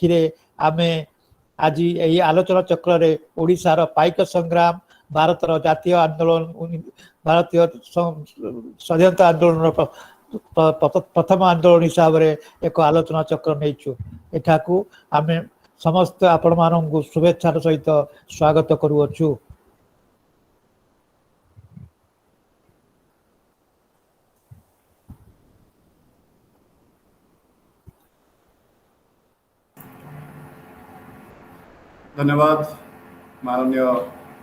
रे आमे आज यही आलोचना चक्र रे ओडिशार पाइक संग्राम भारतर जातीय आंदोलन भारतीय स्वाधीनता आंदोलन प्रथम आंदोलन हिसाब से एक आलोचना चक्र नहीं एठाकू आम समस्त आपण मानू शुभेच्छार सहित स्वागत करुअछु। धन्यवाद माननीय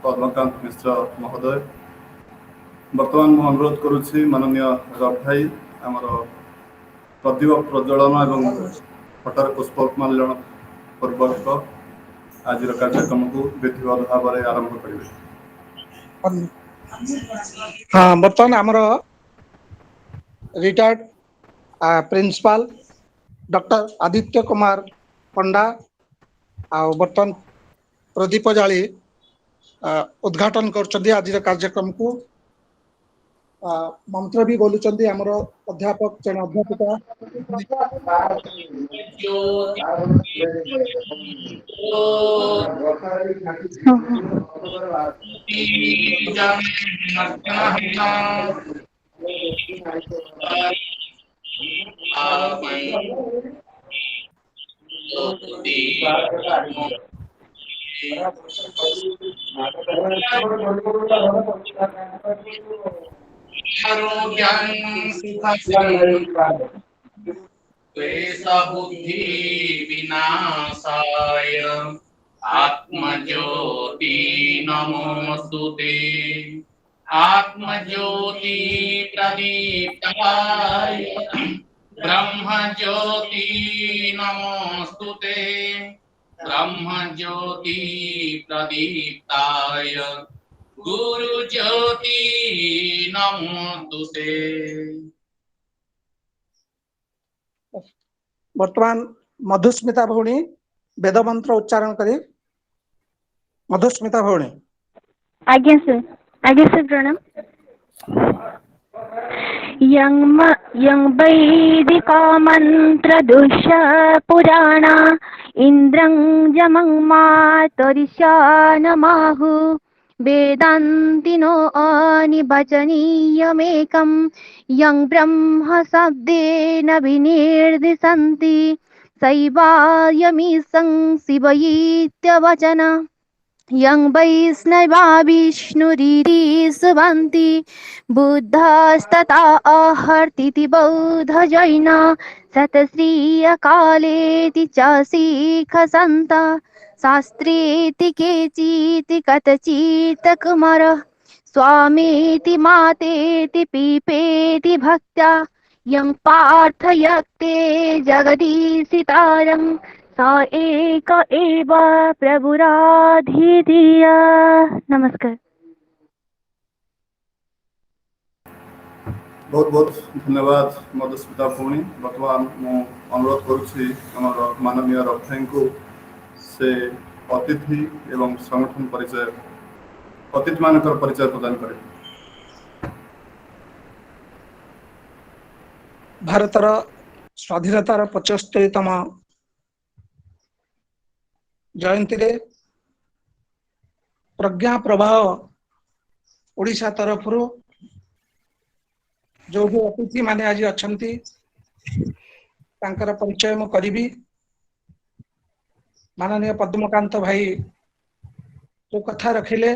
पद्मकांत मिश्र महोदय। बर्तमान मु अनुरोध करुछि माननीय रफ भाई आमर प्रदीप प्रज्वलन एवं फटर पुष्पमाल्याण पूर्वक आज कार्यक्रम को विधिवत भाव में आरंभ करेंगे। हाँ बर्तमान आमर retired principal doctor Aditya Kumar Panda आ बर्तमान प्रदीप जाली उद्घाटन कर आज कार्यक्रम को मंत्र भी बोलुंट आमर अध्यापक जन अध्यापिका बुद्धि विनाशाय आत्मज्योति नमोस्तुते आत्मज्योति प्रदीप्ताय ब्रह्मज्योति नमोस्तुते ब्रह्मज्योति प्रदीप्ताय गुरुज्योति नमोस्तुते। वर्तमान मधुस्मिता भौणी वेद मंत्र उच्चारण करी। मधुस्मिता भौणी आज्ञा सर प्रणाम। यं वैदिका मंत्र दुष्य पुराणा इंद्रं जमं मातरिशानमाहु वेदान्तिनो अनिवचनीयमेकं यं ब्रह्म शब्देन विनिर्दिशन्ति सैवायमीशं शिवयीत्यवचन यं वैष्णवा विष्णुरिति सुवन्ति बुद्धस्तथा आहर्तिति बौद्धजैन शतश्रीयकालेति च शिखसन्त शास्त्रेति केचिति कथचित् कुमारः स्वामीति मातेति पीपेति भक्त्या यं पार्थयक्ते जगदीशितारं स एक एव प्रभुराधिधिया। नमस्कार। बहुत बहुत धन्यवाद मधुस्मिता भौणी। बर्तमान मु अनुरोध करुछि हमर माननीय रफाई को से अतिथि एवं संगठन परिचय अतिथि मानकर परिचय प्रदान करें। भारतर स्वाधीनतार 75तम जयंती रे प्रज्ञा प्रवाह ओडिशा तरफ जो भी अतिथि माने आज अछंती तांकर परिचय मु करिबी। माननीय पद्मकांत भाई जो कथा रखिले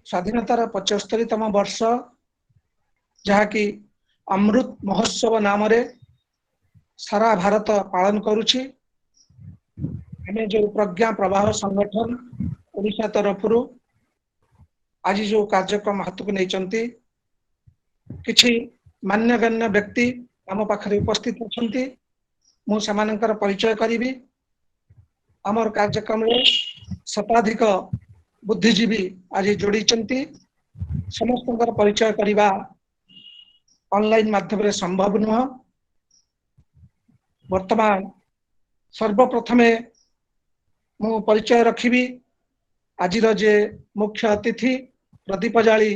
स्वाधीनतार 75तम वर्ष जहाँकि अमृत महोत्सव नाम रे सारा भारत पालन करुछि। हमें जो प्रज्ञा प्रवाह संगठन ओडिशा तरफ आज जो कार्यक्रम हाथ को नहीं किछि मान्यगण्य व्यक्ति आम पाखरे उपस्थित अछंती। मु समानकर परिचय करिबी। आमर कार्यक्रम रे शताधिक बुद्धिजीवी आज जोड़ी समस्त परिचय करिबा ऑनलाइन माध्यम रे संभव नुह। वर्तमान सर्वप्रथमे मु परिचय रखिबी आज जे मुख्य अतिथि प्रदीप जाली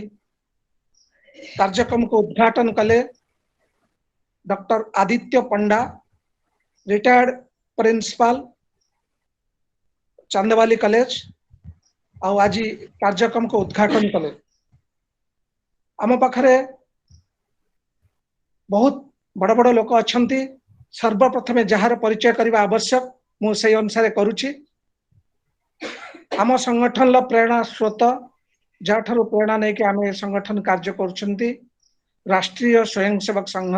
कार्यक्रम को उद्घाटन कले डॉक्टर आदित्य पंडा रिटायर्ड प्रिंसिपल चांदवाली कॉलेज आउ आज कार्यक्रम को उद्घाटन कले। आम पाखरे बहुत बड़ बड़ लोक अच्छा। सर्वप्रथमे जार परिचय करने आवश्यक मुझे अनुसार करुच्ची। आम संगठन प्रेरणा स्रोत जहाँ प्रेरणा नहीं कि आम संगठन कार्य कर राष्ट्रीय स्वयंसेवक संघ।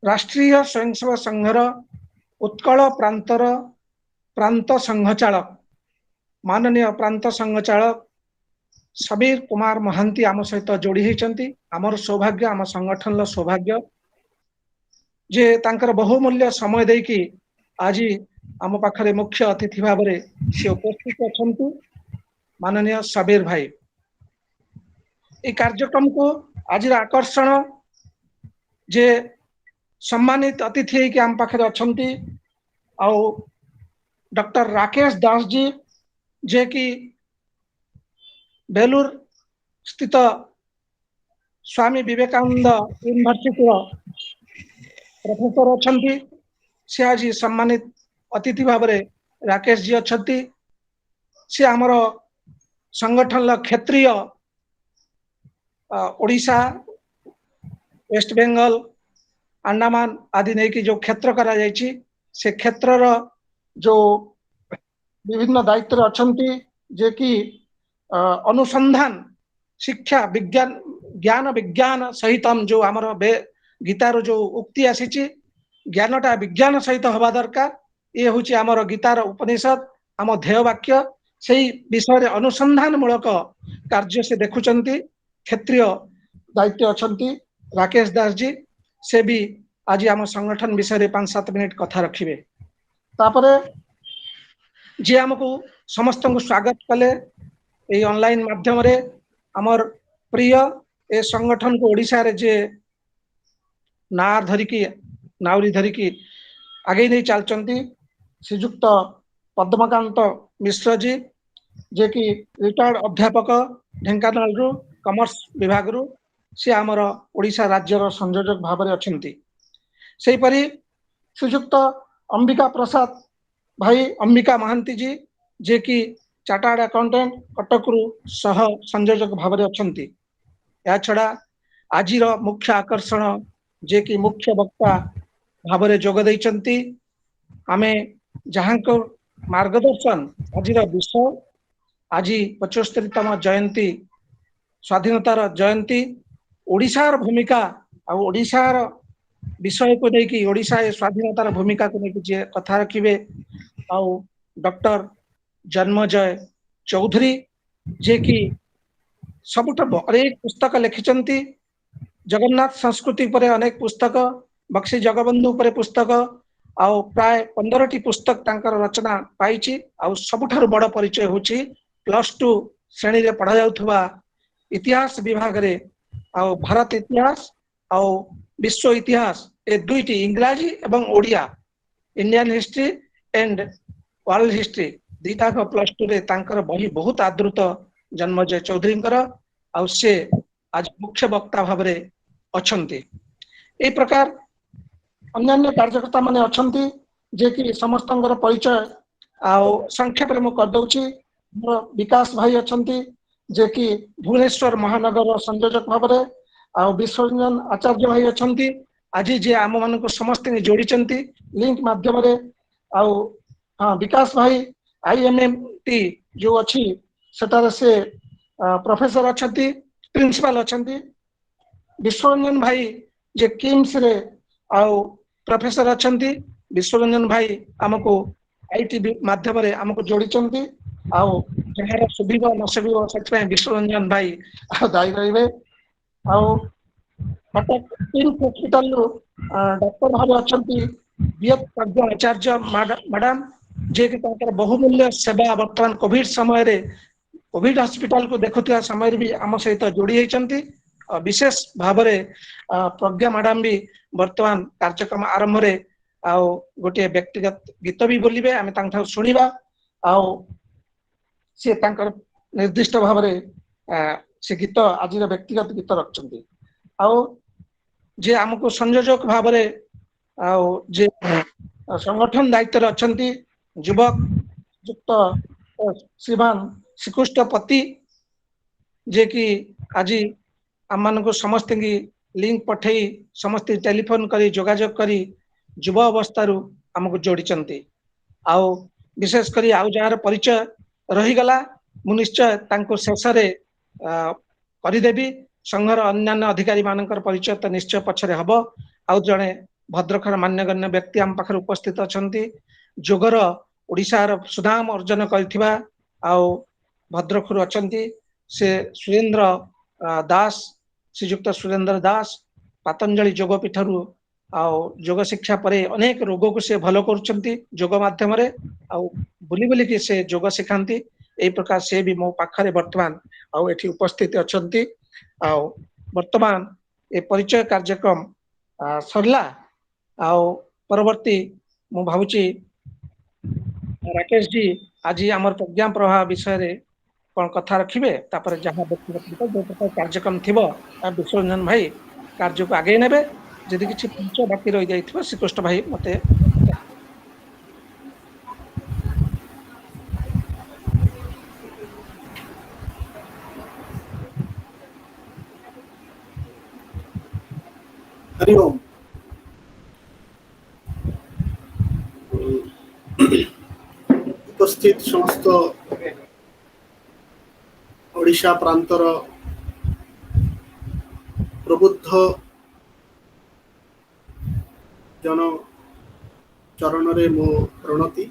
राष्ट्रीय स्वयंसेवक संघर उत्कल प्रांतर प्रांत संघचालक माननीय प्रांत संघचालक सबीर कुमार महांती आम सहित जोड़ी होती। आमर सौभाग्य आम संगठन सौभाग्य जे तांकर बहुमूल्य समय देकी आज आम पाखरे मुख्य अतिथि भाव से उपस्थित अच्छा। माननीय सबीर भाई ये कार्यक्रम को आज आकर्षण जे सम्मानित अतिथि कि आम पाखरे अच्छा। डॉक्टर राकेश दास जी जे कि बेलूर स्थित स्वामी विवेकानंद यूनिवर्सिटी प्रोफेसर अच्छा। से आज सम्मानित अतिथि भाव राकेश जी अच्छा। से आमर संगठन क्षेत्रीय ओडिशा वेस्ट बेंगल अंडमान आदि नहीं कि जो क्षेत्र करा जायछि से क्षेत्रर जो विभिन्न दायित्व अच्छा जे कि अनुसंधान शिक्षा विज्ञान ज्ञान विज्ञान सहित जो आमर गीतार जो उक्ति आसी ज्ञानटा विज्ञान सहित हवा दरकार। ये हूँ आमर गीतार उपनिषद आम ध्येय वाक्य से विषय अनुसंधान मूलक कार्य से देखुंट क्षेत्रीय दायित्व अच्छा राकेश दास जी से भी आज आम संगठन विषय 5-7 मिनिट कथा रखिए। तापर जी आमको समस्त को स्वागत कले ये ऑनलाइन माध्यम रे आमर प्रिय ए संगठन को ओडिशा रे जे ना धरिकी नाउरी धरिकी आगे नहीं चलचंती श्रीजुक्त पद्मकांत मिश्र जी जे कि रिटायर्ड अध्यापक ढेंकानाल रु कॉमर्स विभाग रु से आमर ओडिशा राज्यर संयोजक भाव में अच्छा। से परी श्रीजुक्त अंबिका प्रसाद भाई अंबिका महांती जी जे कि चार्टर्ड अकाउंटेंट कटक रु सह संयोजक भाव में अच्छा। या छड़ा आज मुख्य आकर्षण जे कि मुख्य वक्ता भाव में जोग देइचंती। आमे जहाँ को मार्गदर्शन आज विषय आज 75तम जयंती स्वाधीनतार जयंती ओडिशार भूमिका आ ओडिशार विषय को लेकिन ओडिशा स्वाधीनतार भूमिका को लेकिन जे कथा रखिए आउ डॉक्टर जन्मजय चौधरी जे कि सबुठ अनेक पुस्तक लिखिचंती जगन्नाथ संस्कृति पर अनेक पुस्तक बक्सी जगबंधु पर पुस्तक आउ प्राय 15टी पुस्तक तांकर रचना पाइछि। आउ सबुठारु बड़ परिचय होछि +2 श्रेणी रे पढ़ा जाउथबा इतिहास विभाग रे आउ भारत इतिहास आउ विश्व इतिहास ए दुईटी इंग्राजी एवं Odia Indian history and world history दीटा को +2 रे तांकर बही बहुत आदृत जन्मजय चौधरी आउ से आज मुख्य वक्ता भाव में अछंती। ए प्रकार अन्य कार्यकर्ता माने अछंती जे कि समस्तंकर परिचय आउ संक्षेप में कर दउछि। विकास भाई अछंती जे कि भुवनेश्वर महानगर संयोजक भाव में आउ विश्वरंजन आचार्य भाई अछंती आज जे आम मान को समस्त जोड़ी लिंक माध्यम रे आउ हाँ विकास भाई IMMT जो अच्छी सेटार से प्रोफेसर अच्छा प्रिंसिपल अच्छा। विश्वरंजन भाई जे किम्स रे आउ प्रोफेसर अच्छा। विश्वरंजन भाई आमको IT माध्यम रे आमको जोड़ी आउ जहाँ सुविधा न सुविधा से विश्वरंजन भाई दायी रही आउ कटक किम्स हॉस्पिटल डॉक्टर भाव अच्छा बीएफ प्रज्ञा आचार्य मैडम जे कि बहुमूल्य सेवा वर्तमान कोविड समय रे कोविड हॉस्पिटल को देखुवा समय भी आम सहित जोड़ी होती। विशेष भाव में प्रज्ञा मैडम भी वर्तमान कार्यक्रम आरंभ रे आउ गोटे व्यक्तिगत गीत भी बोलिबे आमे तांठा सुनिबा आउ से तांकर निर्दिष्ट भाव में से गीत आज व्यक्तिगत गीत रखचंती। आउ जे आमको संयोजक भाव में आउ जे संगठन दायित्व अछंती युवक ଯୁକ୍ତ ଶ୍ରୀମାନ ଶ୍ରୀକୃଷ୍ଣପତି जे कि आज आम मानक समस्त की लिंक पठेई समस्त टेलीफोन करी जोगाजोग करी युवा अवस्था आमको जोड़ी आउ विशेष करी आउ जार परिचय रहीगला मु निश्चय तांको शेष रे करदेवी संघर अन्यान्य अधिकारी मानकर परिचय तो निश्चय पछरे हबो आउ जणे भद्रखर मान्यगण्य व्यक्ति आम पाखर उपस्थित अछंती जोगर ओडिशार सुधाम अर्जन करथिबा आउ भद्रखर अछंती से सुरेंद्र दास श्रीजुक्त सुरेंद्र दास पतंजलि जोगपीठ योग शिक्षा पर अनेक रोग को से भल कर माध्यम बुली बुली कि से योग शिखाती यही प्रकार से भी मो पाखरे वर्तमान आठी उपस्थित अच्छा वर्तमान ए परिचय कार्यक्रम सरला परवर्ती मु भावुची राकेश जी आज आम प्रज्ञा प्रवाह विषय रे कौन कथा रखिए तापर जहाँ व्यक्तिगत जो प्रकार कार्यक्रम थी विश्वरंजन भाई कार्य को आगे नेबे जदि किसी परिचय बाकी रही जाइथिबो श्रीकृष्ण भाई मते हरि ओम। उपस्थित समस्त ओडिशा प्रांतर प्रबुद्ध जन चरण रे मो प्रणति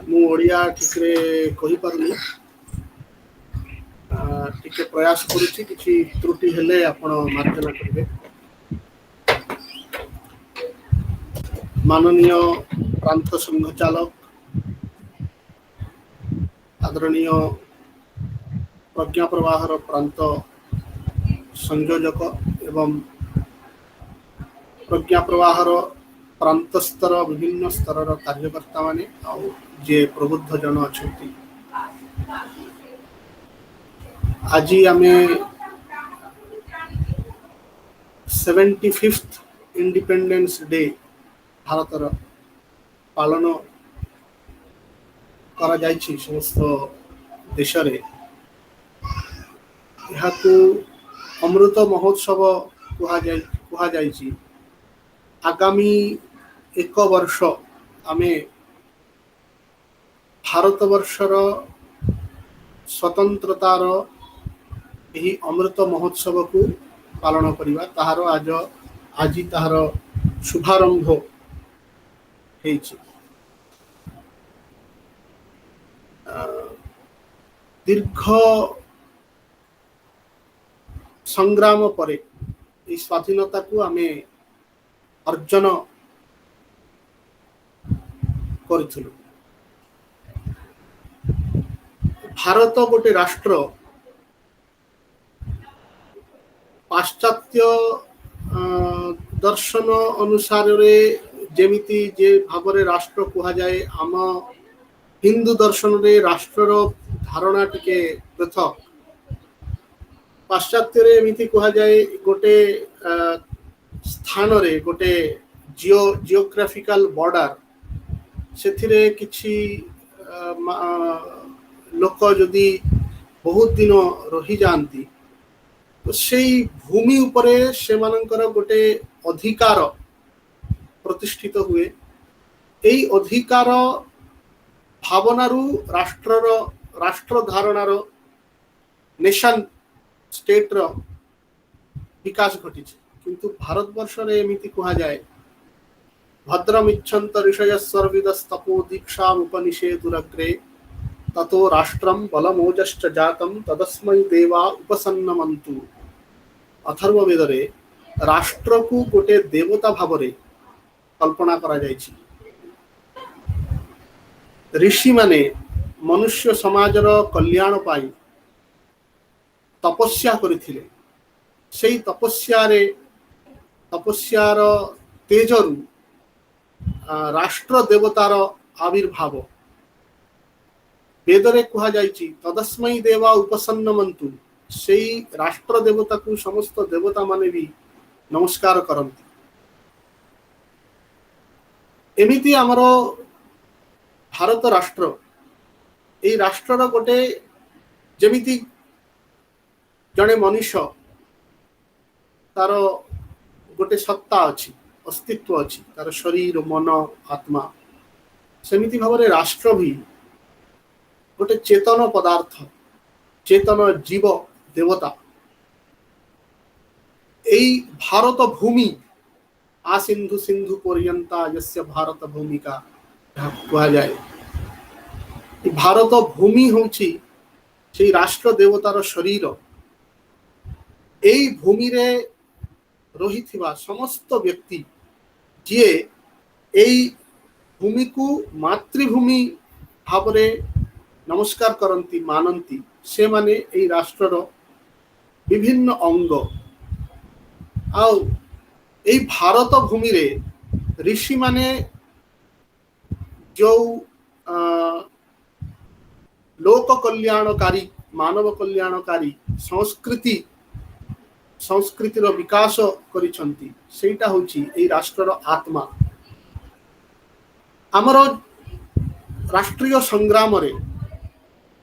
मु ओडिया ठीक रे कहि पारनी टिके प्रयास करूची किछि त्रुटि हेले आपण मार्जना करिवे। माननीय प्रांत संघ चालक आदरणीय प्रज्ञा प्रवाहर प्रांत संयोजक एवं प्रज्ञा प्रवाहर प्रांत स्तर विभिन्न स्तर कार्यकर्ता माने आउ जे प्रबुद्ध जन अछंती आज आमे 75th इंडिपेंडेंस डे भारतर पालन करा जायछि समस्त देश रे यहाकू अमृत महोत्सव कुहा जायछि। आगामी एक वर्ष आमे भारत वर्षर स्वतंत्रतार यही अमृत महोत्सव को पालन करिबा ताहार आज ताहार शुभारंभ हेछि। दीर्घ संग्राम परे ई स्वाधीनता को आमे अर्जन करिथिलु। भारत गोटे राष्ट्र पाश्चात्य दर्शन अनुसार रे जेमिति जे भावरे राष्ट्र कुहा जाए आम हिंदू दर्शन रे राष्ट्र धारणा टिके पृथक। पाश्चात्य रे एमिति कुहा जाए गोटे स्थान रे गोटे जियोग्राफिकल बॉर्डर सेथिरे किछि लोक जदि बहुत दिन रही जाती तो सेई भूमि उपरे से मानकर गोटे अधिकार प्रतिष्ठित हुए। एई अधिकार भावनारू राष्ट्र धारणार नेशन स्टेट रो विकास घटी। किंतु भारतवर्ष रे एमिति कहा जाए भद्रमिच्छन्त ऋषयस्वर्विदस्तपो दीक्षाम उपनिषेदुरग्रे ततो राष्ट्रम बलमोजश्च जातम तदस्मै देवा उपसन्नमन्तु। अथर्ववेद रे राष्ट्र को गोटे देवता भाव रे कल्पना करा जायछि। ऋषि माने मनुष्य समाजर कल्याण पाई तपस्या करिथिले। सेई तपस्यार तेजरु राष्ट्र देवतार आविर्भाव वेदरे कहा जायछि तदस्मै देवा उपसन्नमन्तु। सेई राष्ट्र देवता को समस्त देवता माने भी नमस्कार करंती। एमिति हमरो भारत राष्ट्र এই রাষ্ট্রর গোটে যেমিতি জনে মনুষ্য তার গোটে সত্তা ଅଛି अस्तित्व ଅଛି ତାର ଶରୀର ମନ ଆତ୍ମା ସେମିତି ଭାବରେ ରାଷ୍ଟ୍ର ବି ଗୋଟେ ଚେତନ ପଦାର୍ଥ ଚେତନ ଜୀବ ଦେବତା এই भारत भूमि आ सिंधु सिंधु पर्यंता यस्य भारत भूमिका कहा जाए भारत भूमि होची से राष्ट्र देवतार शरीर এই ভূমিরে রহিথিবা সমস্ত ব্যক্তি যিয়ে এই ভূমিকু মাতৃভূমি ভাবরে নমস্কার করন্তি মানন্তি সে মানে এই রাষ্ট্রর বিভিন্ন অঙ্গ আও এই ভারত ভূমিরে ঋষি মানে जो लोक कल्याणकारी मानव कल्याणकारी संस्कृति संस्कृतिर विकास करिसंती सेटा होची एई राष्ट्रर आत्मा आमर राष्ट्रीय संग्राम रे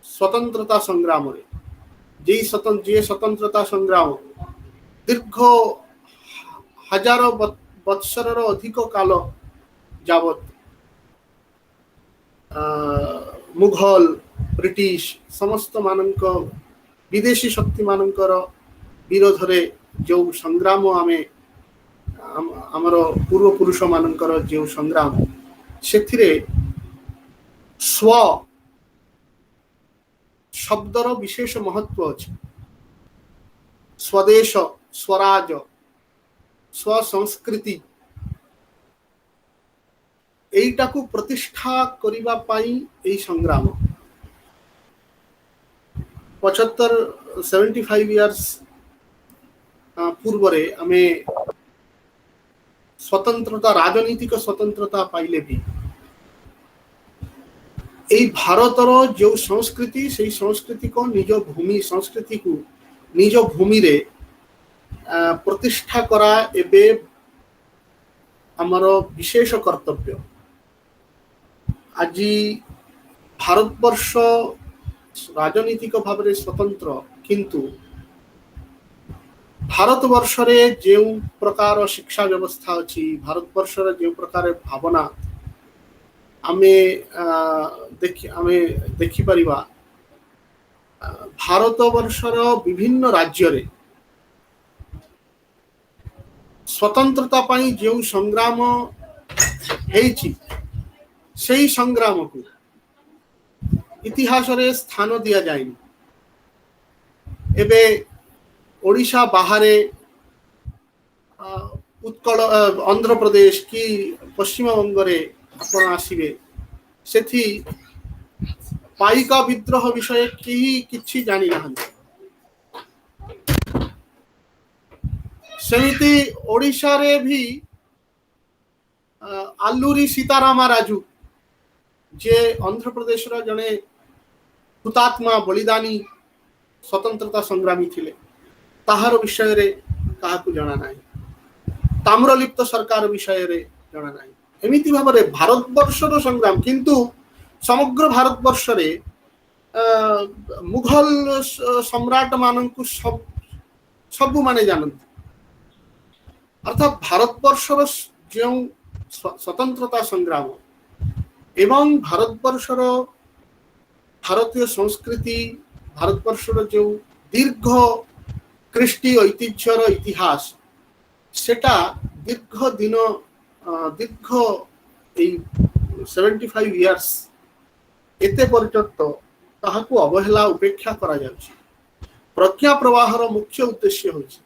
स्वतंत्रता संग्राम रे जे स्वतंत्रता संग्राम दीर्घ हजार बत्सरर अधिक काल जावत मुघल ब्रिटिश समस्त मानक विदेशी शक्ति मानकर विरोध रे जो संग्राम आमे आमर पूर्व पुरुष मानकर जो संग्राम सेथिरे स्व शब्दर विशेष महत्व अछि स्वदेश स्वराज स्व संस्कृति एइटाकू प्रतिष्ठा करिबा पाई एई संग्राम 75 इयर्स पूर्व रे आमे स्वतंत्रता राजनीतिक स्वतंत्रता पाइले भी एई भारतर जो संस्कृति से संस्कृति को निज भूमि संस्कृति को निज भूमि रे प्रतिष्ठा करा एबे हमरो विशेष कर्तव्य आज भारतवर्ष राजनीतिक भाव में स्वतंत्र किंतु भारतवर्ष रे जो प्रकार शिक्षा व्यवस्था अच्छी भारतवर्ष रे जो प्रकार भावना आमे देखि परिबा भारतवर्षर विभिन्न राज्य रे स्वतंत्रता पाई जो संग्राम हेछि सेही संग्राम को इतिहास रे स्थान दिया जाएनी एबे ओडिशा बाहरे उत्कल आंध्र प्रदेश की पश्चिम बंग रे आपण आसीबे सेथि पाइका विद्रोह विषय केही किछि जानि नाहंती सेमिति ओडिशा रे भी आलूरी सीताराम राजू जे आंध्र प्रदेश रा जने हुतात्मा बलिदानी स्वतंत्रता संग्रामी थिले ताहार विषय रे काहाकू जाना नाही ताम्रलिप्त सरकार विषय रे जाना नाही एमिति भाबरे भारतवर्षर संग्राम किंतु समग्र भारतवर्ष रे मुघल सम्राट मानकू सब माने जानନ୍ତି अर्थात भारतवर्षर जो स्वतंत्रता संग्राम एवं भारतवर्षर भारतीय संस्कृति भारतवर्षर जो दीर्घ कृष्टि ऐतिह्यर इतिहास सेटा दीर्घ दिन दीर्घ 75 इयर्स एते पर्यंत ताहाकू अवहेला उपेक्षा करा जाउछि प्रज्ञा प्रवाहर मुख्य उद्देश्य होछि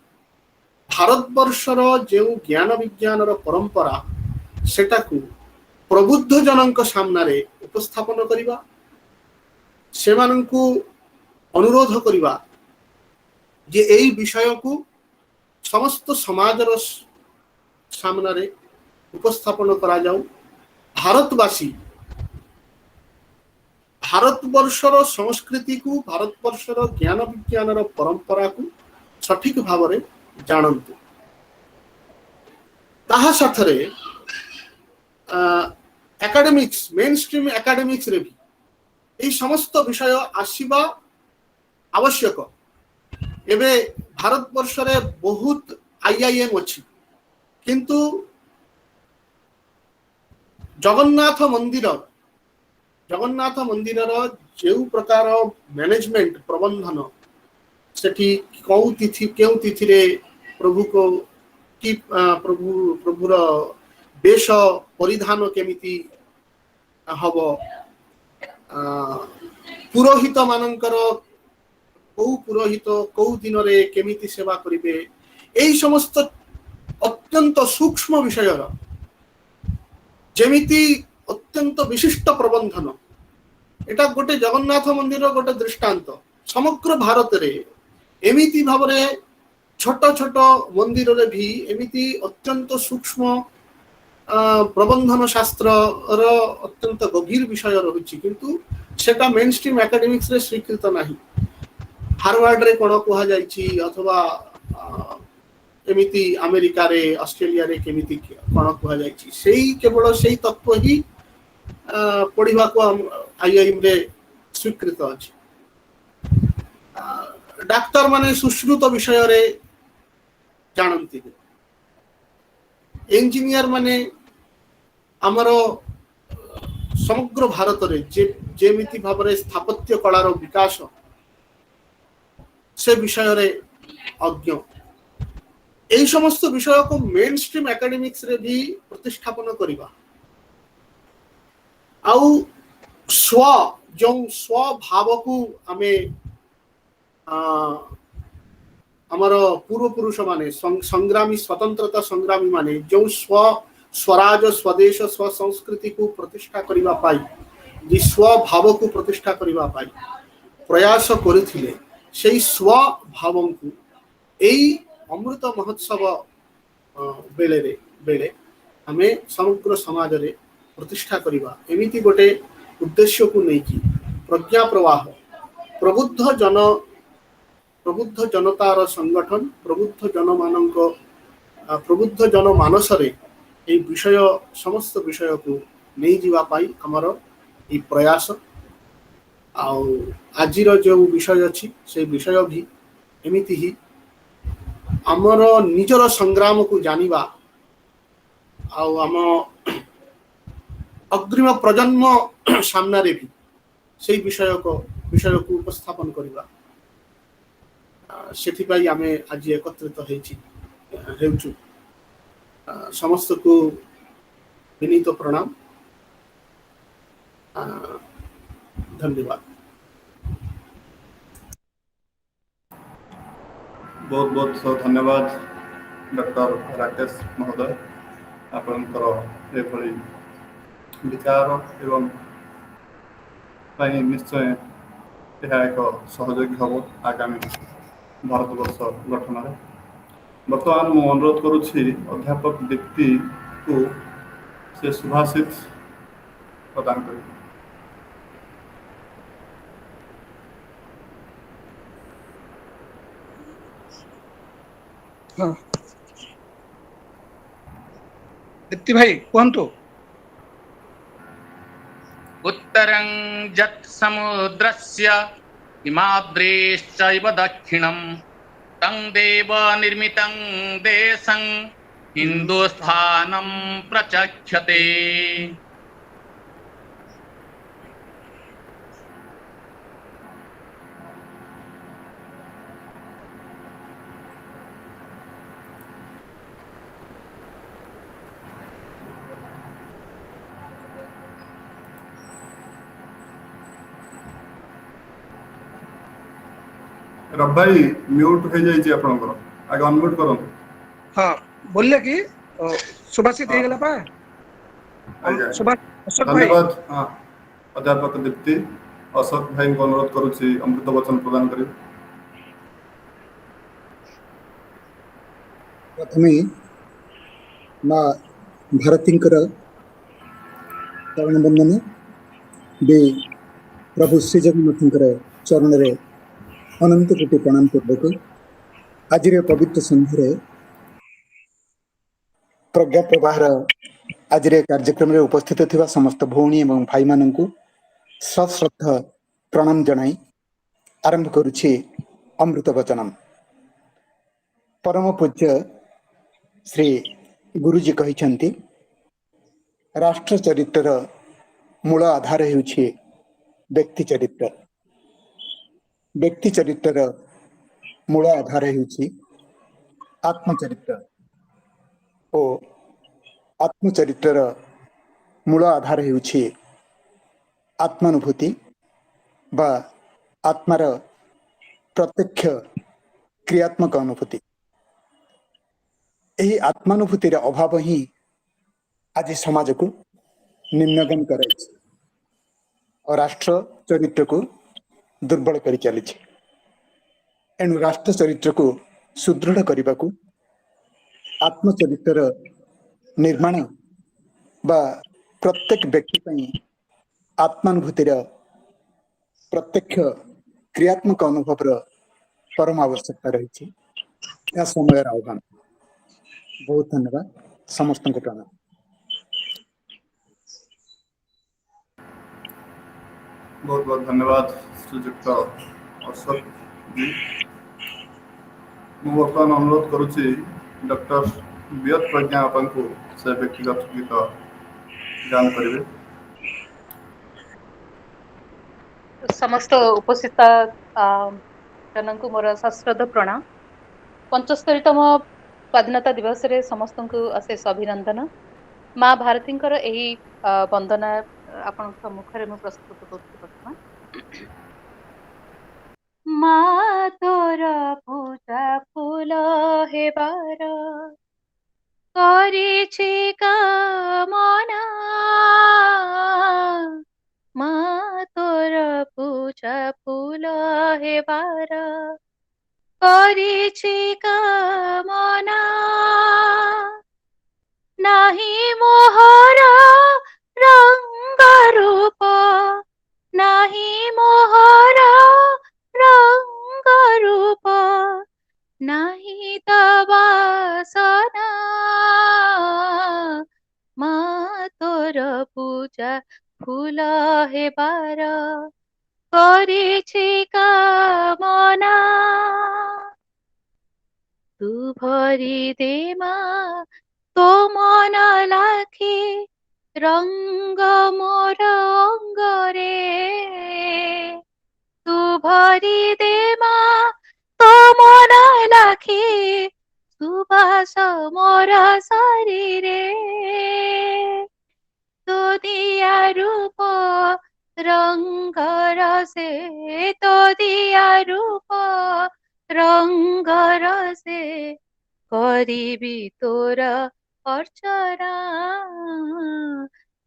भारतवर्षर जो ज्ञान विज्ञानर परंपरा सेटाकू प्रबुद्ध जनक सामने उपस्थापन करिबा सेमानंकू अनुरोध करिबा जे एई विषय को समस्त समाजर सामने उपस्थापन करा जाऊ भारतवासी भारतवर्षर संस्कृति को भारतवर्षर ज्ञान विज्ञानर परंपरा को सठिक भाव में जानतु ताहा साथरे एकाडेमिक्स मेन स्ट्रीम एकाडेमिक्स रे भी এই সমস্ত বিষয় আসিবা আবশ্যক। এবে ভারতবর্ষরে বহুত আইআইএম ଅଛି কিন্তু জগন্নাথ মন্দিরর যে প্রকার ম্যানেজমেন্ট প্রবন্ধন সেটি কেউ তিথিরে প্রভু को কি প্রভুর বেশ পরিধান কেমিতি হব, পুরোহিত মানଙ୍କର কোউ পুরোহিত কোউ দিনরে কেমিতি সেবা করিবে, এই সমস্ত অত্যন্ত সূক্ষ্ম বিষয়র যেমিতি অত্যন্ত বিশিষ্ট প্রবন্ধন। এটা গোটে জগন্নাথ মন্দিরর গোটে দৃষ্টান্ত। সমগ্র ভারତରେ এমিতি ভাବରେ ছোট ছোট মন্দিରରେ ভি এমিতি অত্যন্ত সূক্ষ্ম প্রবন্ধন শাস্ত্রর অত্যন্ত গভীর বিষয় রয়েছে, কিন্তু সেটা মেন স্ট্রিম একাডেমিক্স রে স্বীকৃত ନାହିଁ। হার্ভার্ড রে কোন কুহা যাইছি অথবা এমিতি আমেরিকা রে অস্ট্রেলিয়া রে কেমিতি কোন কুহা যাইছি, সেই কেবল সেই তত্ত্ব হি পড়িବାକୁ আইআইএম রে স্বীকৃত আছে। ডাক্তার মানে সুশ্রুত বিষୟରେ ଜାଣନ୍ତି, ইঞ্জিনিয়ার মানে ଆମର সমগ্র ଭାରତରେ যেମିତି ଭାବରେ ସ୍ଥାପତ୍ୟ କଳାର ବିକାଶ ସେ ବିଷୟରେ ଅଜ୍ଞ। এই সমস্ত বিষয়କୁ মেন স্ট্রিম একাডেমিক্স রে भी প্রতিস্থাপন করিবা ଆଉ ଯେଉଁ ସ୍ୱଭାବକୁ ଆମେ ଆମର ପୂର୍ବପୁରୁଷ ମାନେ ସଂଗ୍ରାମୀ ସ୍ୱତନ୍ତ୍ରତା ସଂଗ୍ରାମୀ ମାନେ ଯେଉଁ स्वराज स्वदेश स्व संस्कृति को प्रतिष्ठा करिबा पाई जे स्वभावକୁ प्रतिष्ठा करिबा पाई प्रयास କରିଥିଲେ, সেই स्वभावକୁ এই অমৃত মহোৎসব বেলে ଆମେ সমগ্র সমাজରେ ପ୍ରତିଷ୍ଠା କରିବା। ଏମିତି ଗୋଟେ ଉଦ୍ଦେଶ୍ୟକୁ ନେଇକି ପ୍ରଜ୍ଞା ପ୍ରବାହ ପ୍ରବୁଦ୍ଧ ଜନତାର ସଂଗଠନ ପ୍ରବୁଦ୍ଧ ଜନମାନସରେ এই বিষয় সমস্ত বিষয়କୁ ନେଇ ଯିବା ପାଇଁ ଆମର এই ପ୍ରୟାସ। ଆଉ ଆଜିର ଯେଉଁ ବିଷୟ ଅଛି সেই ବିଷୟ ବି ଏମିତି ହିଁ ଆମର ନିଜର ସଂଗ୍ରାମକୁ ଜାଣିବା ଆଉ ଆମ ଅଗ୍ରିମ ପ୍ରଜନ୍ମ ସାମ୍ନାରେ ବି সেই বিষয়କୁ ଉପସ୍ଥାପନ କରିବା। ସେଥିପାଇଁ ଆମେ ଆଜି ଏକତ୍ରିତ ହେଉଛୁ। ସମସ୍ତଙ୍କୁ ବିନୀତ ପ୍ରଣାମ, ଧନ୍ୟବାଦ। बहुत बहुत धन्यवाद डॉक्टर राकेश महोदय, आपणकर एभली विचार एवं निश्चय यह एक सहयोगी हम आगामी भारतवर्ष गठन में। बर्तमान मु अनुरोध करुछि अध्यापक दीप्ति को से सुभाषित प्रदान कर। दीप्ति भाई कहतु। उत्तरं यत् समुद्रस्य हिमाद्रेश्चैव दक्षिणं तं देव निर्मितं देशं हिन्दुस्थानं प्रचक्षते। रब भाई म्यूट हो जाइए आपनकर, आगे अनम्यूट करो। हाँ बोलिए कि सुभाषित हो गला पा। सुभाष अशोक भाई धन्यवाद। हाँ अध्यापक दीप्ति अशोक भाई को अनुरोध करुछि अमृत वचन प्रदान करिए। प्रथमे माँ भारतींकर चरण बंदन बे प्रभु श्री जगन्नाथंकर चरण रे अनंत कोटि प्रणाम पूर्वक आज पवित्र संध्यारे प्रज्ञा प्रवाहर आज कार्यक्रम में उपस्थित थिबा समस्त भौणी एवं भाई माननकु सश्रद्धा प्रणाम जनाई आरंभ करुछि अमृत वचनम। परम पूज्य श्री गुरुजी कहिछन्ति राष्ट्र चरित्र मूल आधार हेउछि व्यक्ति चरित्र। व्यक्ति चरित्र मूल आधार हेउछि आत्मचरित्र ओ आत्मचरित्र मूल आधार हेउछि आत्मानुभूति बा आत्मार प्रत्यक्ष क्रियात्मक अनुभूति। यही आत्मानुभूतिर अभाव ही आज समाज को निम्नगम करे और राष्ट्र चरित्र को दुर्बल कर चली। एणु राष्ट्र चरित्र को सुदृढ़ करने को आत्मचरित्र निर्माण बा प्रत्येक व्यक्ति पई आत्मानुभूतिर प्रत्यक्ष क्रियात्मक अनुभव परम आवश्यकता रही। यह समय आह्वान। बहुत धन्यवाद समस्त को प्रणाम। बहुत बहुत धन्यवाद श्रीजुक्त अशोक जी। मु बर्तमान अनुरोध करुच्ची डॉक्टर बियत प्रज्ञा आपन को से व्यक्तिगत गीत गान करेंगे। समस्त उपस्थित जनक मोर सश्रद्ध प्रणाम। 75तम स्वाधीनता दिवस रे समस्त को अशेष अभिनंदन। माँ भारती यही वंदना आपण सम्मुखें मैं प्रस्तुत कर। माँ तोर पूजा फूल हेबार करिछि कामना। माँ तोर पूजा फूल हेबार करिछि कामना। नाही मोहर रंग रूप नाही मोहर रंग रूप नाही तवासना। माँ तोर पूजा फूल हेबार करिछि कामना। तू भरी दे माँ तो मन लाखी रंग मोर अंगरे। तू भरी दे माँ तो मन लाखी सुबास मोर शरीरे। तो दिया रूप रंग रसे तो दिया रूप रंग रसे करिबी तोर अर्चना।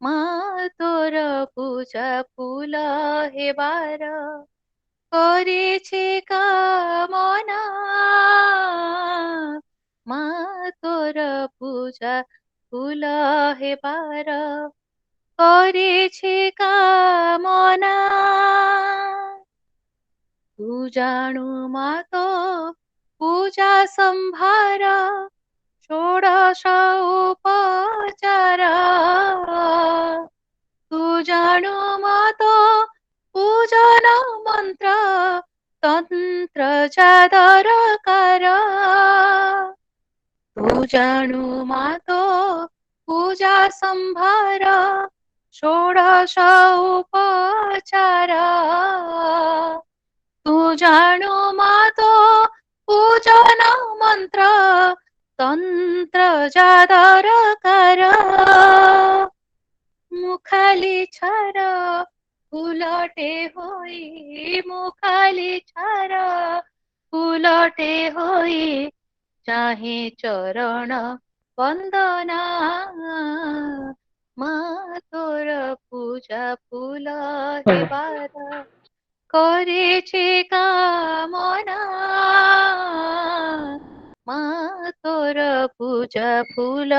माँ तोर पूजा फूल हेबार करिछि कामना। माँ तोर पूजा फूल हेबार करिछि कामना। तू जाणु माँ तो पूजा संभार षोडश उपचार। तू जाणु माँ तो पूजन मंत्र तंत्र जादरकार। तू जाणु माँ तो पूजा संभार षोडश उपचार। तू जाणु माँ तो पूजन मंत्र तंत्र जादरकार। मुखाली छार फूलटे होई मुखाली छार फूलटे होई चाहे चरण वंदना। माँ तोर पूजा फूल हेबार करिछि कामना। माँ तोर पूजा फूल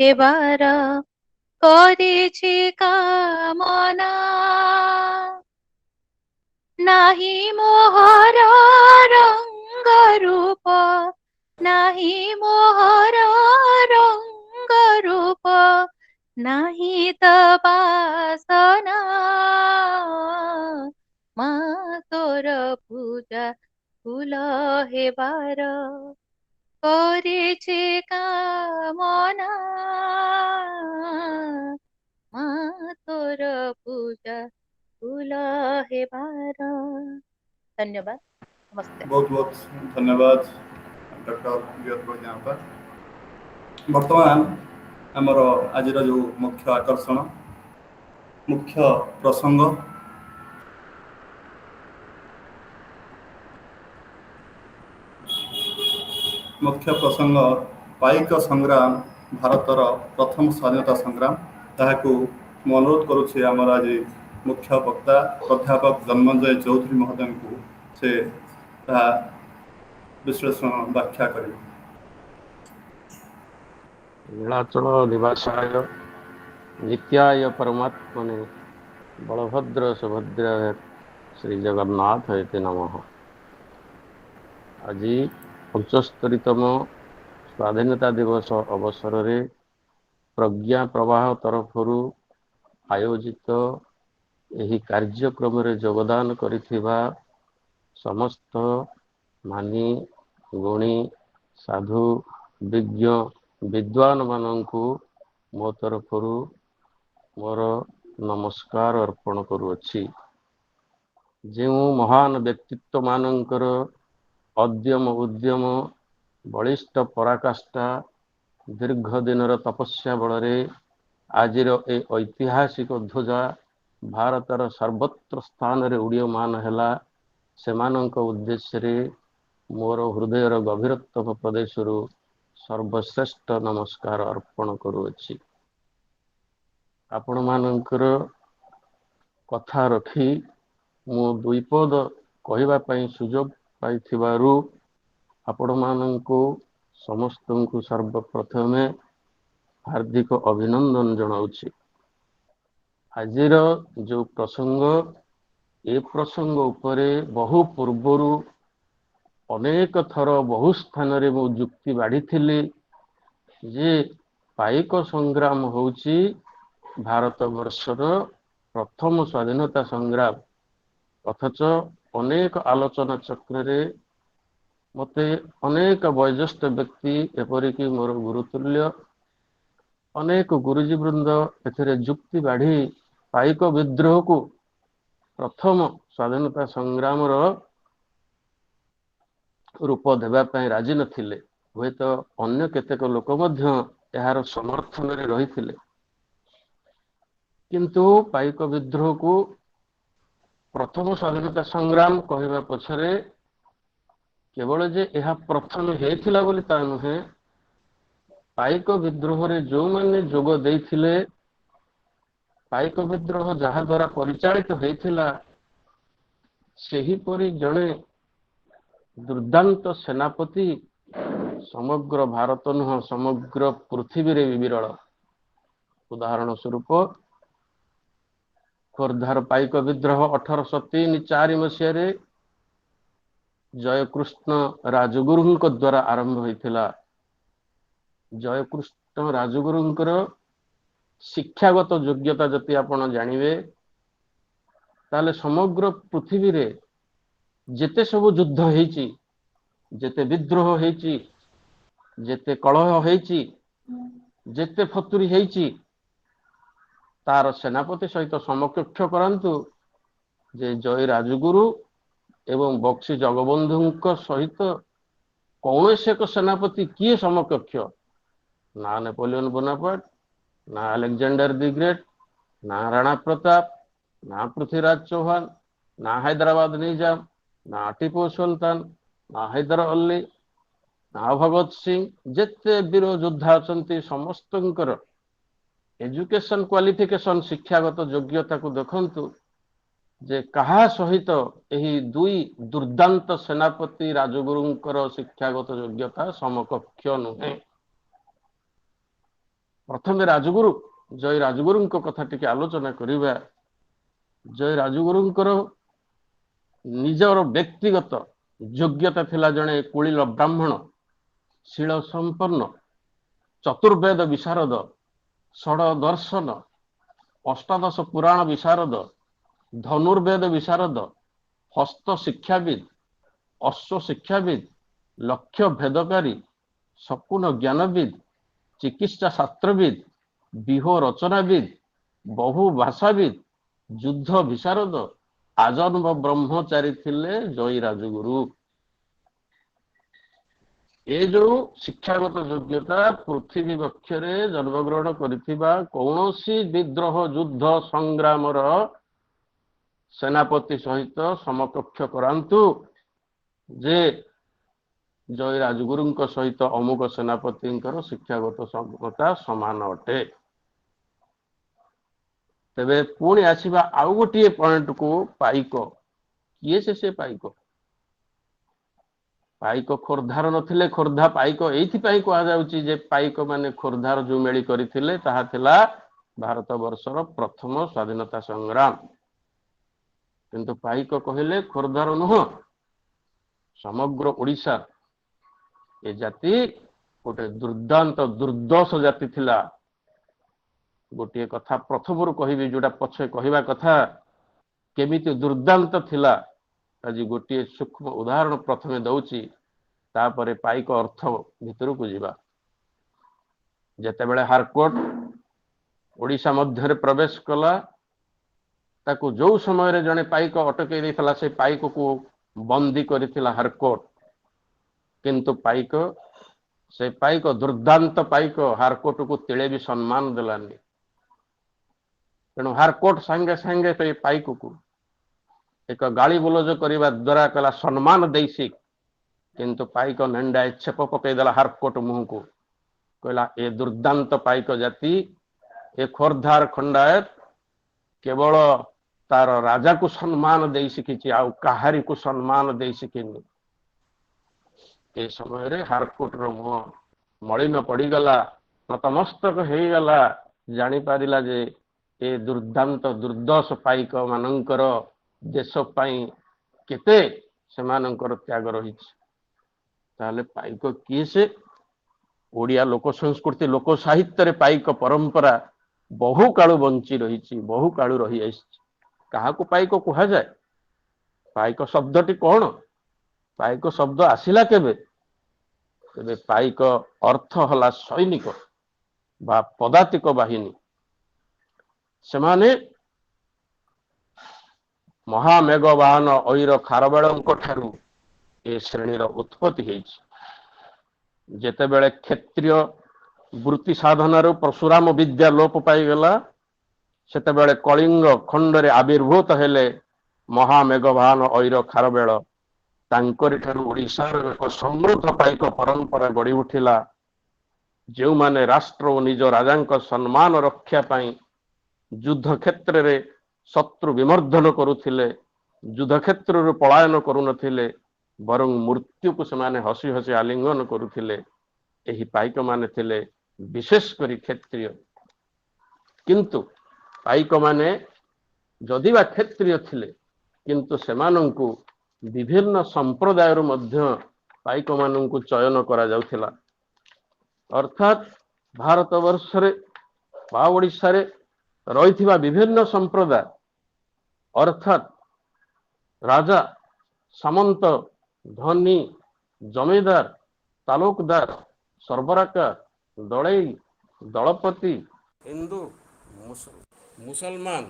हेबार करिछि कामना। नाही मोहर रंग रूप नाही मोहर रंग रूप नाही तपासना मा तोर पूजा फूल हेबार କରିଛି କାମନା ମା ତୋର ପୂଜା ଫୁଲ ହେବାର। ଧନ୍ୟବାଦ। ନମସ୍କାର। बहुत बहुत धन्यवाद डॉक्टर वियत बैद्यनाथ। बर्तमान आमर आज जो मुख्य आकर्षण मुख्य प्रसंग पाइक संग्राम भारतर प्रथम स्वाधीनता संग्राम ताकू मु अनुरोध करुच्छे आमर आज मुख्य वक्ता प्राध्यापक जन्मंजय चौधरी महोदय को से विश्लेषण व्याख्या करेंगे। नीलाचल निवासाय नित्याय परमात्मने बलभद्र सुभद्रा श्री जगन्नाथ इति नमः। आज 75तम स्वाधीनता दिवस अवसर रे प्रज्ञा प्रवाह तरफरु आयोजित यही कार्यक्रम रे योगदान करिथिबा समस्त मानी गुणी साधु विज्ञ विद्वान माननकु मो तरफरु मोर नमस्कार अर्पण करुअछि। जो महान व्यक्तित्व मानकर अद्यम उद्यम बलिष्ठ पराकाष्ठा दीर्घ दिनर तपस्या बल आज ए ऐतिहासिक ध्वजा भारतर सर्वत्र स्थान रे उड़ीयमान हैला सेमानंक उद्देश्य रे मोर हृदयर गभीरतम प्रदेश सर्वश्रेष्ठ नमस्कार अर्पण करुअछि। आपण मानकर कथा रखी मु दुई पद कहबा पई सुजोग पाइथिबारु आपण माननको समस्तंकु सर्वप्रथमे हार्दिक अभिनंदन जनाउछि। आजिर जो प्रसंग ए प्रसंग उपरे बहु पूर्वरु अनेक थर बहु स्थान रे मु जुक्ति बाढ़ी जे पाइक संग्राम होउछि भारत वर्षर प्रथम स्वाधीनता संग्राम। अथच अनेक आलोचना चक्र रे मते अनेक वयोज्येष्ठ व्यक्ति एपरिक मोर गुरुतुल्य अनेक गुरुजी वृंद एथरे जुक्ति बाढ़ी पाइक विद्रोह को प्रथम स्वाधीनता संग्राम रूप देवाई राजी नथिले। हुए तो अन्य केतेक लोक मध्य यार समर्थन रे रहिथिले, किंतु पाइक विद्रोह को प्रथम स्वाधीनता संग्राम कहवा पछरे केवल जे यह प्रथम हेथिला बोली ता नुहे। पाइक विद्रोह रे जो माने जोग देइथिले पाइक विद्रोह जहा द्वारा परिचालित होइथिला सेही परि जणे दुर्दांत सेनापति समग्र भारत नुह समग्र पृथ्वी रे विरल। उदाहरण स्वरूप खोर्धार पाइक विद्रोह 1803-4 मसीह जयकृष्ण राजगुरु द्वारा आरंभ होइथिला। जयकृष्ण राजगुरुंकर शिक्षागत योग्यता जति आपण जानिबे ताले समग्र पृथ्वी रे जेते सब युद्ध हेची जेते विद्रोह हेची जेते कलह हेची जेते फतुरी हेची तार सेनापति सहित समकक्ष करंतु जे जय राजगुरु एवं बक्सी जगबंधु सहित कौन से एक सेनापति किए समकक्ष ना नेपोलियन बोनापार्ट ना अलेक्जेंडर दि ग्रेट ना राणा प्रताप ना पृथ्वीराज चौहान ना हैदराबाद निजाम ना टीपू सुल्तान ना हैदर अली ना भगत सिंह जेते वीर योद्धा अछंती समस्तंकर एजुकेशन क्वालिफिकेशन शिक्षागत योग्यता को देखंतु जे कहा सहित एही दुई दुर्दांत सेनापति राजगुरुंकर शिक्षागत योग्यता समकक्ष नुहे। प्रथमे राजगुरु जय राजगुरुंक कथा टिके आलोचना करिबा। जय राजगुरुंकर निजर व्यक्तिगत योग्यता थिला जणे कुलील ब्राह्मण शील संपन्न चतुर्वेद विशारद ଷଡ଼ ଦର୍ଶନ, ଅଷ୍ଟାଦଶ ପୁରାଣ ବିଶାରଦ, ଧନୁର୍ବେଦ ବିଶାରଦ, ହସ୍ତ ଶିକ୍ଷାବିଦ, ଅଶ୍ଵ ଶିକ୍ଷାବିଦ, ଲକ୍ଷ୍ୟ ଭେଦକାରୀ, ଶକୁନ ଜ୍ଞାନବିଦ, ଚିକିତ୍ସା ଶାସ୍ତ୍ରବିଦ, ବିହ ରଚନାବିଦ, ବହୁ ଭାଷାବିଦ, ଯୁଦ୍ଧ ବିଶାରଦ, ଆଜନ୍ମ ବ୍ରହ୍ମଚାରୀ ଥିଲେ ଜୟୀ ରାଜଗୁରୁ। ଏ ଯୋଉ ଶିକ୍ଷାଗତ ଯୋଗ୍ୟତା ପୃଥିବୀ ବକ୍ଷରେ ଜନ୍ମଗ୍ରହଣ କରିଥିବା କୌଣସି ବିଦ୍ରୋହ ଯୁଦ୍ଧ ସଂଗ୍ରାମର ସେନାପତି ସହିତ ସମକକ୍ଷ କରାନ୍ତୁ ଯେ ଜୟୀ ରାଜଗୁରୁଙ୍କ ସହିତ ଅମୁକ ସେନାପତିଙ୍କର ଶିକ୍ଷାଗତ ଯୋଗ୍ୟତା ସମାନ ଅଟେ। ତେବେ ପୁଣି ଆସିବା ଆଉ ଗୋଟିଏ ପଏଣ୍ଟକୁ, ପାଇକ। କିଏ ସେ ପାଇକ? ପାଇକ ଖୋର୍ଦ୍ଧାର ନଥିଲେ, ଖୋର୍ଦ୍ଧା ପାଇକ ଏଇଥିପାଇଁ କୁହାଯାଉଛି ଯେ ପାଇକ ମାନେ ଖୋର୍ଦ୍ଧାର ଯୋଉ ମେଳି କରିଥିଲେ ତାହା ଥିଲା ଭାରତ ବର୍ଷର ପ୍ରଥମ ସ୍ୱାଧୀନତା ସଂଗ୍ରାମ। କିନ୍ତୁ ପାଇକ କହିଲେ ଖୋର୍ଦ୍ଧାର ନୁହଁ, ସମଗ୍ର ଓଡ଼ିଶା। ଏ ଜାତି ଗୋଟେ ଦୁର୍ଦାନ୍ତ ଦୁର୍ଦ୍ଦଶ ଜାତି ଥିଲା। ଗୋଟିଏ କଥା ପ୍ରଥମରୁ କହିବି, ଯୋଉଟା ପଛେ କହିବା କଥା, କେମିତି ଦୁର୍ଦାନ୍ତ ଥିଲା ଆଜି ଗୋଟିଏ ସୂକ୍ଷ୍ମ ଉଦାହରଣ ପ୍ରଥମେ ଦଉଛି, ତାପରେ ପାଇକ ଅର୍ଥ ଭିତରକୁ ଯିବା। ଯେତେବେଳେ ହାରକୋର୍ଟ ଓଡ଼ିଶା ମଧ୍ୟରେ ପ୍ରବେଶ କଲା, ତାକୁ ଯୋଉ ସମୟରେ ଜଣେ ପାଇକ ଅଟକେଇ ଦେଇଥିଲା, ସେ ପାଇକକୁ ବନ୍ଦୀ କରିଥିଲା ହାରକୋର୍ଟ। କିନ୍ତୁ ସେ ପାଇକ ଦୁର୍ଦାନ୍ତ ପାଇକ ହାରକୋର୍ଟକୁ ତିଳେ ବି ସମ୍ମାନ ଦେଲାନି। ତେଣୁ ହାରକୋର୍ଟ ସାଙ୍ଗେ ସାଙ୍ଗେ ସେ ପାଇକକୁ ଏକ ଗାଳି ବୁଲଜ କରିବା ଦ୍ୱାରା କହିଲା ସମ୍ମାନ ଦେଇ ଶିଖ। କିନ୍ତୁ ପାଇକ ନେଣ୍ଡାଏ ଛେପ ପକେଇଦେଲା ହାରକୋର୍ଟ ମୁହଁକୁ, କହିଲା ଏ ଦୁର୍ଦାନ୍ତ ପାଇକ ଜାତି, ଏ ଖୋର୍ଦ୍ଧାର ଖଣ୍ଡାୟତ କେବଳ ତାର ରାଜାକୁ ସମ୍ମାନ ଦେଇ ଶିଖିଛି, ଆଉ କାହାରିକୁ ସମ୍ମାନ ଦେଇ ଶିଖିନି। ଏ ସମୟରେ ହାରକୋର୍ଟର ମୁହଁ ମଳିନ ପଡ଼ିଗଲା, ନତମସ୍ତକ ହେଇଗଲା, ଜାଣିପାରିଲା ଯେ ଏ ଦୁର୍ଦାନ୍ତ ଦୁର୍ଦ୍ଦଶ ପାଇକ ମାନଙ୍କର ଦେଶ ପାଇଁ କେତେ ସେମାନଙ୍କର ତ୍ୟାଗ ରହିଛି। ତାହେଲେ ପାଇକ କିଏ ସେ? ଓଡ଼ିଆ ଲୋକ ସଂସ୍କୃତି, ଲୋକ ସାହିତ୍ୟରେ ପାଇକ ପରମ୍ପରା ବହୁ କାଳୁ ବଞ୍ଚି ରହିଛି, ବହୁ କାଳୁ ରହି ଆସିଛି। କାହାକୁ ପାଇକ କୁହାଯାଏ? ପାଇକ ଶବ୍ଦଟି କଣ? ପାଇକ ଶବ୍ଦ ଆସିଲା କେବେ? ତେବେ ପାଇକ ଅର୍ଥ ହେଲା ସୈନିକ ବା ପଦାତିକ ବାହିନୀ। ସେମାନେ ମହାମେଘବାହନ ଐର ଖାରବେଳଙ୍କ ଠାରୁ ଏ ଶ୍ରେଣୀର ଉତ୍ପତ୍ତି ହେଇଛି। ଯେତେବେଳେ କ୍ଷତ୍ରିୟ ବୃତ୍ତି ସାଧନାରୁ ପରଶୁରାମ ବିଦ୍ୟା ଲୋପ ପାଇଗଲା, ସେତେବେଳେ କଳିଙ୍ଗ ଖଣ୍ଡରେ ଆବିର୍ଭୂତ ହେଲେ ମହାମେଘବାହନ ଐର ଖାରବେଳ। ତାଙ୍କରି ଠାରୁ ଓଡ଼ିଶାର ଏକ ସମୃଦ୍ଧ ପାଇକ ପରମ୍ପରା ଗଢ଼ି ଉଠିଲା, ଯେଉଁମାନେ ରାଷ୍ଟ୍ର ଓ ନିଜ ରାଜାଙ୍କ ସମ୍ମାନ ରକ୍ଷା ପାଇଁ ଯୁଦ୍ଧ କ୍ଷେତ୍ରରେ ଶତ୍ରୁ ବିମର୍ଦ୍ଦନ କରୁଥିଲେ, ଯୁଦ୍ଧ କ୍ଷେତ୍ରରୁ ପଳାୟନ କରୁନଥିଲେ, ବରଂ ମୃତ୍ୟୁକୁ ସେମାନେ ହସି ହସି ଆଲିଙ୍ଗନ କରୁଥିଲେ। ଏହି ପାଇକମାନେ ଥିଲେ ବିଶେଷ କରି କ୍ଷତ୍ରିୟ। କିନ୍ତୁ ପାଇକମାନେ ଯଦିବା କ୍ଷତ୍ରିୟ ଥିଲେ, କିନ୍ତୁ ସେମାନଙ୍କୁ ବିଭିନ୍ନ ସମ୍ପ୍ରଦାୟରୁ ମଧ୍ୟ ପାଇକମାନଙ୍କୁ ଚୟନ କରାଯାଉଥିଲା। ଅର୍ଥାତ୍ ଭାରତ ବର୍ଷରେ ବା ଓଡ଼ିଶାରେ ରହିଥିବା ବିଭିନ୍ନ ସମ୍ପ୍ରଦାୟ, ଅର୍ଥାତ୍ ରାଜା, ସାମନ୍ତ, ଧନୀ, ଜମିଦାର, ତାଲୁକଦାର, ସର୍ବରାକାର, ଦଳେଇ, ଦଳପତି, ହିନ୍ଦୁ, ମୁସଲମାନ,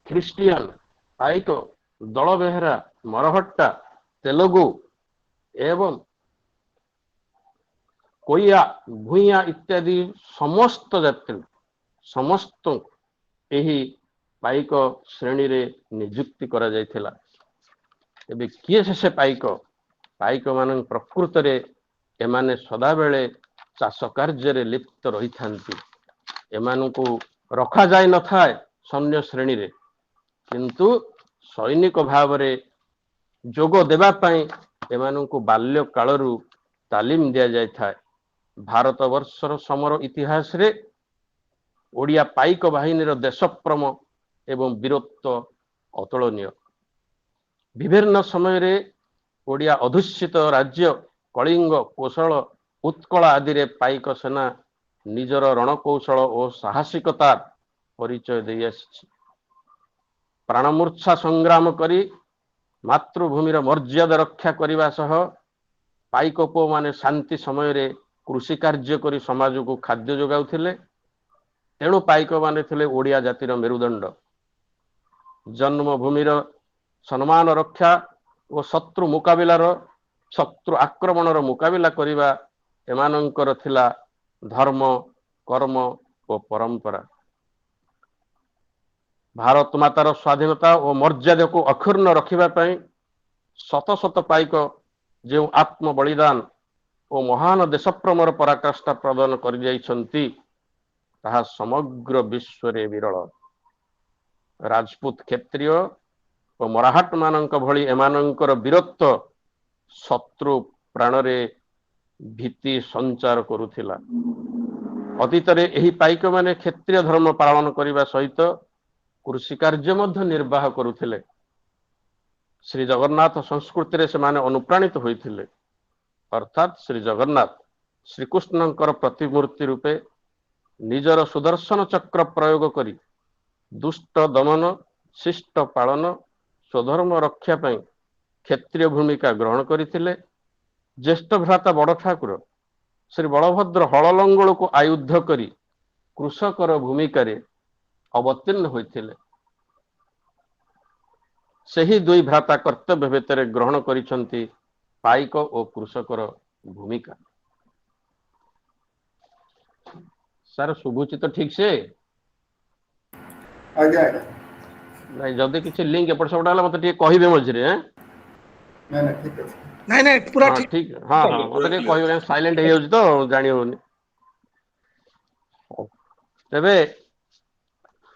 ଖ୍ରୀଷ୍ଟିଆନ, ପାଇକ, ଦଳବେହେରା, ମରହଟ୍ଟା, ତେଲୁଗୁ ଏବଂ କୋଇଆ, ଭୂଇଁଆ ଇତ୍ୟାଦି ସମସ୍ତ ଜାତି, ସମସ୍ତ ଏହି ପାଇକ ଶ୍ରେଣୀରେ ନିଯୁକ୍ତି କରାଯାଇଥିଲା। ଏବେ କିଏ ସେ ପାଇକ? ପାଇକ ମାନଙ୍କ ପ୍ରକୃତରେ ଏମାନେ ସଦାବେଳେ ଚାଷ କାର୍ଯ୍ୟରେ ଲିପ୍ତ ରହିଥାନ୍ତି। ଏମାନଙ୍କୁ ରଖାଯାଇ ନଥାଏ ସୈନ୍ୟ ଶ୍ରେଣୀରେ, କିନ୍ତୁ ସୈନିକ ଭାବରେ ଯୋଗ ଦେବା ପାଇଁ ଏମାନଙ୍କୁ ବାଲ୍ୟ କାଳରୁ ତାଲିମ ଦିଆଯାଇଥାଏ। ଭାରତ ବର୍ଷର ସମର ଇତିହାସରେ ଓଡ଼ିଆ ପାଇକ ବାହିନୀର ଦେଶପ୍ରେମ ଏବଂ ବୀରତ୍ୱ ଅତୁଳନୀୟ। ବିଭିନ୍ନ ସମୟରେ ଓଡ଼ିଆ ଅଧୁଷିତ ରାଜ୍ୟ କଳିଙ୍ଗ, କୋଶଳ उत्कल आदि रे पाइक सेना निजर रणकौशल और साहसिकता परिचय दे आसी प्राणमूर्छा संग्राम करी मातृभूमिर मर्यादा रक्षा करने सह पाइक पुओ माने शांति समय रे कृषि कार्य करी समाज को खाद्य जोगाउथिले। तेणु पाइक माने थिले ओडिया जातिर मेरुदंड। जन्मभूमिर सम्मान रक्षा और शत्रु मुकाबिलार शत्रु आक्रमणर मुकाबिला करिबा एमानंकर थिला धर्म कर्म और परंपरा। भारत मातार स्वाधीनता और मर्यादा को अक्षुण्ण रखिबा पई शत शत पाइक जो आत्म बलिदान और महान देशप्रेमर पराकाष्ठा प्रदान कर जाइछंती ताहा समग्र विश्व रे विरल। राजपूत क्षत्रिय और मराहट मानक भली एमानंकर वीरत्व शत्रु प्राण रे भीति संचार करुथिला। अतीत रे एही पाइक माने क्षत्रिय धर्म पालन करिबा सहित कृषि कार्य मध्य निर्वाह करुथिले। श्री जगन्नाथ संस्कृति रे से माने अनुप्राणित होइथिले। अर्थात श्री जगन्नाथ श्रीकृष्णंकर प्रतिमूर्ति रूपे निजर सुदर्शन चक्र प्रयोग करी दुष्ट दमन शिष्ट पालन स्वधर्म रक्षा पई क्षत्रिय भूमिका ग्रहण करथिले। ज्येष्ठ भ्राता बड़ ठाकुर श्री बलभद्र हल लंगल को आयुद्ध करी कृषकर भूमिका रे अवतीर्ण होइथिले। सही दुई भ्राता कर्तव्य भितर ग्रहण करिसंती पाइक और कृषकर भूमिका। सार शुभुची तो ठीक से आज्ञा आज्ञा नहीं जदि किसी लिंक एपट सेपट हला मते ठीक कहबे मझरे हैं। नहीं ठीक है नहीं पूरा हाँ ठीक ठीक हाँ हाँ मते ठीक कहबे साइलेंट हे जाउछ तो जानि होनी। तबे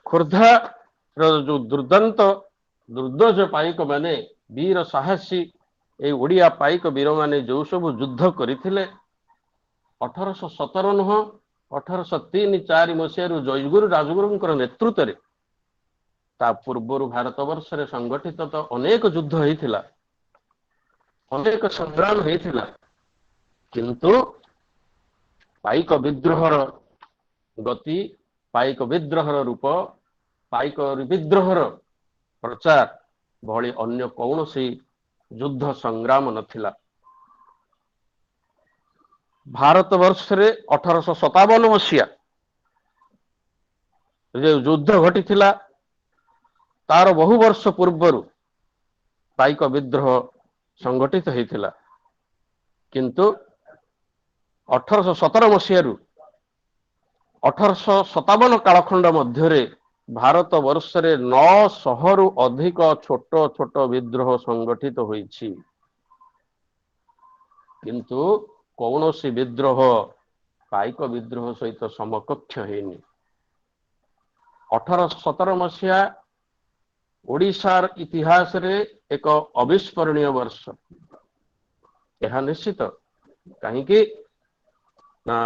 खुर्धा जो दुर्दश पाइक माने वीर साहसी ए ओडिया पाइक वीर माने जो सब युद्ध करथिले 1817 नुह 1803-4 मसीह जयगुरु राजगुरुंकर नेतृत्व रे ता पूर्वर भारत वर्ष रे संगठित तो अनेक युद्ध होइथिला अनेक संग्राम होइथिला किंतु पाइक विद्रोहर गति पाइक विद्रोहर रूप पाइक विद्रोहर प्रचार भली अन्य कौनसी युद्ध संग्राम नथिला। भारत वर्ष रे 1857 मसीहा जो युद्ध घटी थिला तार बहु वर्ष पूर्व पाइक विद्रोह संगठित होइथिला किंतु 1817 मसीहा 1857 कालखंड मध्य भारत वर्ष रे 900 रु अधिक छोट छोट विद्रोह संगठित होइछि किंतु कौनसी विद्रोह पाइक विद्रोह सहित समकक्ष हेनी। 1817 मसीहा ओडिशार इतिहास रे एक अविस्मरणीय वर्ष यह निश्चित कहीं ना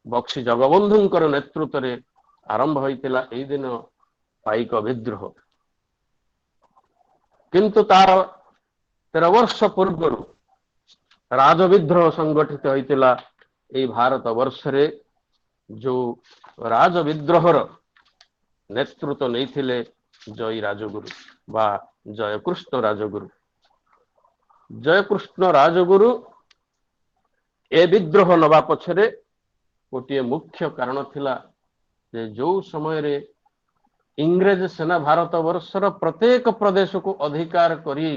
बक्सी जगबंधुंकर नेतृत्व रे आरंभ होइतिला एई दिन पाइक विद्रोह किंतु तार 13 वर्ष पूर्व राज विद्रोह संगठित होइतिला एई भारत वर्ष रे जो राज विद्रोहर नेतृत्व नैथिले जय राजगुरु बा जयकृष्ण राजगुरु। जयकृष्ण राजगुरु ए विद्रोह नवा पछरे गोटे मुख्य कारण थिला जे जो समय रे इंग्रेज सेना भारत वर्षर प्रत्येक प्रदेश को अधिकार करी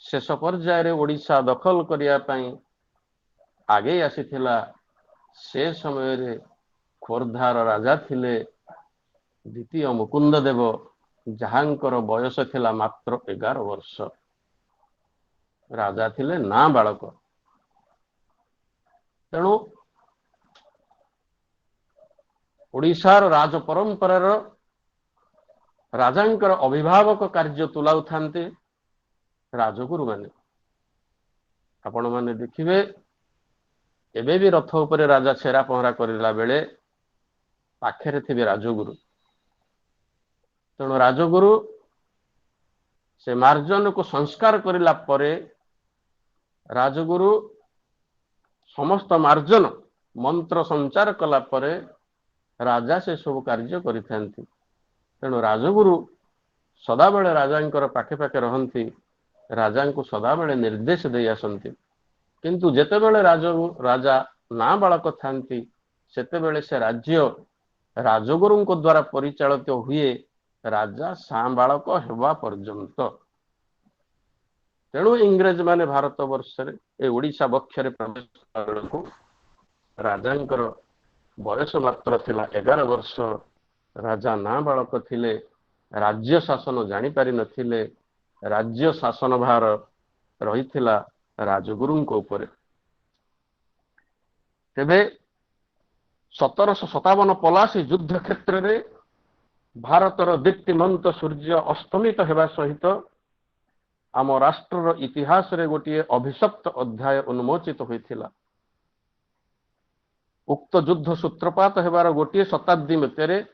शेष पर्याय रे ओडिशा दखल करिया पई आगे आसीथिला से समय रे खोर्धार राजा थिले द्वितीय मुकुंद देव जहांकर बयस थिला मात्र 11 वर्ष राजा थिले ना बालक। तेणु ओडिशार राज परंपरार राजांकर अभिभावक कार्य तुलाउ थांते राजगुरु माने। आपण माने देखिबे एबे भी रथ उपरे राजा छेरा पहरा करिला बेले पाखेरे थिबे राजगुरु। तेणु राजगुरु से मार्जन को संस्कार करिला परे राजगुरु समस्त मार्जन मंत्र संचार कला परे राजा से सब कार्य करिथांती। तेणु राजगुरु सदाबेले राजांकर पाखे पाखे रहंती, राजांको सदाबेले निर्देश देई आसंती। किंतु जेतेबेले राजा नाबालक थांती सेतेबेले से राज्य राजगुरुंको द्वारा परिचालित हुए राजा सांबालक हेबा पर्यंत। तेणु इंग्रेज माने भारत वर्ष ए ओडिशा बक्षरे प्रवेश करलको राजांकर बयस मात्र थिला 11 वर्ष। राजा नाबालक थिले, राज्य शासन जानी पारि नथिले, राज्य शासन भार रहिथिला राजगुरुंको उपरे। तेबे 1757 पलासी युद्ध क्षेत्र रे भारतर दीप्तिमंत सूर्य अस्तमित हेबा सहित आम राष्ट्रर इतिहास रे गोटे अभिशप्त अध्याय उन्मोचित होइथिला। उक्त युद्ध सूत्रपात हेबार गोटे शताब्दी मध्य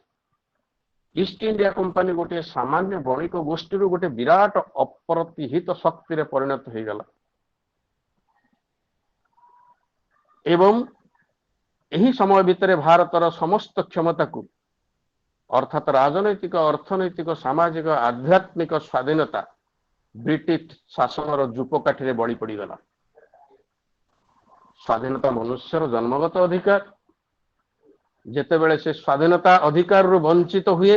ईस्ट इंडिया कंपनी गोटे सामान्य बणिक गोष्ठी गोटे विराट अप्रतिहित शक्ति रे परिणत हो गला। एवं यही समय भितर भारतर समस्त क्षमता को अर्थात राजनैतिक, अर्थनैतिक, सामाजिक, आध्यात्मिक स्वाधीनता ब्रिटिश शासन जुपकाठी रे बड़ी पड़गला। स्वाधीनता मनुष्यर जन्मगत अधिकार, जेतेबेले से स्वाधीनता अधिकार रु वंचित हुए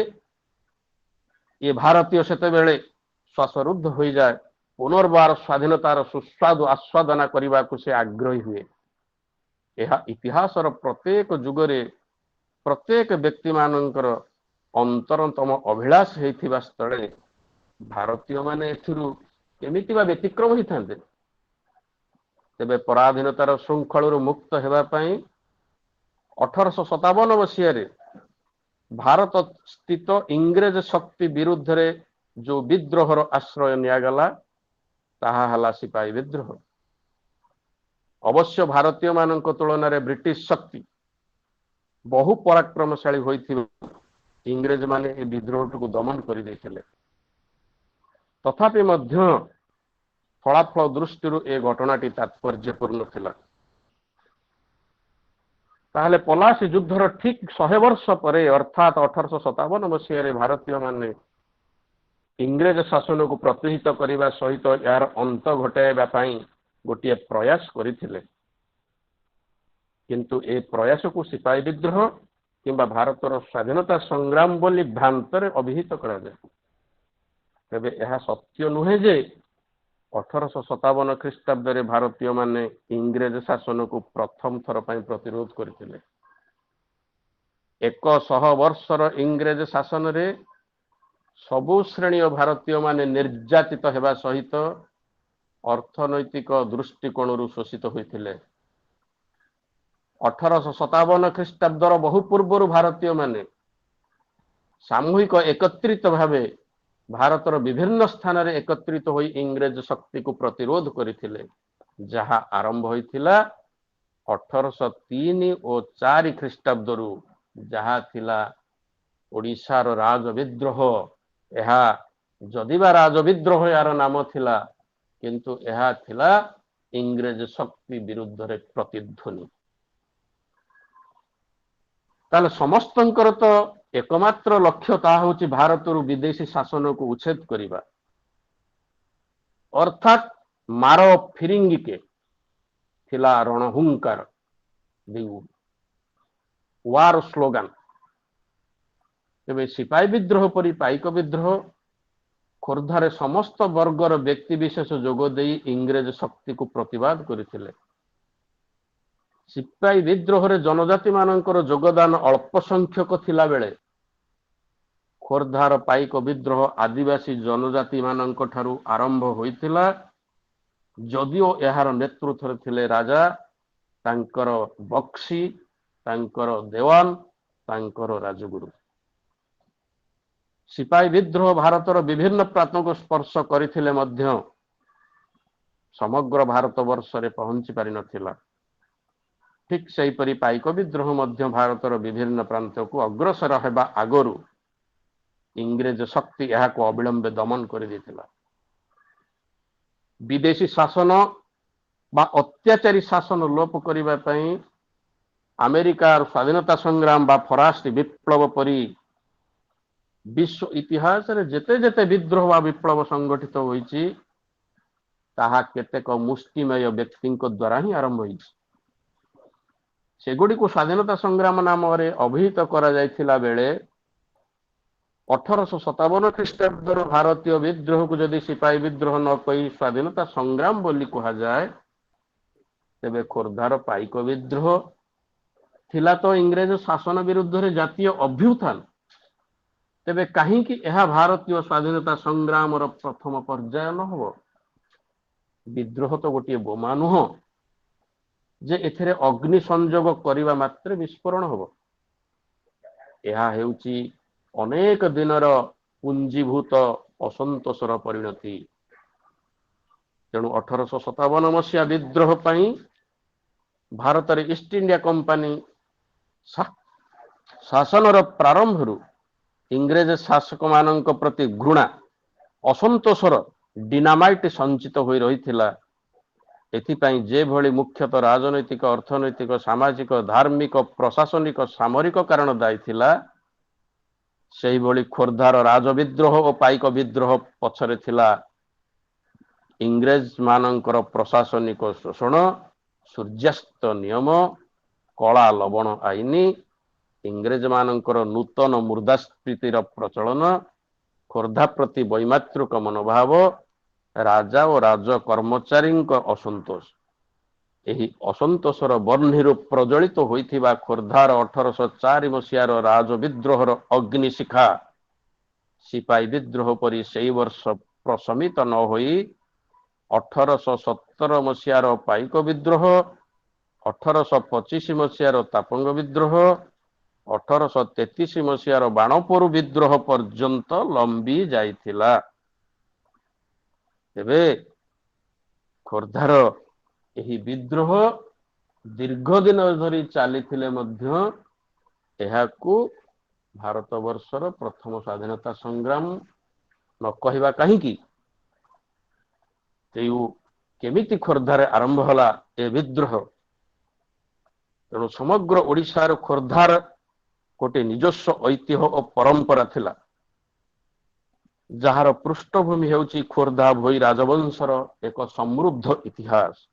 ये भारतीय सेतेबेले श्वासरुद्ध हो जाए, पुनर्बार स्वाधीनतार सुस्वाद आस्वादना करने को से आग्रही हुए। यह इतिहासर प्रत्येक जुगरे प्रत्येक व्यक्ति मानकर अंतरतम अभिलाष होइथिबा स्थले भारतीय माने एथिरु केमिति बा व्यतिक्रम होइथांते। तेबे पराधीनतार श्रृंखलरु मुक्त हेबा पई 1857 मसीह भारत स्थित इंग्रेज शक्ति विरुद्ध रे जो विद्रोहर आश्रय नियागला ताहा हला सिपाही विद्रोह। अवश्य भारतीय मानक तुलन में ब्रिटिश शक्ति बहु पराक्रमशाली होइथिबा इंग्रेज माने ए विद्रोह को दमन कर देथिले। तथापि मध्य फलाफल दृष्टि ए घटनाटी तात्पर्यपूर्ण थिला। ताहले पलासी युद्धर ठीक 100 वर्ष परे अर्थात 1857 मसीह भारतीय माने इंग्रेज शासन को प्रतिहित करने सहित यार अंत घटाइबा पई गोटे प्रयास करथिले। किंतु ए प्रयास को सिपाही विद्रोह किंबा भारतर स्वाधीनता संग्राम बोली भ्रांतर अभिहित करा जाय। तेबे यह सत्य नुहे जे 1857 ख्रीष्टाब्द रे भारतीय माने इंग्रेज शासन को प्रथम थर पई प्रतिरोध करथिले। 100 वर्षर इंग्रेज शासन रे सबु श्रेणी भारतीय माने निर्यातित हेबा सहित अर्थनैतिक दृष्टिकोण शोषित होइथिले। 1857 ख्रीष्टाब्दर बहु पूर्व भारतीय माने सामूहिक एकत्रित भावे भारतर विभिन्न स्थान रे एकत्रित होई इंग्रेज शक्ति को प्रतिरोध करथिले। जहा आरंभ होइथिला 1803 और 4 ख्रीष्टाब्दरु, जहा थिला ओडिशार राज विद्रोह। यह जदिबा राज विद्रोह यार नाम थिला, किंतु यह थिला इंग्रेज शक्ति विरुद्ध रे प्रतिध्वनि। ताले समस्तंकर तो एकमात्र लक्ष्य ता होची भारतरु विदेशी शासन को उच्छेद करिबा, अर्थात मारो फिरिंगी के थिला रणहुंकार दिउ वार स्लोगान। तेबे सिपाही विद्रोह परि पाइक विद्रोह खोर्धारे समस्त वर्गर व्यक्ति विशेष जोग देई इंग्रेज शक्ति को प्रतिवाद करथिले। सिपाही विद्रोह रे जनजाति मानकर योगदान अल्प संख्यक थिला बेले खोर्धार पाइक विद्रोह आदिवासी जनजाति मानक ठारू आरंभ होइथिला। जदिओ यार नेतृत्व थिले राजा, तांकर बक्सी, तांकर देवान, तांकर राजगुरु। सिपाही विद्रोह भारतर विभिन्न प्रांत को स्पर्श करथिले मध्य समग्र भारत वर्ष रे पहुंची पारि नथिला। ठीक सही परि पाइक विद्रोह मध्य भारतर विभिन्न प्रांत को अग्रसर हेबा आगरु इंग्रेज शक्ति यह को अविलंबे दमन कर देथिला। विदेशी शासन बा अत्याचारी शासन लोप करने पाई अमेरिकार स्वाधीनता संग्राम बा फरास्ट विप्लव परी विश्व इतिहास रे जेते जेते विद्रोह बा विप्लव संगठित होईची ताहा केतेक मुष्टिमेय व्यक्ति द्वारा ही आरंभ होईची सेगुड़ी को स्वाधीनता संग्राम नाम अभिहित करा जायथिला बेले 1857 ख्रीष्टाब्दर भारतीय विद्रोह को जदि सिपाही विद्रोह न कही स्वाधीनता संग्राम बोली कहा जाए तेबे खोर्धार पाइक विद्रोह थिला तो इंग्रेज शासन विरुद्ध रे जातीय अभ्युत्थान तेबे कहीं कि यह भारतीय स्वाधीनता संग्राम प्रथम पर्याय न हो विद्रोह तो गोटे बोमा नुह जे एथिरे अग्नि संयोग करिवा मात्रे विस्फोरण हो यह हेउची अनेक दिनर पुंजीभूत असंतोषर परिणति तेणु 1857 मसीहा विद्रोह पाई भारत रे ईस्ट इंडिया कंपनी शासन प्रारंभ इंग्रेज शासक मानक प्रति घृणा असंतोषर डिनामाइट संचित हो रही एथिपाई जे भली मुख्यतः राजनैतिक अर्थनैतिक सामाजिक धार्मिक प्रशासनिक सामरिक कारण दायी थिला सेही भली खोर्धार राजविद्रोह और पाइक विद्रोह पछरे थिला इंग्रेज मानकर प्रशासनिक शोषण सूर्यास्त नियम कला लवण आईनी इंग्रेज मानकर नूतन मुर्दास्फीतिर प्रचलन खोर्धा प्रति वैमातृक मनोभाव राजा और राज कर्मचारी असंतोष यही असंतोषर बर्णिरू प्रज्वलित होइथिबा खोर्धार 1804 मसीहार राजविद्रोहर अग्निशिखा सिपाही विद्रोह परी सेई वर्ष प्रशमित न होई 1817 मसीहार पाइक विद्रोह 1825 मसीहार तापंग विद्रोह 1833 मसीहार बाणपुर विद्रोह पर्यंत लंबी जाइथिला तेबे खोर्धार यही विद्रोह दीर्घ दिन धरी चली भारत वर्षर प्रथम स्वाधीनता संग्राम न कहवा कहीं केमिति खोर्धार आरंभ होला ए विद्रोह तेणु समग्र ओडिशार खोर्धार गोटे निजस्व ऐतिह्य और परंपरा थिला जार पृष्ठभूमि हेउची खोर्धा भोई राजवंशर एक समृद्ध इतिहास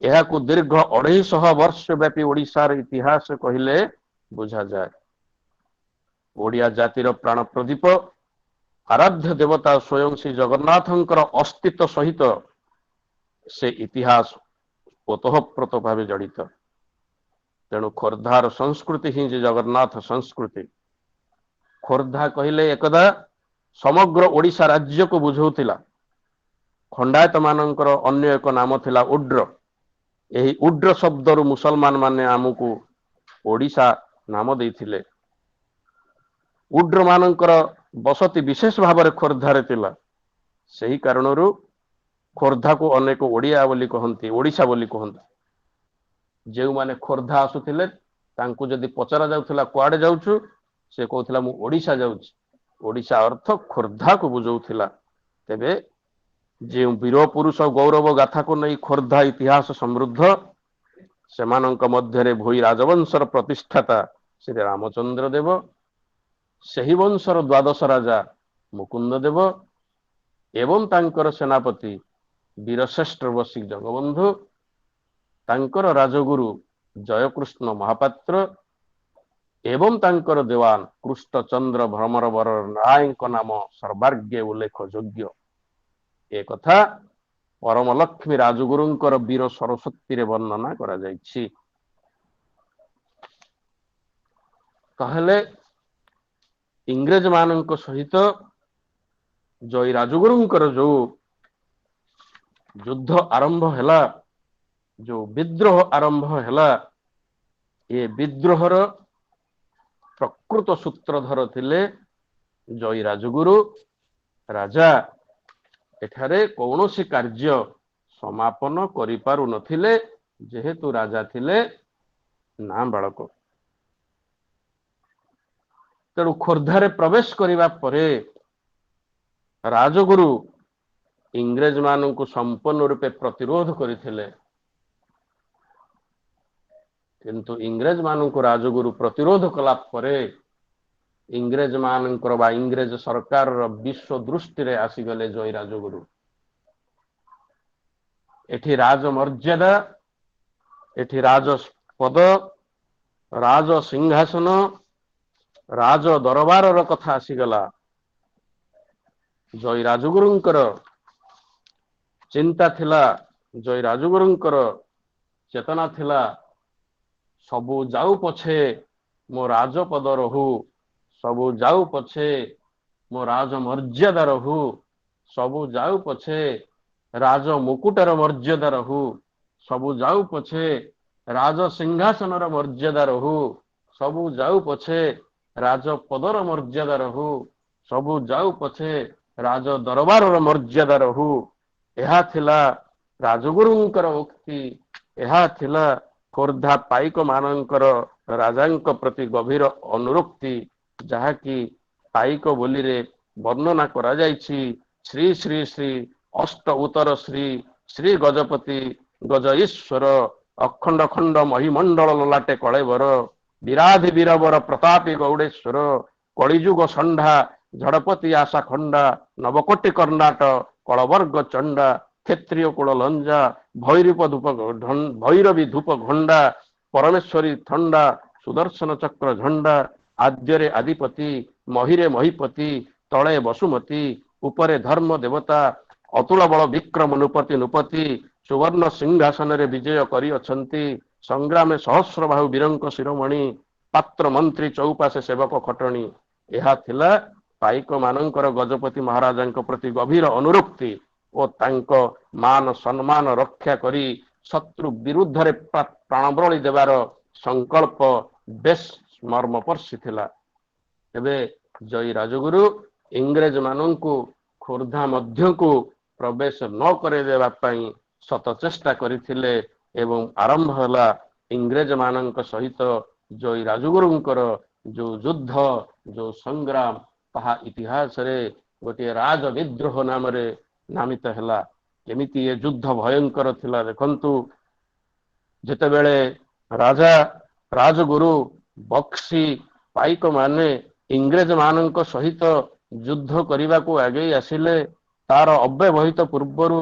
यह को दीर्घ 250 वर्ष व्यापी ओडिशार इतिहास कहले बुझा जाए ओडिया जातिर प्राण प्रदीप आराध्य देवता स्वयं श्री जगन्नाथंकर अस्तित्व सहित से इतिहास ओतःप्रोत भाव जड़ित तेणु खोर्धार संस्कृति ही जगन्नाथ संस्कृति खोर्धा कहले एकदा समग्र ओडिशा राज्य को बुझाउथिला खंडायत मानकर अन्य एक नाम थिला उड्र यही उड्र शब्द रु मुसलमान माने आमको ओडिशा नाम देथिले उड्र मानकर बसती विशेष भाव में खोर्धारे थिला सही कारणरू खोर्धा को अनेक ओडिया बोली कहंती ओडिशा बोली कहंती जे माने खोर्धा आसुथिले तांको जदि पचरा जाउथिला कुआडे जाउछु से कहउथिला मु ओडिशा जाउछि ओडिशा अर्थ खोर्धा को बुझाउथिला तेबे जे वीर पुरुष गौरव गाथा को नहीं खोर्धा इतिहास समृद्ध सेमानंक मध्यरे भोई राजवंशर प्रतिष्ठाता श्री रामचंद्र देव सही वंशर द्वादश राजा मुकुंद देव एवं तांकर सेनापति वीरश्रेष्ठ वशिक जगबंधु तांकर राजगुरु जयकृष्ण महापात्र एवं तांकर देवान कृष्णचंद्र भ्रमरवर नारायण नाम सर्वाग्य उल्लेख योग्य एक कथा परम लक्ष्मी राजगुरुंकर वीर सरस्वती रे वर्णना करा जायछि कहले इंग्रेज मानक सहित जय राजगुरुंकर जो युद्ध आरंभ हैला जो विद्रोह आरंभ हैला ये विद्रोहर प्रकृत सूत्रधर थिले जय राजगुरु राजा एठारे कौनसी कार्य समापन करि पारु नथिले जेहेतु राजा थिले नाबालक तेणु खोर्धारे प्रवेश करिबा परे राजगुरु इंग्रेज मानू संपूर्ण रूपे प्रतिरोध करथिले किंतु इंग्रेज मानू राजगुरु प्रतिरोध कला परे इंग्रेज मानकर बा इंग्रेज सरकार विश्व दृष्टि रे आसीगले जय राजगुरु एठी राज मर्यादा एठी राज पद राज सिंहासन राज दरबार कथा आसीगला जय राजगुरुंकर चिंता थिला जय राजगुरुंकर चेतना थिला सबु जाऊ पछे मो राजपद रहू सबु जाऊ पछे मो राज मर्यादा रहू सबु जाऊ पछे राज मुकुटर मर्यादा रहू सबु जाऊ पछे राज सिंहासन मर्यादा रहू सबु जाऊ पछे राज पदर मर्यादा रहू सबु जाऊ पछे राज दरबार मर्यादा रहू एहा थिला राजगुरुंकर उक्ति एहा थिला खोर्धा पाइक मानकर राजांक प्रति गभीर अनुरक्ति जहाँकि पाइक बोली रे वर्णना करा जायछि श्री श्री श्री अष्ट उत्तर श्री श्री गजपति गज ईश्वर अखंड खंड महिमंडल ललाटे कलेवर विराधि वीरवर प्रतापी गौड़ेश्वर कलिजुग संढा झड़पति आशा खंडा नवकोटि कर्णाट कलवर्ग चंडा क्षेत्रीय कुल लंजा भैरवी धूप घंडा परमेश्वरी थंडा सुदर्शन चक्र झंडा आद्यरे आदिपति महिरे महीपति तले वसुमती उपरे धर्म देवता अतुल बल विक्रम नुपति नुपति सुवर्ण सिंहासन रे विजय करी अछंती संग्रामे सहस्र बाहु वीरंक शिरोमणि पात्र मंत्री चौपाशे सेवक खटणी एहा थिला पाइक मानकर गजपति महाराजांक प्रति गभीर अनुरक्ति और तांको मान सम्मान रक्षा करी शत्रु विरुद्ध रे प्राण बलि देवार संकल्प बेस मर्मपर्शी थिला। एबे जय राजगुरु इंग्रेज माननकु खोर्धा मध्य को प्रवेश न करे देवा पई शत चेष्टा करिथिले एवं आरंभ होला इंग्रेज माननक सहित जय राजगुरुंकर जो युद्ध जो संग्राम ताहा इतिहास रे गोटे राज विद्रोह नाम रे नामित हैला। केमिति ये युद्ध भयंकर थिला देखंतु जेते बेले राजा राजगुरु बक्सी पाइक माने इंग्रेज मानक सहित युद्ध करने को आगे आसिले तार अव्यवहित पूर्वरु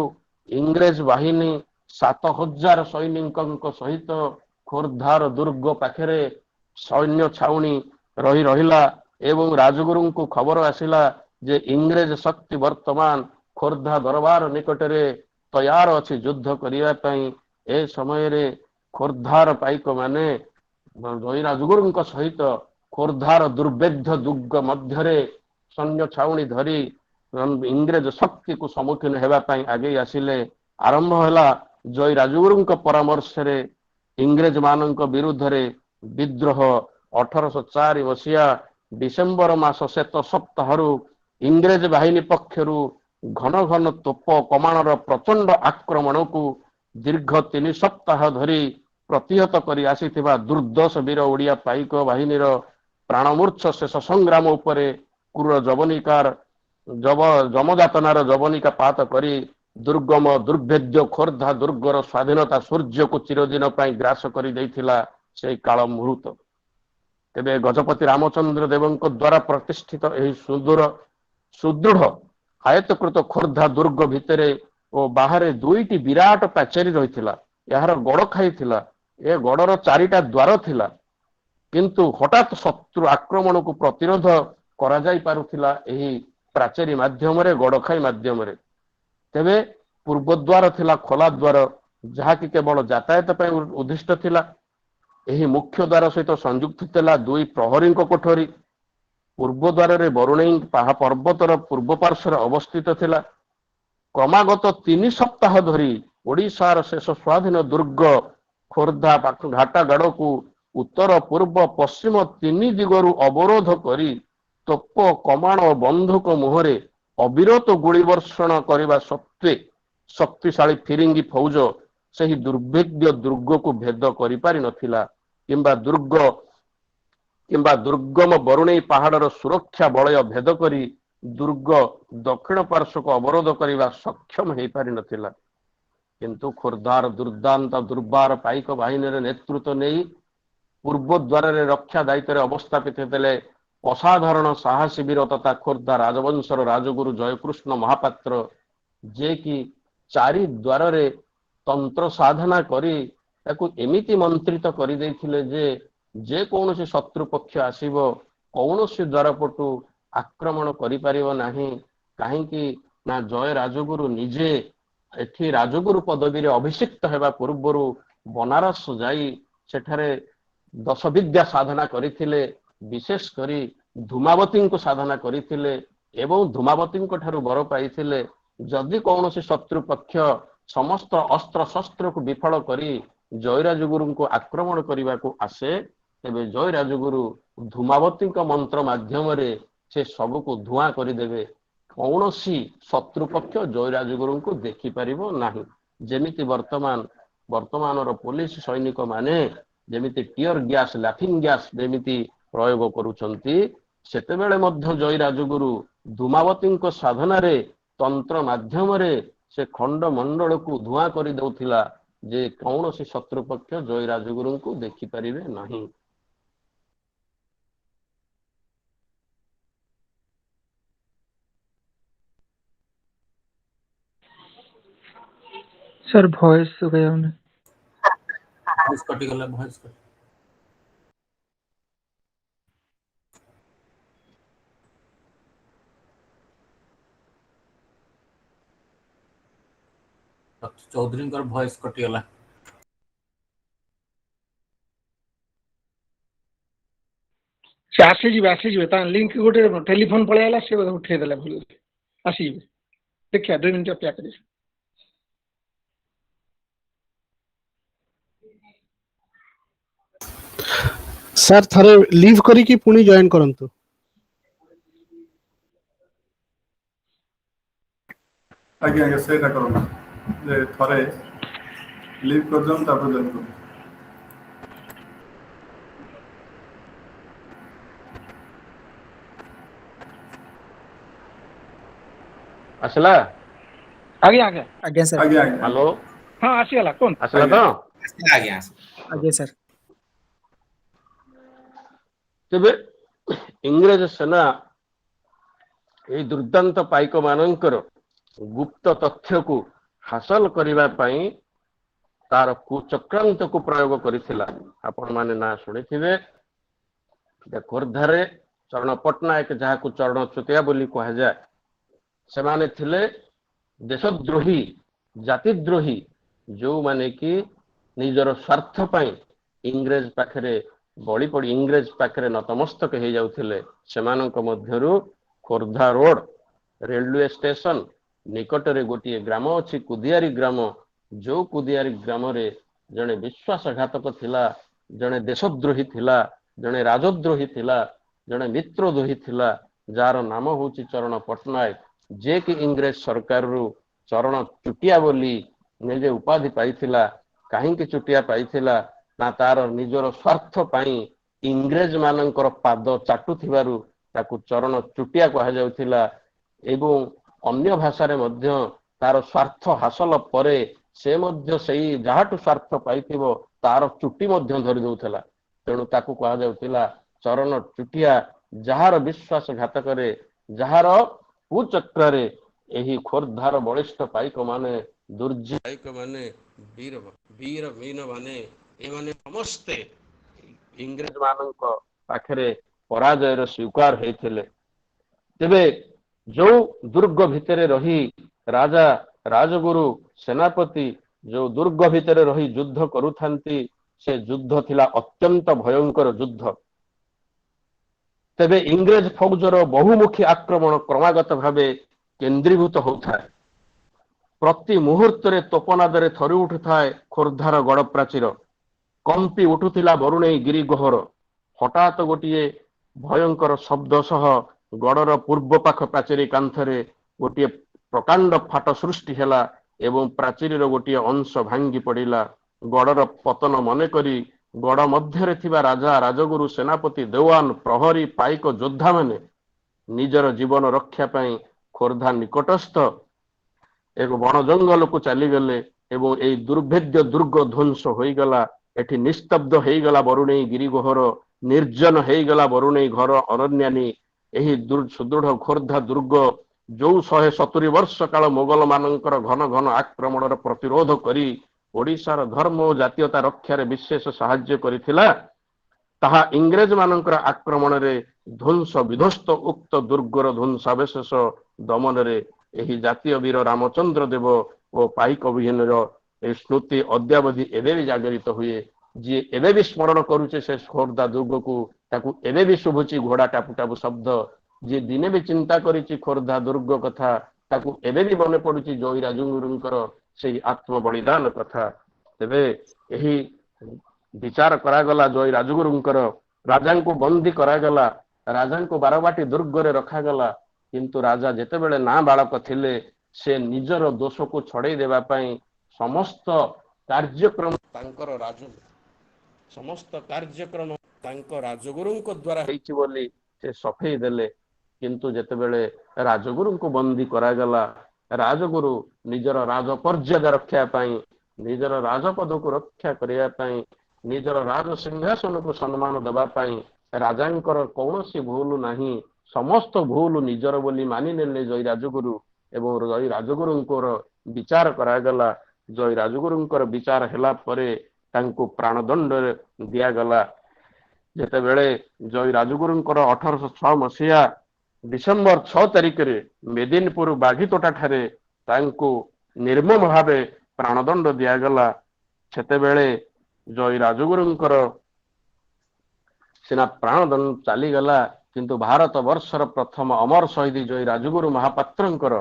इंग्रेज बाहिनी 7000 सैनिकों सहित खोर्धार दुर्ग पाखरे सैन्य छाउनी रही रहिला एवं राजगुरु को खबर आसिला जे इंग्रेज शक्ति वर्तमान खोर्धा दरबार निकटरे तैयार अच्छी युद्ध करने ए समय रे खोर्धार पाइक माने जय राजगुरु सहित खोर्धार दुर्भेद्य दुर्ग मध्यरे सैन्य छाउनी धरी इंग्रेज शक्ति को सम्मुखीन होगापाई आगे आसिले आरंभ है जय राजगुरु परामर्श रे इंग्रेज मानक विरुद्ध रे विद्रोह 1804 मसीहा डिसेम्बर मास शेत सप्ताह इंग्रेज बाहिनी पक्षरु घन घन तोप कमाणर प्रचंड आक्रमण को दीर्घ 3 सप्ताह धरी प्रतिहत करी आसीथिबा दुर्दश वीर ओडिया पाइक बाहिनीर प्राणमूर्छ शेष संग्राम उपरे क्रूर जवनिकार जमजातनार जवनिका पात करी दुर्गम दुर्भेद्य खोर्धा दुर्गर स्वाधीनता सूर्य को चिरदिन ग्रास कर से काल मुहूर्त तेबे गजपति रामचंद्र देवଙ୍କ द्वारा प्रतिष्ठित एही सुदृढ़ आयतकृत खोर्धा दुर्ग भितरे और बाहर दुईटी विराट पाचेरी रही यार गड़ खाई ए गड़र 4टा द्वार थिला किंतु हठात शत्रु आक्रमण को प्रतिरोध करा जाई पारुथिला एही प्राचेरी माध्यम रे गड़ खाई माध्यम रे तेबे पूर्वद्वार थिला खोला द्वार जहाँकि केवल यातायात पर उद्दिष्ट थिला एही मुख्य द्वार सहित संयुक्त थिला 2 प्रहरी कोठरी पूर्वद्वार रे बरुणेई पर्वतर पूर्व पार्श्व अवस्थित थिला क्रमागत 3 सप्ताह धरी ओडिशार शेष स्वाधीन दुर्ग खोर्धा घाटागड़ को उत्तर पूर्व पश्चिम 3 दिगरु अवरोध करी तोप कमाण बंधुक मुहरे अविरत गुली वर्षण करने सत्वे शक्तिशाली फिरिंगी फौज से ही दुर्भेद्य दुर्ग को भेद करि पारि नथिला किंबा दुर्गम बरुणेई पहाड़र सुरक्षा बलय भेद करी ଦୁର୍ଗ ଦକ୍ଷିଣ ପାର୍ଶ୍ୱକୁ ଅବରୋଧ କରିବା ସକ୍ଷମ ହେଇପାରି ନଥିଲା। କିନ୍ତୁ ଖୋର୍ଦ୍ଧାର ଦୁର୍ଦାନ୍ତ ଦୁର୍ବାର ପାଇକ ବାହିନୀର ନେତୃତ୍ୱ ନେଇ ପୂର୍ବ ଦ୍ୱାରରେ ରକ୍ଷା ଦାୟିତ୍ୱରେ ଅବସ୍ଥାପିତ ହେଲେ ଅସାଧାରଣ ସାହସୀ ବୀର ତଥା ଖୋର୍ଦ୍ଧା ରାଜବଂଶର ରାଜଗୁରୁ ଜୟକୃଷ୍ଣ ମହାପାତ୍ର, ଯିଏକି ଚାରି ଦ୍ୱାରରେ ତନ୍ତ୍ର ସାଧନା କରି ତାକୁ ଏମିତି ମନ୍ତ୍ରିତ କରିଦେଇଥିଲେ ଯେ କୌଣସି ଶତ୍ରୁ ପକ୍ଷ ଆସିବ କୌଣସି ଦ୍ୱାର ପଟୁ ଆକ୍ରମଣ କରିପାରିବ ନାହିଁ। କାହିଁକି ନା ଜୟ ରାଜଗୁରୁ ନିଜେ ଏଠି ରାଜଗୁରୁ ପଦବୀରେ ଅଭିଷିକ୍ତ ହେବା ପୂର୍ବରୁ ବନାରସ ଯାଇ ସେଠାରେ 10 ବିଦ୍ୟା ସାଧନା କରିଥିଲେ। ବିଶେଷ କରି ଧୂମାବତୀଙ୍କୁ ସାଧନା କରିଥିଲେ ଏବଂ ଧୂମାବତୀଙ୍କ ଠାରୁ ବର ପାଇଥିଲେ ଯଦି କୌଣସି ଶତ୍ରୁ ପକ୍ଷ ସମସ୍ତ ଅସ୍ତ୍ର ଶସ୍ତ୍ରକୁ ବିଫଳ କରି ଜୟରାଜଗୁରୁଙ୍କୁ ଆକ୍ରମଣ କରିବାକୁ ଆସେ, ତେବେ ଜୟରାଜଗୁରୁ ଧୂମାବତୀଙ୍କ ମନ୍ତ୍ର ମାଧ୍ୟମରେ ସେ ସବୁକୁ ଧୂଆଁ କରିଦେବେ। କୌଣସି ଶତ୍ରୁ ପକ୍ଷ ଜୟରାଜଗୁରୁଙ୍କୁ ଦେଖିପାରିବ ନାହିଁ। ଯେମିତି ବର୍ତ୍ତମାନର ପୋଲିସ ସୈନିକ ମାନେ ଯେମିତି ଟିୟର ଗ୍ୟାସ, ଲାଫିଂ ଗ୍ୟାସ ଯେମିତି ପ୍ରୟୋଗ କରୁଛନ୍ତି, ସେତେବେଳେ ମଧ୍ୟ ଜୟରାଜଗୁରୁ ଧୂମାବତୀଙ୍କ ସାଧନାରେ ତନ୍ତ୍ର ମାଧ୍ୟମରେ ସେ ଖଣ୍ଡମଣ୍ଡଳକୁ ଧୂଆଁ କରିଦେଉଥିଲା ଯେ କୌଣସି ଶତ୍ରୁ ପକ୍ଷ ଜୟରାଜଗୁରୁଙ୍କୁ ଦେଖିପାରିବେ ନାହିଁ। सर वॉइस गया उन्हें कटिगला भॉइस कट चौधरी भॉइस कटिगला से आसीजे लिंक गोटे टेलीफोन पळेला से उठे देला भूल आसीजे देखिए 2 मिनिट अपेक्षा करिए। सर थरे लीव करी कि पुणी जॉइन करंतु। आज्ञा सेटा करूँ जे थरे लीव कर जाऊँ तापर जॉइन करूँ। आसला आज्ञा सर आज्ञा हेलो हाँ आसीगला कोन आसला तो आगे सर तेबे इंग्रेज सेना এই ଦୁର୍ଦାନ୍ତ ପାଇକ ମାନଙ୍କର ଗୁପ୍ତ ତଥ୍ୟକୁ ହାସଲ କରିବା ପାଇଁ ତାର କୁଚକ୍ରାନ୍ତକୁ ପ୍ରୟୋଗ କରିଥିଲା। ଆପଣ ମାନେ ନା ଶୁଣିଥିବେ ଖୋର୍ଦ୍ଧାରେ ଚରଣ ପଟ୍ଟନାୟକ, ଯାହାକୁ ଚରଣ ଚୁତିଆ ବୋଲି କୁହାଯାଏ, ସେମାନେ ଥିଲେ ଦେଶଦ୍ରୋହୀ, ଜାତିଦ୍ରୋହୀ, ଯୋଉମାନେ କି ନିଜର ସ୍ୱାର୍ଥ ପାଇଁ ଇଂରେଜ ପାଖରେ ବଳି ପଡ଼ି ଇଂରେଜ ପାଖରେ ନତମସ୍ତକ ହେଇଯାଉଥିଲେ। ସେମାନଙ୍କ ମଧ୍ୟରୁ ଖୋର୍ଦ୍ଧା ରୋଡ ରେଲୱେ ଷ୍ଟେସନ ନିକଟରେ ଗୋଟିଏ ଗ୍ରାମ ଅଛି, କୁଦିଆରୀ ଗ୍ରାମ। ଯୋଉ କୁଦିଆରୀ ଗ୍ରାମରେ ଜଣେ ବିଶ୍ୱାସଘାତକ ଥିଲା, ଜଣେ ଦେଶଦ୍ରୋହୀ ଥିଲା, ଜଣେ ରାଜଦ୍ରୋହୀ ଥିଲା, ଜଣେ ମିତ୍ରଦ୍ରୋହୀ ଥିଲା, ଯାହାର ନାମ ହଉଛି ଚରଣ ପଟ୍ଟନାୟକ, ଯେ କି ଇଂରେଜ ସରକାରରୁ ଚରଣ ଚୁଟିଆ ବୋଲି ନିଜେ ଉପାଧି ପାଇଥିଲା। କାହିଁକି ଚୁଟିଆ ପାଇଥିଲା ନା ତାର ନିଜର ସ୍ୱାର୍ଥ ପାଇଁ ଇଂରେଜ ମାନଙ୍କର ପାଦ ଚାଟୁଥିବାରୁ ତାକୁ ଚରଣ ଚୁଟିଆ କୁହାଯାଉଥିଲା। ଏବଂ ଅନ୍ୟ ଭାଷାରେ ମଧ୍ୟ ତାର ସ୍ୱାର୍ଥ ହାସଲ ପରେ ସେ ମଧ୍ୟ ସେଇ ଯାହାଠୁ ସ୍ୱାର୍ଥ ପାଇଥିବ ତାର ଚୁଟି ମଧ୍ୟ ଧରି ଦଉଥିଲା। ତେଣୁ ତାକୁ କୁହାଯାଉଥିଲା ଚରଣ ଚୁଟିଆ, ଯାହାର ବିଶ୍ୱାସଘାତକରେ, ଯାହାର କୁଚକ୍ରରେ ଏହି ଖୋର୍ଦ୍ଧାର ବଳିଷ୍ଠ ପାଇକ ମାନେ, ଦୁର୍ଜୀ ପାଇକ ମାନେ, ବୀର ମୀନ ମାନେ, ଏମାନେ ସମସ୍ତେ ଇଂରେଜ ମାନଙ୍କ ପାଖରେ ପରାଜୟର ସ୍ୱୀକାର ହେଇଥିଲେ। ତେବେ ଯୋଉ ଦୁର୍ଗ ଭିତରେ ରହି ରାଜା, ରାଜଗୁରୁ, ସେନାପତି ଯୋଉ ଦୁର୍ଗ ଭିତରେ ରହି ଯୁଦ୍ଧ କରୁଥାନ୍ତି, ସେ ଯୁଦ୍ଧ ଥିଲା ଅତ୍ୟନ୍ତ ଭୟଙ୍କର ଯୁଦ୍ଧ। ତେବେ ଇଂରେଜ ଫୌଜର ବହୁମୁଖୀ ଆକ୍ରମଣ କ୍ରମାଗତ ଭାବେ କେନ୍ଦ୍ରୀଭୂତ ହେଉଥାଏ। ପ୍ରତି ମୁହୂର୍ତ୍ତରେ ତୋପନାଦରେ ଥରି ଉଠୁଥାଏ ଖୋର୍ଦ୍ଧାର ଗଡ଼ ପ୍ରାଚୀର, କମ୍ପି ଉଠୁଥିଲା ବରୁଣେଇ ଗିରିଗୋହର। ହଠାତ୍ ଗୋଟିଏ ଭୟଙ୍କର ଶବ୍ଦ ସହ ଗଡ଼ର ପୂର୍ବ ପାଖ ପ୍ରାଚୀରୀ କାନ୍ଥରେ ଗୋଟିଏ ପ୍ରକାଣ୍ଡ ଫାଟ ସୃଷ୍ଟି ହେଲା ଏବଂ ପ୍ରାଚୀରର ଗୋଟିଏ ଅଂଶ ଭାଙ୍ଗି ପଡ଼ିଲା। ଗଡ଼ର ପତନ ମନେକରି ଗଡ଼ ମଧ୍ୟରେ ଥିବା ରାଜା, ରାଜଗୁରୁ, ସେନାପତି, ଦେୱାନ, ପ୍ରହରୀ, ପାଇକ ଯୋଦ୍ଧାମାନେ ନିଜର ଜୀବନ ରକ୍ଷା ପାଇଁ ଖୋର୍ଦ୍ଧା ନିକଟସ୍ଥ ଏକ ବଣ ଜଙ୍ଗଲକୁ ଚାଲିଗଲେ ଏବଂ ଏଇ ଦୁର୍ଭେଦ୍ୟ ଦୁର୍ଗ ଧ୍ୱଂସ ହୋଇଗଲା। ଏଠି ନିସ୍ତବ୍ଧ ହେଇଗଲା ବରୁଣେଇ ଗିରିଗୋହର, ନିର୍ଜନ ହେଇଗଲା ବରୁଣେଇ ଘର ଅରଣ୍ୟାନୀ। ଏହି ସୁଦୃଢ ଖୋର୍ଦ୍ଧା ଦୁର୍ଗ ଯୋଉ 170 ବର୍ଷ କାଳ ମୋଗଲ ମାନଙ୍କର ଘନ ଘନ ଆକ୍ରମଣର ପ୍ରତିରୋଧ କରି ଓଡ଼ିଶାର ଧର୍ମ ଓ ଜାତୀୟତା ରକ୍ଷାରେ ବିଶେଷ ସାହାଯ୍ୟ କରିଥିଲା, ତାହା ଇଂରେଜ ମାନଙ୍କର ଆକ୍ରମଣରେ ଧ୍ୱଂସ ବିଧ୍ୱସ୍ତ। ଉକ୍ତ ଦୁର୍ଗର ଧ୍ୱଂସାବଶେଷ ଦମନରେ ଏହି ଜାତୀୟ ବୀର ରାମଚନ୍ଦ୍ର ଦେବ ଓ ପାଇକ ବିହୀନର ଏହି ସ୍ମୃତି ଅଦ୍ୟାବଧି ଏବେ ବି ଜାଗରିତ ହୁଏ। ଯିଏ ଏବେ ବି ସ୍ମରଣ କରୁଛେ ସେ ଖୋର୍ଦ୍ଧା ଦୁର୍ଗକୁ, ତାକୁ ଏବେ ବି ଶୁଭୁଛି ଘୋଡା ଟାପୁ ଟାପୁ ଶବ୍ଦ। ଯିଏ ଦିନେ ବି ଚିନ୍ତା କରିଛି ଖୋର୍ଦ୍ଧା ଦୁର୍ଗ କଥା, ତାକୁ ଏବେ ବି ମନେ ପଡୁଛି ଜୟୀ ରାଜଗୁରୁଙ୍କର ସେଇ ଆତ୍ମ ବଳିଦାନ କଥା। ତେବେ ଏହି ବିଚାର କରାଗଲା ଜୟୀ ରାଜଗୁରୁଙ୍କର, ରାଜାଙ୍କୁ ବନ୍ଦୀ କରାଗଲା, ରାଜାଙ୍କୁ ବାରବାଟୀ ଦୁର୍ଗରେ ରଖାଗଲା। କିନ୍ତୁ ରାଜା ଯେତେବେଳେ ନାବାଳକ ଥିଲେ ସେ ନିଜର ଦୋଷକୁ ଛଡେଇ ଦେବା ପାଇଁ ସମସ୍ତ କାର୍ଯ୍ୟକ୍ରମ ତାଙ୍କ ରାଜଗୁରୁଙ୍କ ଦ୍ୱାରା ହେଇଛି ବୋଲି ସେ ସଫେଇ ଦେଲେ। କିନ୍ତୁ ଯେତେବେଳେ ରାଜଗୁରୁଙ୍କୁ ବନ୍ଦୀ କରାଗଲା, ରାଜଗୁରୁ ନିଜର ରାଜପର୍ଯ୍ୟାଦା ରକ୍ଷା ପାଇଁ, ନିଜର ରାଜପଦକୁ ରକ୍ଷା କରିବା ପାଇଁ, ନିଜର ରାଜ ସିଂହାସନକୁ ସମ୍ମାନ ଦେବା ପାଇଁ ରାଜାଙ୍କର କୌଣସି ଭୁଲ ନାହିଁ, ସମସ୍ତ ଭୁଲ ନିଜର ବୋଲି ମାନି ନେଲେ ଜୟୀ ରାଜଗୁରୁ। ଏବଂ ଜୟୀ ରାଜଗୁରୁଙ୍କର ବିଚାର କରାଗଲା। ଜୟୀ ରାଜଗୁରୁଙ୍କର ବିଚାର ହେଲା ପରେ ତାଙ୍କୁ ପ୍ରାଣଦଣ୍ଡରେ ଦିଆଗଲା। ଯେତେବେଳେ ଜୟୀ ରାଜଗୁରୁଙ୍କର 1806 ମସିହା ଡିସେମ୍ବର 6 ତାରିଖରେ ମେଦିନପୁର ବାଘିତୋଟା ଠାରେ ତାଙ୍କୁ ନିର୍ମମ ଭାବେ ପ୍ରାଣଦଣ୍ଡ ଦିଆଗଲା, ସେତେବେଳେ ଜୟୀ ରାଜଗୁରୁଙ୍କର ସିନା ପ୍ରାଣଦଣ୍ଡ ଚାଲିଗଲା, କିନ୍ତୁ ଭାରତ ବର୍ଷର ପ୍ରଥମ ଅମର ଶହୀଦ ଜୟୀ ରାଜଗୁରୁ ମହାପାତ୍ରଙ୍କର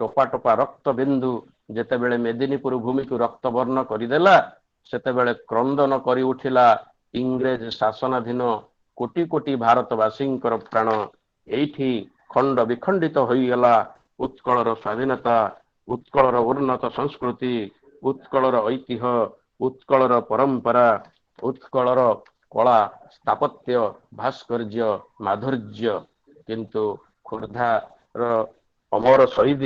ଟୋପା ଟୋପା ରକ୍ତ ବିନ୍ଦୁ ଯେତେବେଳେ ମେଦିନୀପୁର ଭୂମିକୁ ରକ୍ତ ବର୍ଣ୍ଣ କରିଦେଲା, ସେତେବେଳେ କ୍ରନ୍ଦନ କରି ଉଠିଲା ଇଂରେଜ ଶାସନାଧୀନ କୋଟି କୋଟି ଭାରତବାସୀଙ୍କର ପ୍ରାଣ। ଏଇଠି ଖଣ୍ଡ ବିଖଣ୍ଡିତ ହୋଇଗଲା ଉତ୍କଳର ସ୍ୱାଧୀନତା, ଉତ୍କଳର ଉନ୍ନତ ସଂସ୍କୃତି, ଉତ୍କଳର ଐତିହ୍ୟ, ଉତ୍କଳର ପରମ୍ପରା, ଉତ୍କଳର କଳା ସ୍ଥାପତ୍ୟ ଭାସ୍କର୍ଯ୍ୟ ମାଧୁର୍ଯ୍ୟ। କିନ୍ତୁ ଖୋର୍ଦ୍ଧାର ଅମର ଶହୀଦ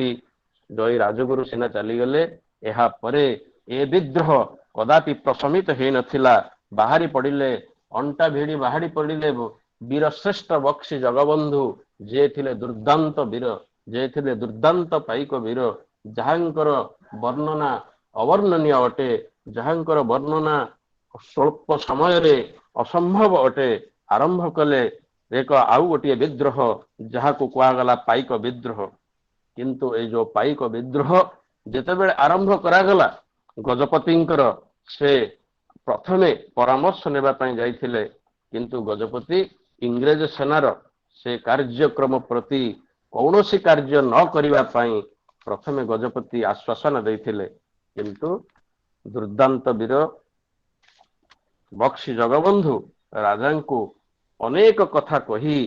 ଜୟୀ ରାଜଗୁରୁ ସିନା ଚାଲିଗଲେ, ଏହା ପରେ ଏ ବିଦ୍ରୋହ କଦାପି ପ୍ରଶମିତ ହେଇନଥିଲା। ବାହାରି ପଡ଼ିଲେ, ଅଣ୍ଟା ଭିଡ଼ି ବାହାରି ପଡ଼ିଲେ ବୀର ଶ୍ରେଷ୍ଠ ବକ୍ସି ଜଗବନ୍ଧୁ, ଯିଏ ଥିଲେ ଦୁର୍ଦାନ୍ତ ବୀର, ଯିଏ ଥିଲେ ଦୁର୍ଦାନ୍ତ ପାଇକ ବୀର, ଯାହାଙ୍କର ବର୍ଣ୍ଣନା ଅବର୍ଣ୍ଣନୀୟ ଅଟେ, ଯାହାଙ୍କର ବର୍ଣ୍ଣନା ସ୍ୱଳ୍ପ ସମୟରେ ଅସମ୍ଭବ ଅଟେ। ଆରମ୍ଭ କଲେ ଏକ ଆଉ ଗୋଟିଏ ବିଦ୍ରୋହ, ଯାହାକୁ କୁହାଗଲା ପାଇକ ବିଦ୍ରୋହ। କିନ୍ତୁ ଏଇ ଯୋଉ ପାଇକ ବିଦ୍ରୋହ ଯେତେବେଳେ ଆରମ୍ଭ କରାଗଲା ଗଜପତିଙ୍କର, ସେ ପ୍ରଥମେ ପରାମର୍ଶ ନେବା ପାଇଁ ଯାଇଥିଲେ, କିନ୍ତୁ ଗଜପତି ଇଂରେଜ ସେନାର ସେ କାର୍ଯ୍ୟକ୍ରମ ପ୍ରତି କୌଣସି କାର୍ଯ୍ୟ ନ କରିବା ପାଇଁ ପ୍ରଥମେ ଗଜପତି ଆଶ୍ୱାସନା ଦେଇଥିଲେ। କିନ୍ତୁ ଦୁର୍ଦାନ୍ତ ବୀର ବକ୍ସି ଜଗବନ୍ଧୁ ରାଜାଙ୍କୁ ଅନେକ କଥା କହି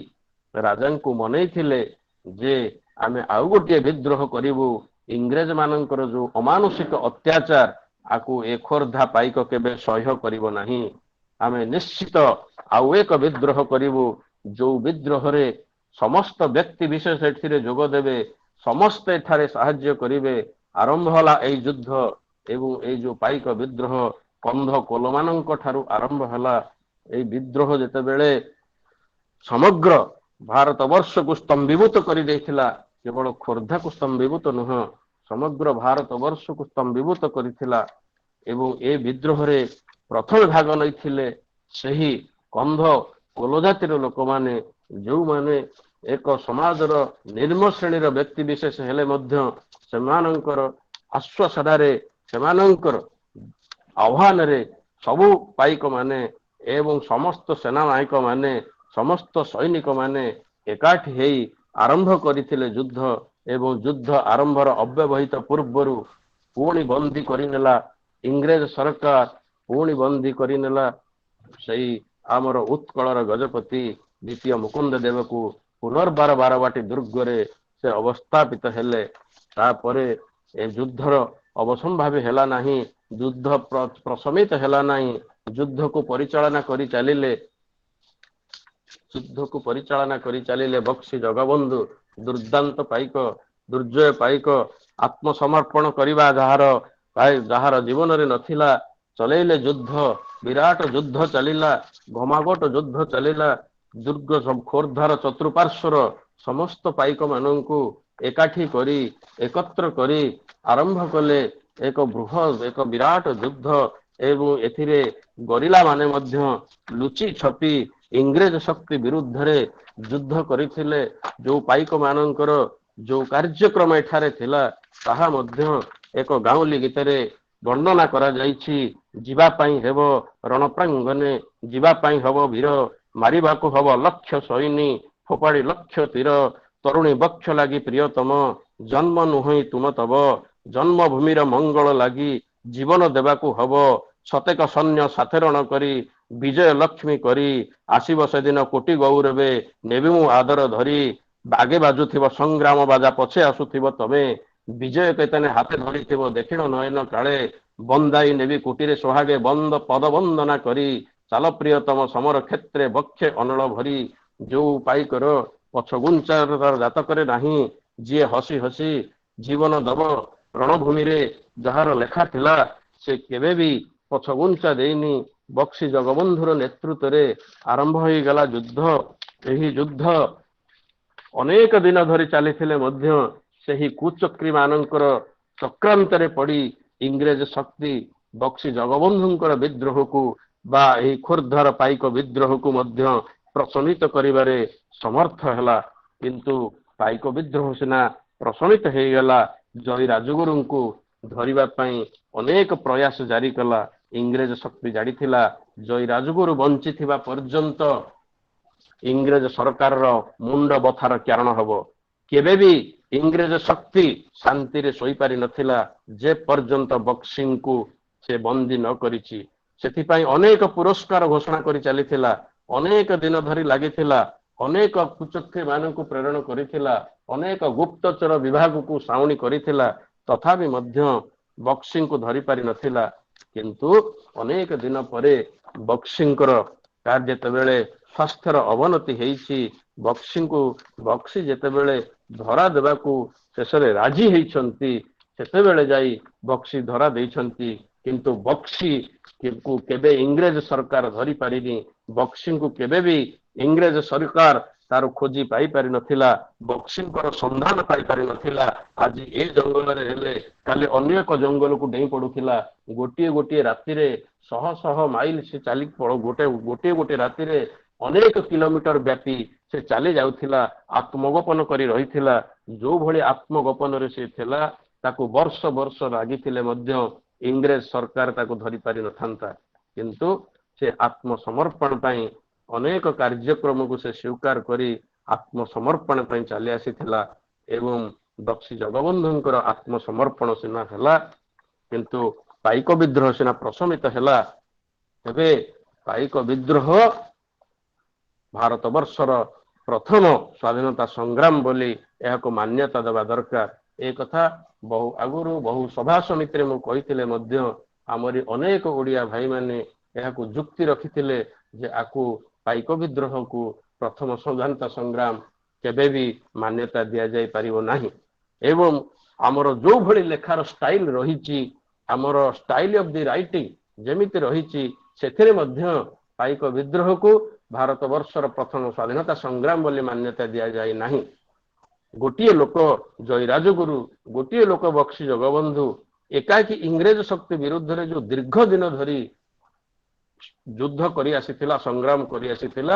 ରାଜାଙ୍କୁ ମନେଇଥିଲେ ଯେ ଆମେ ଆଉ ଗୋଟିଏ ବିଦ୍ରୋହ କରିବୁ, ଇଂରେଜ ମାନଙ୍କର ଯୋଉ ଅମାନୁଷିକ ଅତ୍ୟାଚାର ଆକୁ ଏ ଖୋର୍ଦ୍ଧା ପାଇକ କେବେ ସହ୍ୟ କରିବ ନାହିଁ। ଆମେ ନିଶ୍ଚିତ ଆଉ ଏକ ବିଦ୍ରୋହ କରିବୁ, ଯୋଉ ବିଦ୍ରୋହରେ ସମସ୍ତ ବ୍ୟକ୍ତି ବିଶେଷ ଏଥିରେ ଯୋଗ ଦେବେ, ସମସ୍ତେ ଏଠାରେ ସାହାଯ୍ୟ କରିବେ। ଆରମ୍ଭ ହେଲା ଏଇ ଯୁଦ୍ଧ ଏବଂ ଏଇ ଯୋଉ ପାଇକ ବିଦ୍ରୋହ କନ୍ଧ କୋଲମାନଙ୍କ ଠାରୁ ଆରମ୍ଭ ହେଲା। ଏଇ ବିଦ୍ରୋହ ଯେତେବେଳେ ସମଗ୍ର ଭାରତ ବର୍ଷକୁ ସ୍ତମ୍ଭୀଭୂତ କରିଦେଇଥିଲା, କେବଳ ଖୋର୍ଦ୍ଧାକୁ ସ୍ତମ୍ଭୀଭୂତ ନୁହଁ, ସମଗ୍ର ଭାରତ ବର୍ଷକୁ ସ୍ତମ୍ଭୀଭୂତ କରିଥିଲା। ଏବଂ ଏ ବିଦ୍ରୋହରେ ପ୍ରଥମେ ଭାଗ ନେଇଥିଲେ ସେହି କନ୍ଧ କୋଲ ଜାତିର ଲୋକମାନେ, ଯେଉଁମାନେ ଏକ ସମାଜର ନିମ୍ନ ଶ୍ରେଣୀର ବ୍ୟକ୍ତି ବିଶେଷ ହେଲେ ମଧ୍ୟ ସେମାନଙ୍କର ଆଶ୍ୱାସନାରେ, ସେମାନଙ୍କର ଆହ୍ୱାନରେ ସବୁ ପାଇକ ମାନେ ଏବଂ ସମସ୍ତ ସେନା ନାୟକ ମାନେ, ସମସ୍ତ ସୈନିକ ମାନେ ଏକାଠି ହେଇ ଆରମ୍ଭ କରିଥିଲେ ଯୁଦ୍ଧ। ଏବଂ ଯୁଦ୍ଧ ଆରମ୍ଭର ଅବ୍ୟବହିତ ପୂର୍ବରୁ ପୁଣି ବନ୍ଦୀ କରିନେଲା ଇଂରେଜ ସରକାର, ପୁଣି ବନ୍ଦୀ କରିନେଲା ସେଇ ଆମର ଉତ୍କଳର ଗଜପତି ଦ୍ୱିତୀୟ ମୁକୁନ୍ଦ ଦେବକୁ। ପୁନର୍ବାର ବାରବାଟୀ ଦୁର୍ଗରେ ସେ ଅବସ୍ଥାପିତ ହେଲେ। ତାପରେ ଏ ଯୁଦ୍ଧର ଅବସମ୍ଭାବୀ ହେଲା ନାହିଁ, ଯୁଦ୍ଧ ପ୍ରଶମିତ ହେଲା ନାହିଁ, ଯୁଦ୍ଧକୁ ପରିଚାଳନା କରି ଚାଲିଲେ ଯୁଦ୍ଧକୁ ପରିଚାଳନା କରି ଚାଲିଲେ ବକ୍ସି ଜଗବନ୍ଧୁ। ଦୁର୍ଦାନ୍ତ ପାଇକ, ଦୁର୍ଜୟ ପାଇକ, ଆତ୍ମସମର୍ପଣ କରିବା ଯାହାର ଜୀବନରେ ନଥିଲା, ଚଲେଇଲେ ଯୁଦ୍ଧ। ବିରାଟ ଯୁଦ୍ଧ ଚାଲିଲା, ଘମାଘୋଟ ଯୁଦ୍ଧ ଚାଲିଲା। ଦୁର୍ଗ ଖୋର୍ଦ୍ଧାର ଚତୁଃପାର୍ଶ୍ୱର ସମସ୍ତ ପାଇକ ମାନଙ୍କୁ ଏକାଠି କରି ଏକତ୍ର କରି ଆରମ୍ଭ କଲେ ଏକ ବୃହତ୍ ଏକ ବିରାଟ ଯୁଦ୍ଧ। ଏବଂ ଏଥିରେ ଗରିଲା ମାନେ ମଧ୍ୟ ଲୁଚି ଛପି ଇଂରେଜ ଶକ୍ତି ବିରୁଦ୍ଧରେ ଯୁଦ୍ଧ କରିଥିଲେ। ଯୋଉ ପାଇକ ମାନଙ୍କର ଯୋଉ କାର୍ଯ୍ୟକ୍ରମ ଏଠାରେ ଥିଲା ତାହା ମଧ୍ୟ ଏକ ଗାଉଁଲି ଗୀତରେ ବର୍ଣ୍ଣନା କରାଯାଇଛି। ଯିବା ପାଇଁ ହେବ ରଣପ୍ରାଙ୍ଗନେ, ଯିବା ପାଇଁ ହେବ ବୀର, ମାରିବାକୁ ହେବ ଲକ୍ଷ ସୈନୀ, ଫୋପାଡ଼ି ଲକ୍ଷ ତୀର, ତରୁଣୀ ବକ୍ଷ ଲାଗି ପ୍ରିୟତମ, ଜନ୍ମ ନୁହେଁ ତୁମ ତବ, ଜନ୍ମଭୂମିର ମଙ୍ଗଳ ଲାଗି ଜୀବନ ଦେବାକୁ ହବ, ସତେକ ସୈନ୍ୟ ସାଥେ ରଣ କରି ବିଜୟ ଲକ୍ଷ୍ମୀ କରି, ଆସିବ ସେଦିନ କୋଟି ଗୌରବେ ନେବି ମୁଁ ଆଦର ଧରି, ବାଗେ ବାଜୁଥିବ ସଂଗ୍ରାମ ବାଜା ପଛେ ଆସୁଥିବ ତମେ, ବିଜୟ କେତନେ ହାତେ ଧରିଥିବ ଦେଖିଣ ନୟନ କାଳେ, ବନ୍ଦାଇ ନେବି କୁଟିରେ ସୁହାଗେ ପଦ ବନ୍ଦନା କରି, ଚାଲ ପ୍ରିୟତମ ସମର କ୍ଷେତ୍ରେ ବକ୍ଷେ ଅନଳ ଭରି। ଯୋଉ ପାଇକର ପଛଗୁଞ୍ଚାର ଜାତକରେ ନାହିଁ, ଯିଏ ହସି ହସି ଜୀବନ ଦବ ରଣଭୂମିରେ, ଯାହାର ଲେଖା ଥିଲା ସେ କେବେ ବି ପଛଗୁଞ୍ଚା ଦେଇନି। ବକ୍ସି ଜଗବନ୍ଧୁର ନେତୃତ୍ୱରେ ଆରମ୍ଭ ହୋଇଗଲା ଯୁଦ୍ଧ। ଏହି ଯୁଦ୍ଧ ଅନେକ ଦିନ ଧରି ଚାଲିଥିଲେ ମଧ୍ୟ ସେହି କୁଚକ୍ରୀ ମାନଙ୍କର ଚକ୍ରାନ୍ତରେ ପଡ଼ି ଇଂରେଜ ଶକ୍ତି ବକ୍ସି ଜଗବନ୍ଧୁଙ୍କର ବିଦ୍ରୋହକୁ ବା ଏହି ଖୋର୍ଦ୍ଧାର ପାଇକ ବିଦ୍ରୋହକୁ ମଧ୍ୟ ପ୍ରଶମିତ କରିବାରେ ସମର୍ଥ ହେଲା। କିନ୍ତୁ ପାଇକ ବିଦ୍ରୋହ ସିନା ପ୍ରଶମିତ ହେଇଗଲା, ଜୟୀ ରାଜଗୁରୁଙ୍କୁ ଧରିବା ପାଇଁ ଅନେକ ପ୍ରୟାସ ଜାରି କଲା। ଇଂରେଜ ଶକ୍ତି ଜାଣିଥିଲା ଜୟୀ ରାଜଗୁରୁ ବଞ୍ଚିଥିବା ପର୍ଯ୍ୟନ୍ତ ଇଂରେଜ ସରକାରର ମୁଣ୍ଡ ବଥାର କାରଣ ହବ। କେବେ ବି ଇଂରେଜ ଶକ୍ତି ଶାନ୍ତିରେ ଶୋଇପାରି ନଥିଲା ଯେ ପର୍ଯ୍ୟନ୍ତ ବକ୍ସିଙ୍କୁ ସେ ବନ୍ଦୀ ନ କରିଛି। ସେଥିପାଇଁ ଅନେକ ପୁରସ୍କାର ଘୋଷଣା କରି ଚାଲିଥିଲା, ଅନେକ ଦିନ ଧରି ଲାଗିଥିଲା, ଅନେକ କୁଚକ୍ରୀ ମାନଙ୍କୁ ପ୍ରେରଣ କରିଥିଲା, ଅନେକ ଗୁପ୍ତଚର ବିଭାଗକୁ ସାଉଣୀ କରିଥିଲା, ତଥାପି ମଧ୍ୟ ବକ୍ସିଙ୍କୁ ଧରି ପାରି ନଥିଲା। କିନ୍ତୁ ଅନେକ ଦିନ ପରେ ବକ୍ସିଙ୍କର ଯେତେବେଳେ ସ୍ୱାସ୍ଥ୍ୟର ଅବନତି ହେଇଛି, ବକ୍ସି ଯେତେବେଳେ ଧରା ଦେବାକୁ ଶେଷରେ ରାଜି ହେଇଛନ୍ତି, ସେତେବେଳେ ଯାଇ ବକ୍ସି ଧରା ଦେଇଛନ୍ତି। କିନ୍ତୁ ବକ୍ସି କେବେ ଇଂରେଜ ସରକାର ଧରି ପାରିନି। ବକ୍ସିଙ୍କୁ କେବେ ବି ଇଂରେଜ ସରକାର ତାର ଖୋଜି ପାଇପାରି ନଥିଲା, ବକ୍ସିଙ୍କର ସନ୍ଧାନ ପାଇପାରି ନଥିଲା। ଆଜି ଏ ଜଙ୍ଗଲରେ ହେଲେ କାଲି ଅନ୍ୟ ଏକ ଜଙ୍ଗଲକୁ ଡେଇଁ ପଡୁଥିଲା। ଗୋଟିଏ ଗୋଟିଏ ରାତିରେ ଶହ ଶହ ମାଇଲ ସେ ଚାଲି ଗୋଟିଏ ରାତିରେ ଅନେକ କିଲୋମିଟର ବ୍ୟାପୀ ସେ ଚାଲି ଯାଉଥିଲା, ଆତ୍ମଗୋପନ କରି ରହିଥିଲା। ଯୋଉ ଭଳି ଆତ୍ମଗୋପନରେ ସେ ଥିଲା, ତାକୁ ବର୍ଷ ବର୍ଷ ଲାଗିଥିଲେ ମଧ୍ୟ ଇଂରେଜ ସରକାର ତାକୁ ଧରି ପାରି ନଥାନ୍ତା। କିନ୍ତୁ ସେ ଆତ୍ମସମର୍ପଣ ପାଇଁ ଅନେକ କାର୍ଯ୍ୟକ୍ରମକୁ ସେ ସ୍ୱୀକାର କରି ଆତ୍ମସମର୍ପଣ ପାଇଁ ଚାଲି ଆସିଥିଲା। ଏବଂ ବକ୍ସି ଜଗବନ୍ଧୁଙ୍କର ଆତ୍ମସମର୍ପଣ ସିନା ହେଲା, କିନ୍ତୁ ପାଇକ ବିଦ୍ରୋହ ସିନା ପ୍ରଶମିତ ହେଲା। ତେବେ ପାଇକ ବିଦ୍ରୋହ ଭାରତବର୍ଷର ପ୍ରଥମ ସ୍ୱାଧୀନତା ସଂଗ୍ରାମ ବୋଲି ଏହାକୁ ମାନ୍ୟତା ଦେବା ଦରକାର। ଏ କଥା ବହୁ ଆଗରୁ ବହୁ ସଭା ସମିତିରେ ମୁଁ କହିଥିଲେ ମଧ୍ୟ ଆମରି ଅନେକ ଓଡ଼ିଆ ଭାଇମାନେ ଏହାକୁ ଯୁକ୍ତି ରଖିଥିଲେ ଯେ ଆକୁ ପାଇକ ବିଦ୍ରୋହକୁ ପ୍ରଥମ ସ୍ୱାଧୀନତା ସଂଗ୍ରାମ କେବେ ବି ମାନ୍ୟତା ଦିଆଯାଇ ପାରିବ ନାହିଁ। ଏବଂ ଆମର ଯୋଉ ଭଳି ଲେଖାର ଷ୍ଟାଇଲ ରହିଛି, ଆମର ଷ୍ଟାଇଲ ଅଫ ଦି ରାଇଟିଂ ଯେମିତି ରହିଛି, ସେଥିରେ ମଧ୍ୟ ପାଇକ ବିଦ୍ରୋହକୁ ଭାରତବର୍ଷର ପ୍ରଥମ ସ୍ୱାଧୀନତା ସଂଗ୍ରାମ ବୋଲି ମାନ୍ୟତା ଦିଆଯାଇ ନାହିଁ। ଗୋଟିଏ ଲୋକ ଜୟୀ ରାଜଗୁରୁ, ଗୋଟିଏ ଲୋକ ବକ୍ସି ଜଗବନ୍ଧୁ ଏକାକି ଇଂରେଜ ଶକ୍ତି ବିରୁଦ୍ଧରେ ଯୋଉ ଦୀର୍ଘ ଦିନ ଧରି ଯୁଦ୍ଧ କରି ଆସିଥିଲା, ସଂଗ୍ରାମ କରି ଆସିଥିଲା,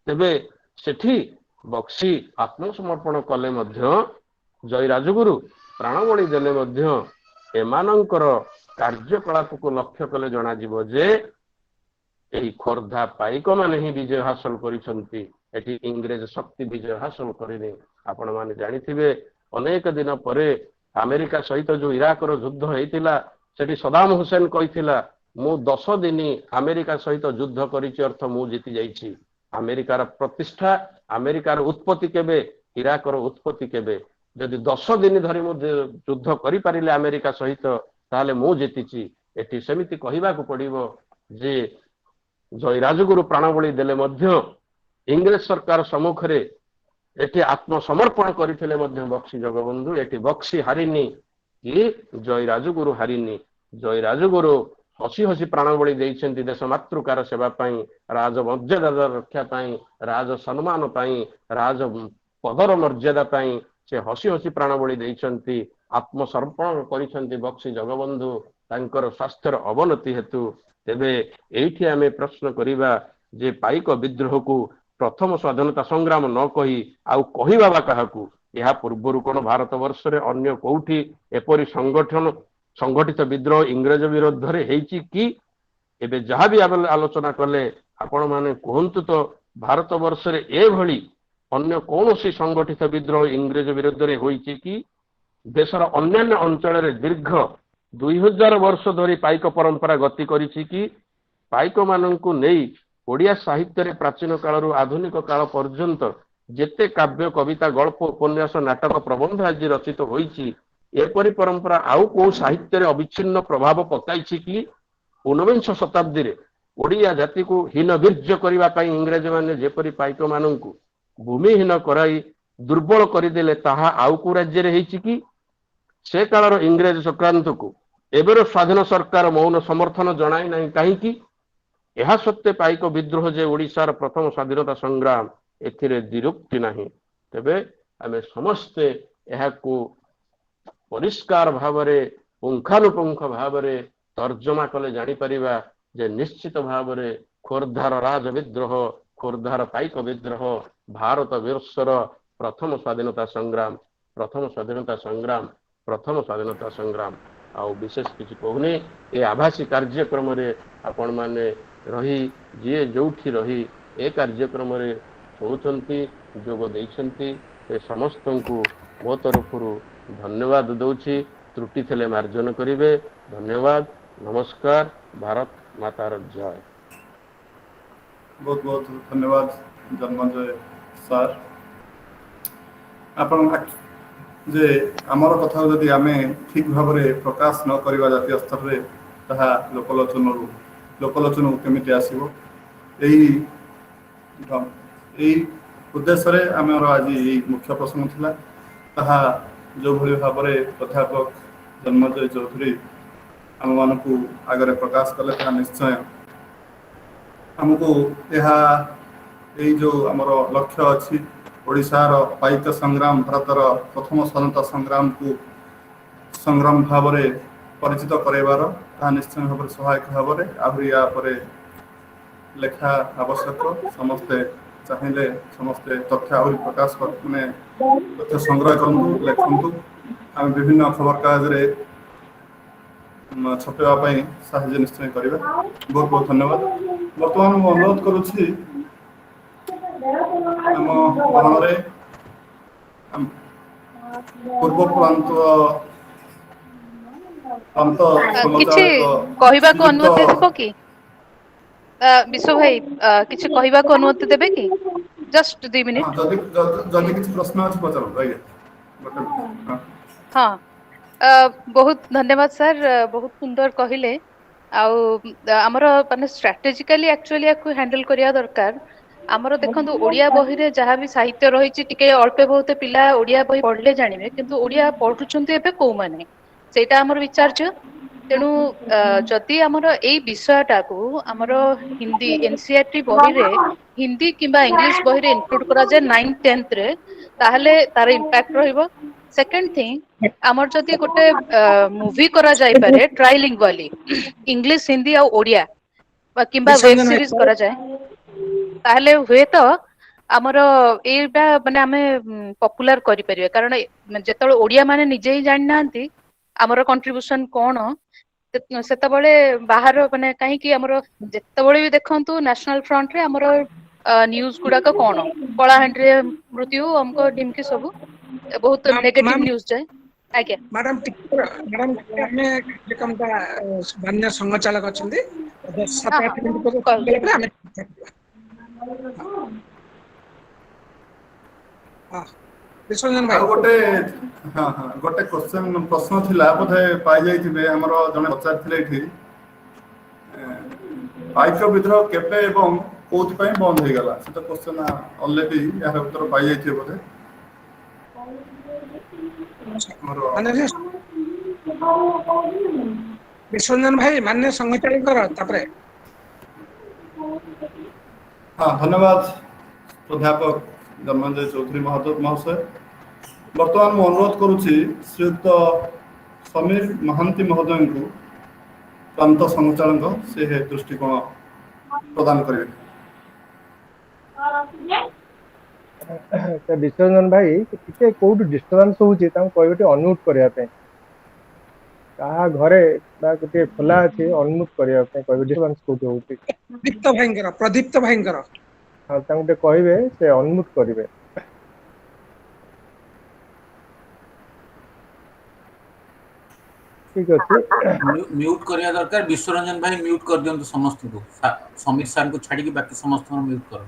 ତେବେ ସେଠି ବକ୍ସି ଆତ୍ମସମର୍ପଣ କଲେ ମଧ୍ୟ, ଜୟୀ ରାଜଗୁରୁ ପ୍ରାଣବଳି ଦେଲେ ମଧ୍ୟ ଏମାନଙ୍କର କାର୍ଯ୍ୟକଳାପକୁ ଲକ୍ଷ୍ୟ କଲେ ଜଣାଯିବ ଯେ ଏହି ଖୋର୍ଦ୍ଧା ପାଇକ ମାନେ ହିଁ ବିଜୟ ହାସଲ କରିଛନ୍ତି, ଏଠି ଇଂରେଜ ଶକ୍ତି ବିଜୟ ହାସଲ କରିନି। ଆପଣ ମାନେ ଜାଣିଥିବେ ଅନେକ ଦିନ ପରେ ଆମେରିକା ସହିତ ଯୋଉ ଇରାକର ଯୁଦ୍ଧ ହେଇଥିଲା, ସେଠି ସଦାମ ହୁସେନ କହିଥିଲା ମୁଁ 10 ଦିନ ଆମେରିକା ସହିତ ଯୁଦ୍ଧ କରିଛି, ଅର୍ଥ ମୁଁ ଜିତି ଯାଇଛି। ଆମେରିକାର ପ୍ରତିଷ୍ଠା, ଆମେରିକାର ଉତ୍ପତ୍ତି କେବେ, ଇରାକର ଉତ୍ପତ୍ତି କେବେ? ଯଦି 10 ଦିନ ଧରି ମୁଁ ଯୁଦ୍ଧ କରିପାରିଲେ ଆମେରିକା ସହିତ, ତାହେଲେ ମୁଁ ଜିତିଛି। ଏଠି ସେମିତି କହିବାକୁ ପଡିବ ଯେ ଜୟୀ ରାଜଗୁରୁ ପ୍ରାଣବଳି ଦେଲେ ମଧ୍ୟ इंग्रेज सरकार सम्मुखरे एठी आत्मसमर्पण करथिले मध्य बक्सी जगबंधु एठी बक्सी हारिनी कि जय राजगुरु हारिनी जय राजगुरु हसी हसी प्राण बलि देइछन्ति देश मातृकार सेवा पाई राज मर्यादा रक्षा पाई राज सम्मान पाई राज पदर मर्यादा पाई से हसी हसी प्राण बलि देइछन्ति आत्मसमर्पण करिछन्ति बक्सी जगबंधु तांकर स्वास्थ्यर अवनति हेतु तेबे एठी आमे प्रश्न करिबा जे पाइक विद्रोह को प्रथम स्वाधीनता संग्राम न कही आउ कहिबा बा काहाकू यह पूर्व कोन भारत वर्ष रे अन्य कोठी एपरि संगठित विद्रोह इंग्रेज विरोध रे हेची कि एबे जहाँ भी आलोचना कले आपण माने कहंतु तो भारत वर्ष रे ए भली अन्य कौनसी संगठित विद्रोह इंग्रेज विरोध रे होईची कि देशर अन्य अंचल रे दीर्घ 2000 वर्ष धरी पाइक परंपरा गति करिछि कि पाइक माननकु नेई ओडिया साहित्य रे प्राचीन काल आधुनिक काल पर्यंत जेते काव्य कविता गल्प उपन्यास नाटक प्रबंध आज रचित होईछि एपरि परंपरा आउ को साहित्य रे अविच्छिन्न प्रभाव पकाइछि कि 19 शताब्दी रे ओडिया जाति को हीनवीर्य करिबा पई इंग्रेज माने जेपरि पाइक माननकु भूमिहीन कराई दुर्बल करिदेले ताहा आउ को राज्य रे हेछि कि से कालर इंग्रेज संक्रांत को एबेर स्वाधीन सरकार मौन समर्थन जणाई नाही काहे कि यह सत्य पाइक विद्रोह जे ओडिशार प्रथम स्वाधीनता संग्राम एथिरे दिरुक्ति नाही तेबे आमे समस्ते एहाकू परिष्कार भावरे पुंखानुपुंख भावरे तर्जमा कले जानि परिबा जे निश्चित भावरे खोर्धार राज विद्रोह खोर्धार पाइक विद्रोह भारत वर्षर प्रथम स्वाधीनता संग्राम आउ विशेष किसी कहूनी ए आभासी कार्यक्रम रे आपण माने रही जे जोठी रही ए कार्यक्रम रे होउछंती जोग देइछंती ए समस्त को मो तरफरु धन्यवाद दउछि त्रुटि थले मार्जन करिवे धन्यवाद नमस्कार भारत मातार जय बहुत बहुत धन्यवाद जन्मजय सर आपण जे आमर कथा जदि आमे ठीक भाव में प्रकाश न करवा जातीय स्तर रे ताहा लोकलोचन केमिति आसीबो एही उद्देश्य रे आमर आज मुख्य प्रश्न थिला ताहा जो भली भाव में प्राध्यापक जन्मजय चौधरी आम मानकू आगे प्रकाश कले ताहा निश्चय हमको यही जो आमर लक्ष्य अच्छी ओडिशार पाइक संग्राम भारतर प्रथम स्वाधीनता संग्राम भाव में परिचित कराइबार ताहा निश्चय भाव में सहायक भाव में आहरी या परे लेखा आवश्यक समस्ते चाहिए समस्ते तथ्य आहरी प्रकाश माने तथ्य संग्रह करूँ लिखु आम विभिन्न खबर कागज छपाई साहाय्य निश्चय करिबा बहुत बहुत धन्यवाद वर्तमान मैं अनुरोध करुछि आम गहनरे पूर्व प्रांत किछि कहबा को अनुमति देबो कि विश्व भाई किछि कहबा को अनुमति देबे कि जस्ट 2 मिनिट जल्दी किछि प्रश्न अछि पचारो आइए हाँ बहुत धन्यवाद सर बहुत सुंदर कहले आमर माने स्ट्रेटेजिकली एक्चुअली याकू हैंडल करिया दरकार आमर देखंतु ओडिया बही रे जहाँ भी साहित्य रही टिके अल्पे बहुत पिला ओडिया बही पढ़ले जानिबे किंतु ओडिया पढ़ुचंती एबे को माने सेटा हमर विचार तेणु जदि आमर एई विषयटा को आमर हिंदी एनसीईआरटी बही रे हिंदी किंबा इंग्लिश बही रे इंक्लूड करा जाय 9 10th रे ताहले तार इंपैक्ट रहइबो सेकंड थिंग आमर जदि गोटे मूवी करा जाय पारे ट्राइलिंगुअली इंग्लिश हिंदी आ ओडिया किंबा वेब सीरीज करा जाय ताहले हुए तो आमर एटा माने आमे पॉपुलर करि परिबे कारण जेतबे ओडिया माने निजे ही जानि नांती आमर कंट्रीब्यूशन कोन सेतबेले बाहर माने काहे कि आमर जेतबेले भी देखंतु नेशनल फ्रंट रे आमर न्यूज गुडा को कोन कलाहांडी रे मृत्यु हमको ढिमकी सब बहुत नेगेटिव न्यूज जाय आज्ञा मैडम हमें कार्यक्रमटा मान्य संचालक अछंती 7-8 मिनिट पर हमें गोटे क्वेश्चन प्रश्न थिला बोधे पाई जाइथिबे हमरो जने पचार थिले एठी पाइक विद्रोह केबे एवं कोथिपाई बंद हो गला से क्वेश्चन ऑलरेडी यार उत्तर पाई जाइए बोधे माननीय विश्वरंजन भाई माननीय संघचालक तापरे हाँ धन्यवाद प्राध्यापक धर्मेंद्र चौधरी महाशय बर्तमान मु अनुरोध करुच्ची श्रीयुक्त समीर महांती महोदय को प्रांत संचालक से दृष्टिकोण प्रदान करेंगे विश्वरंजन भाई टिके कोड डिस्टर्बेंस होउची तां कहबे अनम्यूट करिया पे कहा घरे बा गोटे खोला अछि अनम्यूट करिया पे कहबे डिस्टर्बेंस कोड होउची प्रदीप्त भाईंकर हां तां गोटे कहबे से अनम्यूट करिवे ठीक अछि म्यूट करिया दरकार विश्वरंजन भाई म्यूट कर दियंतु समस्त को समीर सर को छाड़ी के बाकी समस्त को म्यूट करो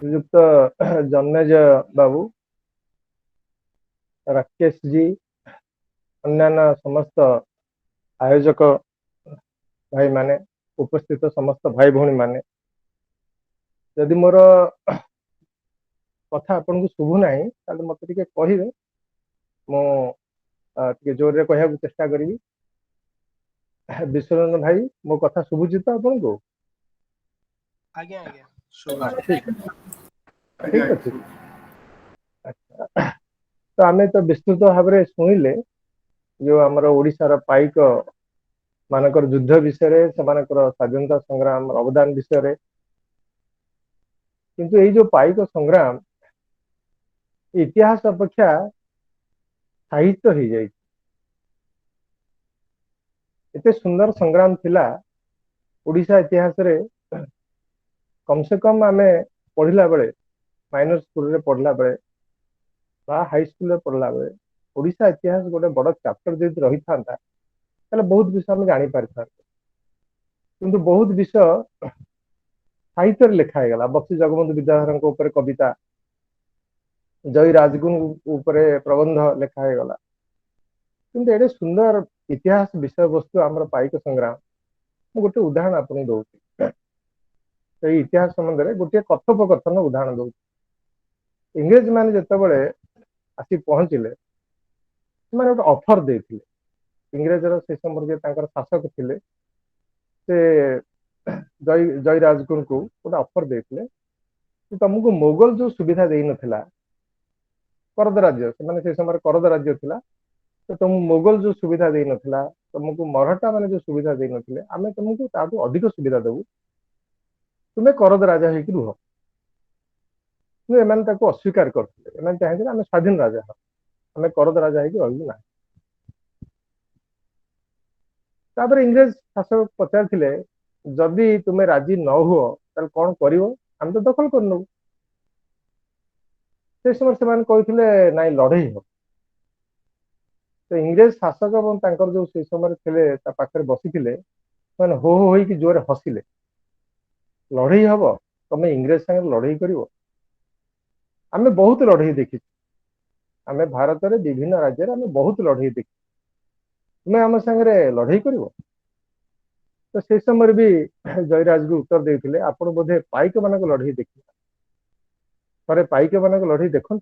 श्रीयुक्त जन्मेज बाबू राकेश जी अन्यान्य समस्त आयोजक भाई माने उपस्थित समस्त भाई भौणी माने यदि मोर कथा आपन को शुभु नाही ताले मते टिके कहिबे मो टिके जोर रे कहया चेष्टा करिवि विश्वरंजन भाई मो कथा शुभुची तो आपन को आज्ञा आज्ञा ठीक अछि तो आमे तो विस्तृत भाव में शुणिले जो आमर ओडिशार पाइक मानकर युद्ध विषय से स्वाधीनता संग्राम अवदान विषय किंतु ये जो पाइक संग्राम इतिहास अपेक्षा साहित्य हो जाए एते सुंदर संग्राम थिला ओडिशा इतिहास रे कम से कम आमे पढ़िला बेले माइनर स्कूल रे पढ़ला बेले बा हाई स्कूल रे पढ़ला बेले ओडिशा इतिहास गोटे बड़ चैप्टर जदि रही था ताले बहुत विषय हम जानी पारि था किंतु बहुत विषय साहित्य लिखा है गला बक्सी जगबंधु विद्याधर ऊपर कविता जय राजगुण ऊपर प्रबंध लिखा है गला किंतु एडे सुंदर इतिहास विषय वस्तु आमर पाइक संग्राम मु गोटे उदाहरण आपन दउची तो इतिहास संबंध में गोटे कथोपकथन उदाहरण दउची इंग्रेज माने जते बळे आसी पहुंचले माने गोटे ऑफर देथिले इंग्रेजर से समय शासक थे से जय राजगुण को गोटे ऑफर देथिले तुमको मोगल जो सुविधा दे नथिला करद राज्य से समय करद राज्य थिला तो तुम मोगल जो सुविधा दे नथिला तुमको मराठा माने जो सुविधा दे नथिले आमे तुमको ताठू अधिक सुविधा देबू तुम्हें करद राजा होकर रुह एम अस्वीकार करते चाहे आम स्वाधीन राजा आम करद राजा होकर रही ना तापर इंग्रेज शासक पचार जदि तुम्हें राजी न हुओ ताल कौन कर आम तो दखल करनू से समय से कहते नाई लड़ई हो तो इंग्रेज शासक जो से समय थे पाखे बसी हो हो होइकी जोर हसिले लड़ई हम तुम इंग्रेज संगे लड़ई कर आम बहुत लड़ई देखी आम भारत में विभिन्न राज्य में बहुत लड़ई देखी तुम्हें आम सागर लड़ई कर तो से समय भी जयराज को उत्तर देते आपण बोधे पाइक मान लड़ई देखी थे पाइक मान लड़ई देख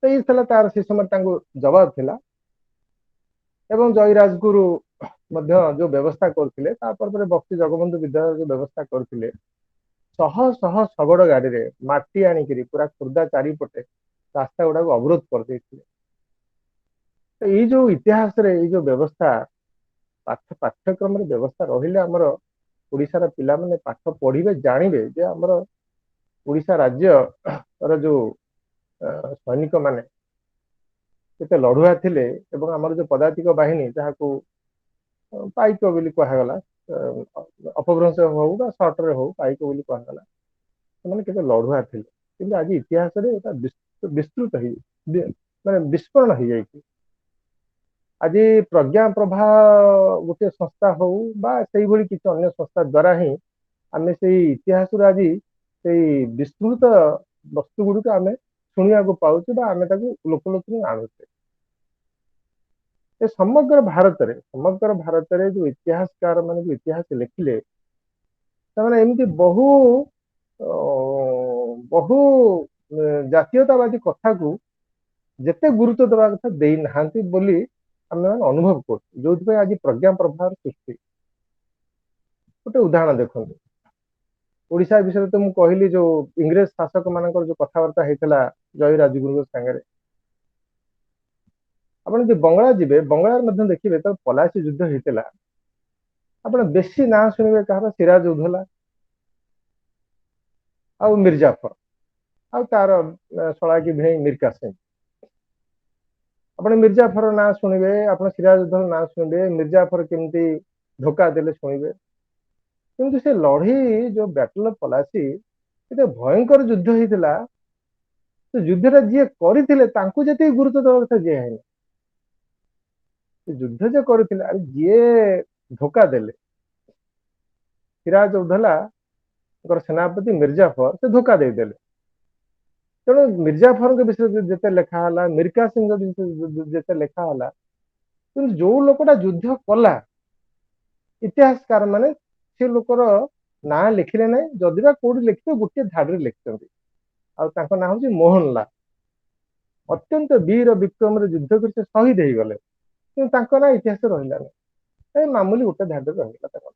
तो ये तार से समय जवाब थिला एवं जयराजगुरु जो व्यवस्था करते बक्सी जगबंधु विद्यालय जो व्यवस्था करते शह शह शगड़ गाड़ी रे माटी आनिकी पूरा खुर्दा चारिपटे रास्ता गुड़ा अवरोध कर देते तो ये जो इतिहास रे ये जो व्यवस्था पाठ्यक्रम व्यवस्था रहिले आमर ओडिशार पिला माने पाठ पढ़िबे जानबे जे आमर ओडिशा राज्य जो सैनिक माने केते लड़ुआ थिले एवं आमर जो पदातिक बाहिनी जहाको पाइक बोली कहगला अपभ्रंश हो सर्टर हो पाइक बोली कहगला से केते लड़ुआ थिले किंतु आज इतिहास रे विस्तृत माने विस्फोरण हो जाए आज प्रज्ञा प्रभा गोटे संस्था हो बा से किसी अन्य संस्था द्वारा ही आम से इतिहास आज से विस्तृत वस्तु गुड़िक आम शुणा पाचे आम लोकलोचन आणुचे समग्र भारत रे जो इतिहासकार मान जो इतिहास लिखिले एमती बहु बहु जातीयतावादी कथा को जेते गुरुत्व देवा कथा दे नाहांती बोली आम अनुभव कर जो आज प्रज्ञा प्रभाव सृष्टि गोटे उदाहरण देखो ओडिशा विषय तो मुझे कहली जो इंग्रेज शासक मान जो कथबार्ता होता जय राजगुरु सागर आप बंगला जी बंगलार देखिए तो पलासी युद्ध होता आप बेसी ना शुणे कह सिराज उद्दौला आ मिर्जाफर आ तार शला की भिण मीर कासिम आपने मिर्जाफर ना शुणे आप सिराज उद्दौला ना शुणे मिर्जाफर केमती धोखा देले शुणे किंतु से लड़ई जो बैटल ऑफ पलासी ये भयंकर युद्ध होता तो युद्ध जी करते गुरुत्व देवा कथा जी है युद्ध जो करते जी धोखा देले सिराज उद्दौला सेनापति मिर्जाफर से धोखा देदेले तेणु मिर्जाफर के विषय जिते लिखाला मीर कासिम जिते लिखाला कि जो लोकटा युद्ध कला इतिहासकार माने से लोकर ना लिखिले ना जदिबा कोडी लिखते गोटे धाड़ी लिखते ना हूँ मोहनलाल अत्यंत वीर विक्रम युद्ध कर शहीद हो गले कि ना इतिहास रहा मामूली गोटे धाड़ी रहा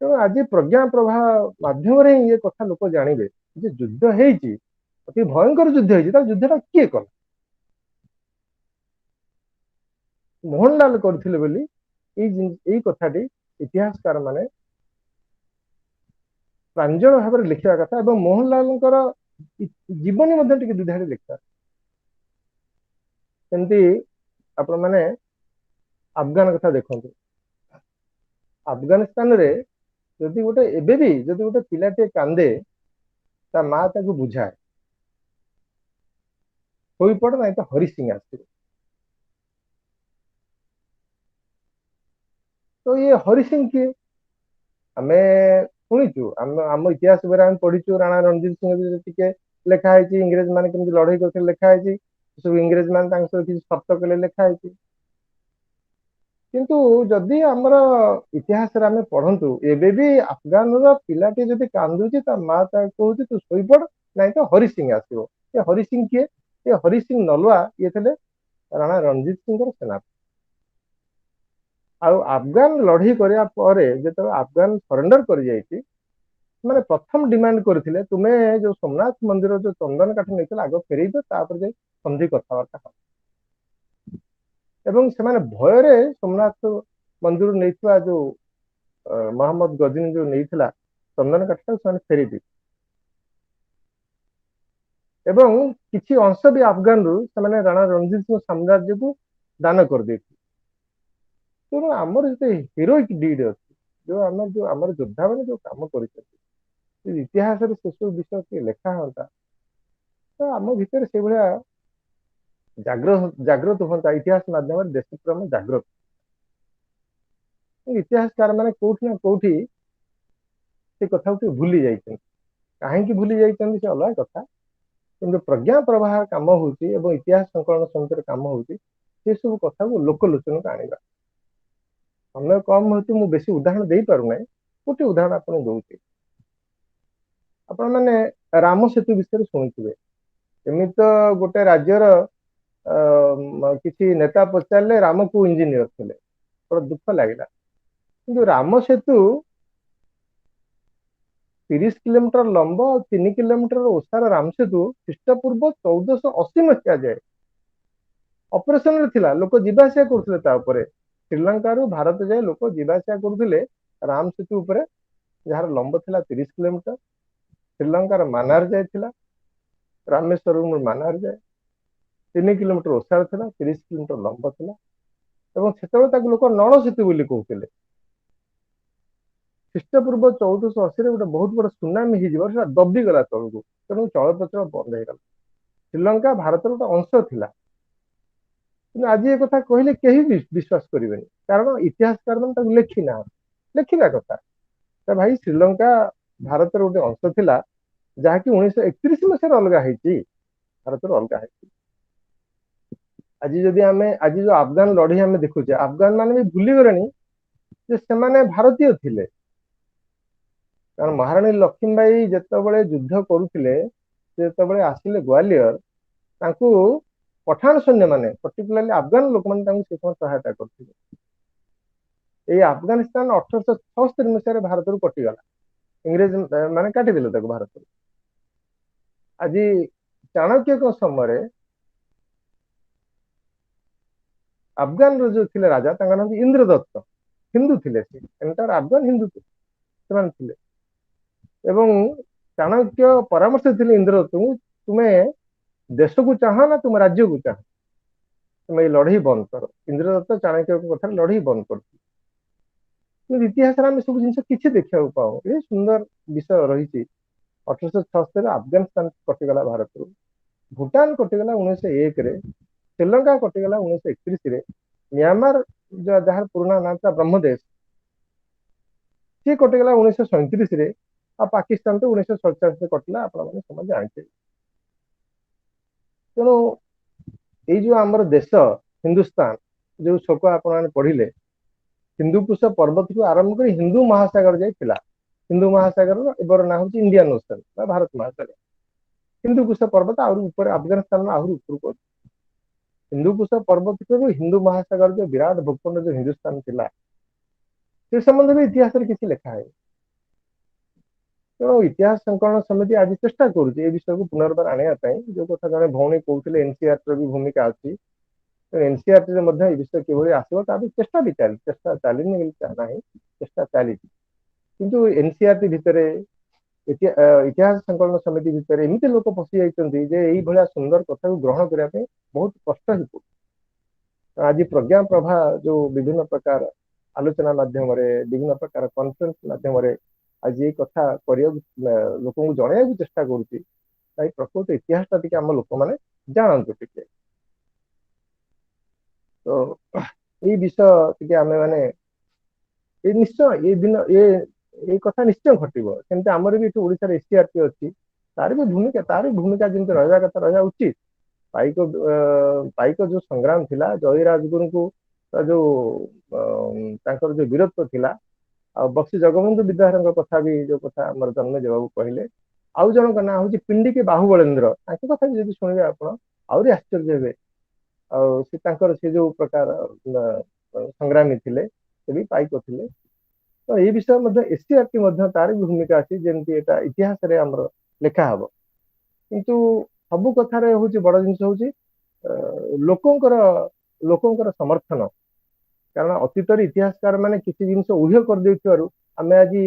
तेणु आज प्रज्ञा प्रभा माध्यम ये कथा लोक जानवे युद्ध होती अति भयंकर युद्ध होता युद्धटा किए कला मोहनलाल करथिले बोली यही कथाटी इतिहासकार माने प्रांजल भाव में लिखा कथा एवं मोहनलाल जीवनी दुधाड़ी लिखा सेमती आपण माने अफगान कथा देखते अफगानिस्तान रे जदि गोटे एबे भी जदि गोटे पिलाटे कांदे ता माँ ताको बुझाए होई पड़ ना तो हरि सिंह आस तो ये हरि सिंह किए आम शुणीचु आम इतिहास आम पढ़ीचु राणा रणजीत सिंह टी लिखाई इंग्रेज मान केमती लड़ाई करते लिखाई सब इंग्रेज मान किसी शर्त कले लिखाई किंतु जदि आमर इतिहास आम पढ़ु एबे भी अफगान पिलाटी जदि कांदुची माँ कहूँ तू शोपड़ ना तो हरि सिंह आसो ये हरि सिंह किए ये हरि सिंह नलुआ ये थे राणा रणजीत सिंह सेनापति अफगान लड़ई जो अफगान सरेंडर कर मैंने प्रथम डिमांड करते तुम्हें जो सोमनाथ मंदिर जो चंदन काठ नहीं आग फेर दो संधि कथबार्ता एवं से भय सोमनाथ मंदिर नहीं जो मोहम्मद गजनी जो नहीं चंदन काठ फेरी दी एवं किसी अंश भी अफगान रु राणा रणजीत सिंह साम्राज्य को दान कर दे तेणु आमर जो हिरोइक डीड अच्छी जो आम योद्धा मैंने जो कम कर इतिहास से सब विषय किए लिखा हाँ तो आम भर से भाया जागृत हाँ इतिहास माध्यम देश प्रेम जागृत इतिहासकार मैंने कौटी ना कौटी से कथा को भूली जाइए कहीं भूली जाइए से अलग कथा कि प्रज्ञा प्रवाह काम हो इतिहास संकलन समिति काम हो सब कथा को लोकलोचन को आने समय कम होती मुझे बेसी उदाहरण दे पारना गोटे उदाहरण आप दूसरी आपण मैंने राम सेतु विषय शुणुवे एमि तो गोटे राज्यर किसी नेता पचारे राम को इंजीनियर थे बड़ा दुख लगे कि राम सेतु 30 किलोमीटर लंब और 3 किलोमीटर ओसार राम सेतु ख्रीष्टपूर्व 1480 मसीहा जाए ऑपरेशन थिला लोक जीवासिया करते श्रीलंका रू भारत जाए लोक जीवासिया करते राम सेतु उपरे जार लंब थिला 30 किलोमीटर श्रीलंकार मानार जाए रामेश्वर मानार जाए 3 किलोमीटर ओसार था 30 किलोमीटर लंब था से लोक नल सेतु बोली कहते ख्रीष्टपूर्व 1480 गोटे बहुत बड़ा सुनामी हो दबीगला तौक तेणु चलप्रचल बंद हो श्रीलंका भारत गोटे अंश थिला କିନ୍ତୁ ଆଜି ଏ କଥା କହିଲେ କେହି ବିଶ୍ୱାସ କରିବେନି, କାରଣ ଇତିହାସକାର ମାନେ ତାକୁ ଲେଖିବା କଥା। ଭାଇ ଶ୍ରୀଲଙ୍କା ଭାରତର ଗୋଟେ ଅଂଶ ଥିଲା, ଯାହାକି 1931 ମସିହାରେ ଅଲଗା ହେଇଛି, ଭାରତରୁ ଅଲଗା ହେଇଛି। ଆଜି ଯଦି ଆମେ ଆଜି ଯୋଉ ଆଫଗାନ ଲଢେଇ ଆମେ ଦେଖୁଛେ, ଆଫଗାନ ମାନେ ବି ଭୁଲିଗଲେଣି ଯେ ସେମାନେ ଭାରତୀୟ ଥିଲେ। କାରଣ ମହାରାଣୀ ଲକ୍ଷ୍ମୀବାଇ ଯେତେବେଳେ ଯୁଦ୍ଧ କରୁଥିଲେ, ଯେତେବେଳେ ଆସିଲେ ଗ୍ୱାଲିୟର, ତାଙ୍କୁ ପଠାଣ ସୈନ୍ୟମାନେ, ପର୍ଟିକୁଲାରଲି ଆଫଗାନ ଲୋକମାନେ ତାଙ୍କୁ ସେ ସମୟ ସହାୟତା କରିଥିଲେ। ଏଇ ଆଫଗାନିସ୍ତାନ 1876 ମସିହାରେ ଭାରତରୁ କଟିଗଲା, ଇଂରେଜ ମାନେ କାଟିଦେଲେ ତାକୁ ଭାରତରୁ। ଆଜି ଚାଣକ୍ୟଙ୍କ ସମୟରେ ଆଫଗାନର ଯୋଉ ଥିଲେ ରାଜା, ତାଙ୍କ ନାମ ଇନ୍ଦ୍ରଦତ୍ତ, ହିନ୍ଦୁ ଥିଲେ। ସେ ଏଣ୍ଟାର ଆଫଗାନ ହିନ୍ଦୁ ସେମାନେ ଥିଲେ। ଏବଂ ଚାଣକ୍ୟ ପରାମର୍ଶ ଥିଲେ ଇନ୍ଦ୍ରଦତ୍ତଙ୍କୁ, ତୁମେ ଦେଶକୁ ଚାହଁ ନା ତୁମ ରାଜ୍ୟକୁ ଚାହଁ, ତୁମେ ଏଇ ଲଢେଇ ବନ୍ଦ କର। ଇନ୍ଦ୍ରଦତ୍ତ ଚାଣକ୍ୟଙ୍କ କଥାରେ ଲଢେଇ ବନ୍ଦ କରିଥିଲେ। କିନ୍ତୁ ଇତିହାସରେ ଆମେ ସବୁ ଜିନିଷ କିଛି ଦେଖିବାକୁ ପାଉ। ଏ ସୁନ୍ଦର ବିଷୟ ରହିଛି। 1876 ଆଫଗାନିସ୍ତାନ କଟିଗଲା ଭାରତରୁ, ଭୁଟାନ କଟିଗଲା 1901ରେ, ଶ୍ରୀଲଙ୍କା କଟିଗଲା 1931ରେ, म्यांमार ଯାହାର ପୁରୁଣା ନାଁ ଥିଲା ବ୍ରହ୍ମଦେଶ, ସିଏ କଟିଗଲା 1937ରେ, ଆଉ ପାକିସ୍ତାନ ତ 1947ରେ କଟିଲା, ଆପଣମାନେ ସମସ୍ତେ ଜାଣିଥିବେ। ତେଣୁ ଏଇ ଯୋଉ ଆମର ଦେଶ ହିନ୍ଦୁସ୍ତାନ, ଯୋଉ ଶୋକ ଆପଣମାନେ ପଢିଲେ, ହିନ୍ଦୁକୁଶ ପର୍ବତଠୁ ଆରମ୍ଭ କରି ହିନ୍ଦୁ ମହାସାଗର ଯାଇ ଥିଲା। ହିନ୍ଦୁ ମହାସାଗରର ଏବର ନାଁ ହେଉଛି ଇଣ୍ଡିଆନ ଓସନ ବା ଭାରତ ମହାସାଗର। ହିନ୍ଦୁକୁଶ ପର୍ବତ ଆହୁରି ଉପରେ, ଆଫଗାନିସ୍ତାନ ଆହୁରି ଉପରକୁ ଅଛି। ହିନ୍ଦୁକୁଶ ପର୍ବତରୁ ହିନ୍ଦୁ ମହାସାଗର ଯୋଉ ବିରାଟ ଭୂଖଣ୍ଡ ଯୋଉ ହିନ୍ଦୁସ୍ତାନ ଥିଲା, ସେ ସମ୍ବନ୍ଧରେ ବି ଇତିହାସରେ କିଛି ଲେଖା ହେଇନି। ତେଣୁ ଇତିହାସ ସଂକଳନ ସମିତି ଆଜି ଚେଷ୍ଟା କରୁଛି ଏ ବିଷୟକୁ ପୁନର୍ବାର ଆଣିବା ପାଇଁ। ଯୋଉ କଥା ଜଣେ ଭଉଣୀ କହୁଥିଲେ ଏନସିଆରଟିର ବି ଭୂମିକା ଅଛି, ଏନସିଆରଟିରେ ମଧ୍ୟ ଏ ବିଷୟ କିଭଳି ଆସିବ ତା ବି ଚେଷ୍ଟା ଚାଲିଛି। ଚେଷ୍ଟା ଚାଲିନି ବୋଲି ନାହିଁ, ଚେଷ୍ଟା ଚାଲିଛି। କିନ୍ତୁ ଏନସିଆରଟି ଭିତରେ, ଇତିହାସ ସଂକଳନ ସମିତି ଭିତରେ ଏମିତି ଲୋକ ପଶି ଯାଇଛନ୍ତି ଯେ ଏଇଭଳିଆ ସୁନ୍ଦର କଥାକୁ ଗ୍ରହଣ କରିବା ପାଇଁ ବହୁତ କଷ୍ଟ ହେଇପଡୁଛି। ଆଜି ପ୍ରଜ୍ଞା ପ୍ରଭା ଯୋଉ ବିଭିନ୍ନ ପ୍ରକାର ଆଲୋଚନା ମାଧ୍ୟମରେ, ବିଭିନ୍ନ ପ୍ରକାର କନଫରେନ୍ସ ମାଧ୍ୟମରେ ଆଜି ଏଇ କଥା କରିବାକୁ, ଲୋକଙ୍କୁ ଜଣେଇବାକୁ ଚେଷ୍ଟା କରୁଛି, ତାଇ ପ୍ରକୃତ ଇତିହାସଟା ଟିକେ ଆମ ଲୋକମାନେ ଜାଣନ୍ତୁ ଟିକେ। ତ ଏଇ ବିଷୟ ଟିକେ ଆମେ ମାନେ ଏଇ ନିଶ୍ଚୟ ଏଇ ଦିନ ଏଇ କଥା ନିଶ୍ଚୟ ଘଟିବ। ସେମିତି ଆମର ବି ଏଠି ଓଡିଶାରେ ଏସସିଆରଟି ଅଛି, ତାର ବି ଭୂମିକା ଯେମିତି ରହିବା କଥା ରହିବା ଉଚିତ। ପାଇକ ଯୋଉ ସଂଗ୍ରାମ ଥିଲା, ଜୟୀ ରାଜଗୁରୁଙ୍କୁ ଯୋଉ ତାଙ୍କର ଯୋଉ ବୀରତ୍ୱ ଥିଲା, ଆଉ ବକ୍ସି ଜଗବନ୍ଧୁ ବିଦ୍ୟାଧରଙ୍କ କଥା ବି ଯୋଉ କଥା ଆମର ଜନ୍ମେଜୟ ବାବୁ କହିଲେ, ଆଉ ଜଣଙ୍କ ନାଁ ହଉଛି ପିଣ୍ଡିକି ବାହୁବଳେନ୍ଦ୍ର, ତାଙ୍କ କଥା ବି ଯଦି ଶୁଣିବେ ଆପଣ ଆହୁରି ଆଶ୍ଚର୍ଯ୍ୟ ହେବେ। ଆଉ ସେ ତାଙ୍କର ସେ ଯୋଉ ପ୍ରକାର ସଂଗ୍ରାମୀ ଥିଲେ, ସେ ବି ପାଇକ ଥିଲେ। ତ ଏଇ ବିଷୟ ମଧ୍ୟ ଏସସିଆରଟି ମଧ୍ୟ ତାର ବି ଭୂମିକା ଅଛି, ଯେମିତି ଏଟା ଇତିହାସରେ ଆମର ଲେଖା ହବ। କିନ୍ତୁ ସବୁ କଥାରେ ହଉଛି ବଡ ଜିନିଷ ହଉଛି ଲୋକଙ୍କର ସମର୍ଥନ। କାରଣ ଅତୀତରେ ଇତିହାସକାର ମାନେ କିଛି ଜିନିଷ ଉଲ୍ଲେଖ କରିଦେଇଥିବାରୁ ଆମେ ଆଜି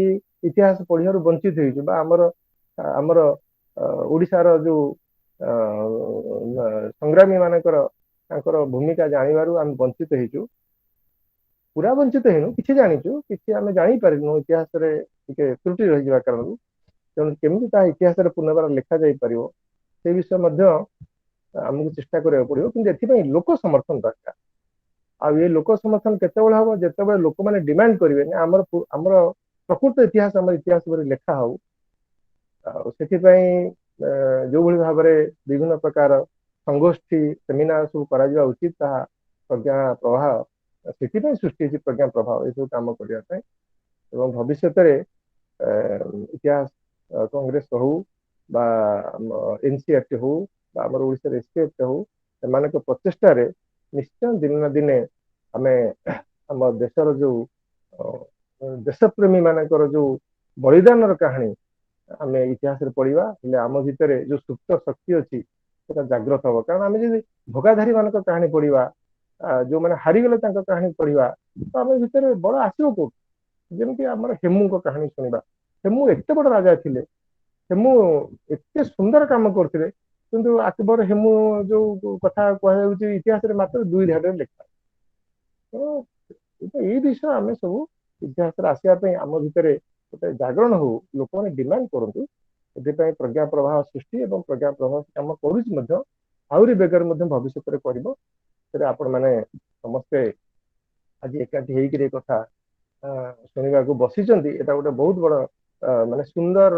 ଇତିହାସ ପଢିବାରୁ ବଞ୍ଚିତ ହେଇଛୁ, ବା ଆମର ଓଡିଶାର ଯୋଉ ସଂଗ୍ରାମୀ ମାନଙ୍କର ତାଙ୍କର ଭୂମିକା ଜାଣିବାରୁ ଆମେ ବଞ୍ଚିତ ହେଇଛୁ। ପୁରା ବଞ୍ଚିତ ହେଇନୁ, କିଛି ଜାଣିଛୁ, କିଛି ଆମେ ଜାଣିପାରିନୁ ଇତିହାସରେ ଟିକେ ତ୍ରୁଟି ରହିଯିବା କାରଣରୁ। ତେଣୁ କେମିତି ତାହା ଇତିହାସରେ ପୁନର୍ବାର ଲେଖା ଯାଇପାରିବ ସେ ବିଷୟ ମଧ୍ୟ ଆମକୁ ଚେଷ୍ଟା କରିବାକୁ ପଡିବ। କିନ୍ତୁ ଏଥିପାଇଁ ଲୋକ ସମର୍ଥନ ଦରକାର। ଆଉ ଏ ଲୋକ ସମର୍ଥନ କେତେବେଳେ ହବ, ଯେତେବେଳେ ଲୋକମାନେ ଡିମାଣ୍ଡ କରିବେ ଆମର ପ୍ରକୃତ ଇତିହାସ, ଆମର ଇତିହାସ ଉପରେ ଲେଖା ହଉ। ଆଉ ସେଥିପାଇଁ ଯୋଉଭଳି ଭାବରେ ବିଭିନ୍ନ ପ୍ରକାର ସଂଗୋଷ୍ଠୀ ସେମିନାର ସବୁ କରାଯିବା ଉଚିତ, ତାହା ପ୍ରଜ୍ଞା ପ୍ରବାହ ସେଥିପାଇଁ ସୃଷ୍ଟି ହେଇଛି, ପ୍ରଜ୍ଞା ପ୍ରବାହ ଏସବୁ କାମ କରିବା ପାଇଁ। ଏବଂ ଭବିଷ୍ୟତରେ ଇତିହାସ କଂଗ୍ରେସ ହଉ ବା ଏନସିଆରଟି ହଉ ବା ଆମର ଓଡିଶାର ଏସସିଆରଟି ହଉ, ସେମାନଙ୍କ ପ୍ରଚେଷ୍ଟାରେ ନିଶ୍ଚୟ ଦିନେ ନା ଦିନେ ଆମେ ଆମ ଦେଶର ଯୋଉ ଦେଶପ୍ରେମୀ ମାନଙ୍କର ଯୋଉ ବଳିଦାନର କାହାଣୀ ଆମେ ଇତିହାସରେ ପଢିବା, ହେଲେ ଆମ ଭିତରେ ଯୋଉ ସୁପ୍ତ ଶକ୍ତି ଅଛି ସେଟା ଜାଗ୍ରତ ହବ। କାରଣ ଆମେ ଯଦି ଭୋଗାଧାରୀ ମାନଙ୍କ କାହାଣୀ ପଢିବା, ଯୋଉମାନେ ହାରିଗଲେ ତାଙ୍କ କାହାଣୀ ପଢିବା, ତ ଆମ ଭିତରେ ବଳ ଆସିବ କୋଉଠୁ? ଯେମିତି ଆମର ହେମୁଙ୍କ କାହାଣୀ ଶୁଣିବା, ହେମୁ ଏତେ ବଡ ରାଜା ଥିଲେ, ହେମୁ ଏତେ ସୁନ୍ଦର କାମ କରୁଥିଲେ, କିନ୍ତୁ ଆକବର ହେମୁ ଯୋଉ କଥା କୁହାଯାଉଛି ଇତିହାସରେ ମାତ୍ର 2 ଧାଡିରେ ଲେଖା। ଏଇ ବିଷୟ ଆମେ ସବୁ ଇତିହାସରେ ଆସିବା ପାଇଁ ଆମ ଭିତରେ ଗୋଟେ ଜାଗରଣ ହଉ, ଲୋକମାନେ ଡିମାଣ୍ଡ କରନ୍ତୁ। ଏଥିପାଇଁ ପ୍ରଜ୍ଞା ପ୍ରବାହ ସୃଷ୍ଟି ଏବଂ ପ୍ରଜ୍ଞା ପ୍ରବାହ କାମ କରୁଛି ମଧ୍ୟ, ଆହୁରି ବେଗରେ ମଧ୍ୟ ଭବିଷ୍ୟତରେ କରିବ। ଭିତରେ ଆପଣ ମାନେ ସମସ୍ତେ ଆଜି ଏକାଠି ହେଇକିରି କଥା ଶୁଣିବାକୁ ବସିଛନ୍ତି। ଏଟା ଗୋଟେ ବହୁତ ବଡ଼ ମାନେ ସୁନ୍ଦର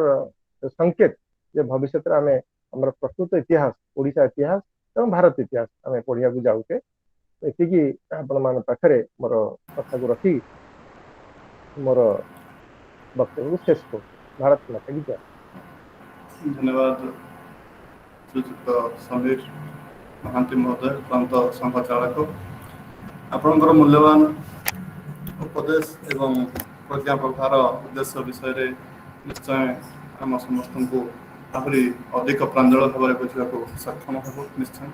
ସଂକେତ ଯେ ଭବିଷ୍ୟତରେ ଆମେ ଆମର ପ୍ରକୃତ ଇତିହାସ, ଓଡ଼ିଶା ଇତିହାସ ଏବଂ ଭାରତ ଇତିହାସ ଆମେ ପଢିବାକୁ ଯାଉଛେ। ଏତିକି ଆପଣମାନଙ୍କ ପାଖରେ ମୋର କଥାକୁ ରଖି ମୋର ବକ୍ତବ୍ୟକୁ ଶେଷ କରୁଛି। ଭାରତ ମାତା କି ଜୟ। ଧନ୍ୟବାଦ ଶ୍ରୀଯୁକ୍ତ ସମୀର ମହାନ୍ତି ମହୋଦୟ, ପ୍ରାନ୍ତ ସଂଘଚାଳକ। ଆପଣଙ୍କର ମୂଲ୍ୟବାନ ଉପଦେଶ ଏବଂ ପ୍ରଜ୍ଞା ପ୍ରଭାର ଉଦ୍ଦେଶ୍ୟ ବିଷୟରେ ନିଶ୍ଚୟ ଆମ ସମସ୍ତଙ୍କୁ ଆହୁରି ଅଧିକ ପ୍ରାଞ୍ଜଳ ଭାବରେ ବୁଝିବାକୁ ସକ୍ଷମ ହେବ ନିଶ୍ଚୟ।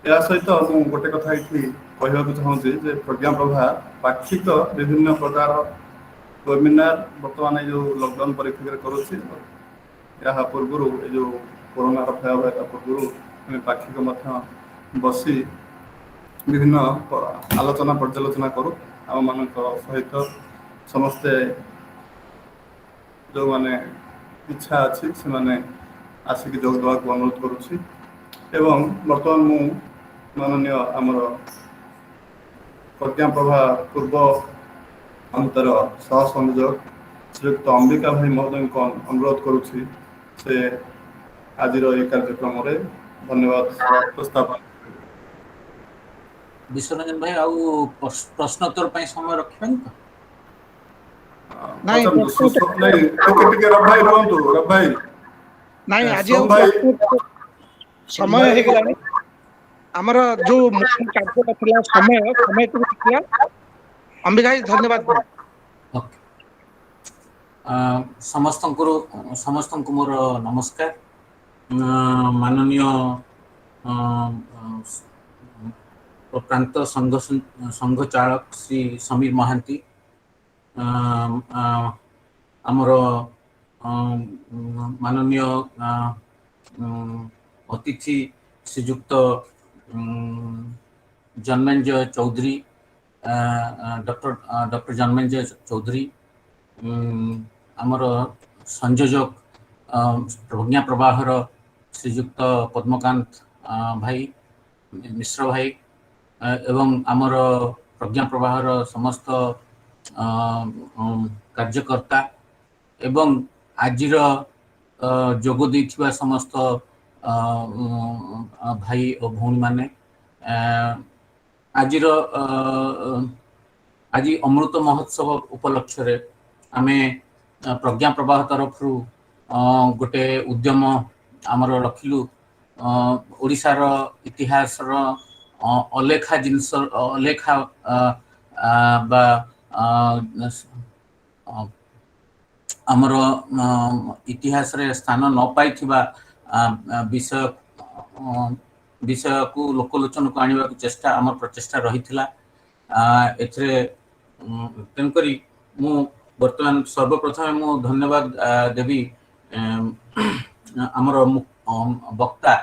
ଏହା ସହିତ ମୁଁ ଗୋଟେ କଥା ଏଠି କହିବାକୁ ଚାହୁଁଛି ଯେ ପ୍ରଜ୍ଞା ପ୍ରଭା ପାକ୍ଷିକ ବିଭିନ୍ନ ପ୍ରକାର ୱେବିନାର ବର୍ତ୍ତମାନ ଏଇ ଯେଉଁ ଲକଡାଉନ୍ ପରିପ୍ରେକ୍ଷୀରେ କରୁଛି। ଏହା ପୂର୍ବରୁ ଏ ଯେଉଁ କରୋନାର ଭୟାବହତା ପୂର୍ବରୁ ଆମେ ପାକ୍ଷିକ ମଧ୍ୟ ବସି ବିଭିନ୍ନ ଆଲୋଚନା ପର୍ଯ୍ୟାଲୋଚନା କରୁ। ଆମମାନଙ୍କ ସହିତ ସମସ୍ତେ ଯେଉଁମାନେ ଇଚ୍ଛା ଅଛି ସେମାନେ ଆସିକି ଯୋଗ ଦେବାକୁ ଅନୁରୋଧ କରୁଛି। ଏବଂ ବର୍ତ୍ତମାନ ମୁଁ ମାନନୀୟ ଆମର ପ୍ରଜ୍ଞା ପ୍ରଭା ପୂର୍ବ ଅନ୍ତର ସହ ସଂଯୋଗ ଶ୍ରୀଯୁକ୍ତ ଅମ୍ବିକା ଭାଇ ମହୋଦୟଙ୍କୁ ଅନୁରୋଧ କରୁଛି ସେ ଆଜିର ଏହି କାର୍ଯ୍ୟକ୍ରମରେ ଧନ୍ୟବାଦ ଉପସ୍ଥାପନ। ବିଶ୍ୱରଞ୍ଜନ ଭାଇ ଆଉ ପ୍ରଶ୍ନୋତ୍ତର ପାଇଁ ସମୟ ରଖିବେନି ତ? ନାଇଁ ଟିକେ ରବ ଭାଇ ରୁହନ୍ତୁ, ରବ ଭାଇ। ନାଇଁ ଆଜି ଆଉ ସମୟ ହେଇଗଲାଣି। ଆମର ଯୋଉ ମୁଖ୍ୟ କାର୍ଯ୍ୟଟା ଥିଲା ସମୟକୁ ଥିଲା। ଅମ୍ବିକା ଭାଇ ଧନ୍ୟବାଦ। ସମସ୍ତଙ୍କୁ ମୋର ନମସ୍କାର। ମାନନୀୟ ପ୍ରାନ୍ତ ସଂଘ ଚାଳକ ଶ୍ରୀ ସମୀର ମହାନ୍ତି, ଆମର ମାନନୀୟ ଅତିଥି ଶ୍ରୀଯୁକ୍ତ ଜନ୍ମେଞ୍ଜୟ ଚୌଧୁରୀ, ଡକ୍ଟର ଜନ୍ମେଞ୍ଜୟ ଚୌଧୁରୀ, ଆମର ସଂଯୋଜକ ପ୍ରଜ୍ଞା ପ୍ରବାହର ଶ୍ରୀଯୁକ୍ତ ପଦ୍ମକାନ୍ତ ଭାଇ ମିଶ୍ର ଭାଇ ଏବଂ ଆମର ପ୍ରଜ୍ଞା ପ୍ରବାହର ସମସ୍ତ କାର୍ଯ୍ୟକର୍ତ୍ତା ଏବଂ ଆଜିର ଯୋଗ ଦେଇଥିବା ସମସ୍ତ ଭାଇ ଓ ଭଉଣୀମାନେ, ଆଜି ଅମୃତ ମହୋତ୍ସବ ଉପଲକ୍ଷରେ ଆମେ ପ୍ରଜ୍ଞା ପ୍ରବାହ ତରଫରୁ ଗୋଟେ ଉଦ୍ୟମ ଆମର ରଖିଲୁ। ଓଡ଼ିଶାର ଇତିହାସର ଅଲେଖା ଜିନିଷ, ଅଲେଖା ବା ଆମର ଇତିହାସରେ ସ୍ଥାନ ନ ପାଇଥିବା ବିଷୟକୁ ଲୋକଲୋଚନକୁ ଆଣିବାକୁ ଆମର ପ୍ରଚେଷ୍ଟା ରହିଥିଲା। ଏଥିରେ ତେଣୁକରି ମୁଁ ବର୍ତ୍ତମାନ ସର୍ବପ୍ରଥମେ ମୁଁ ଧନ୍ୟବାଦ ଦେବି ଆମର ବକ୍ତା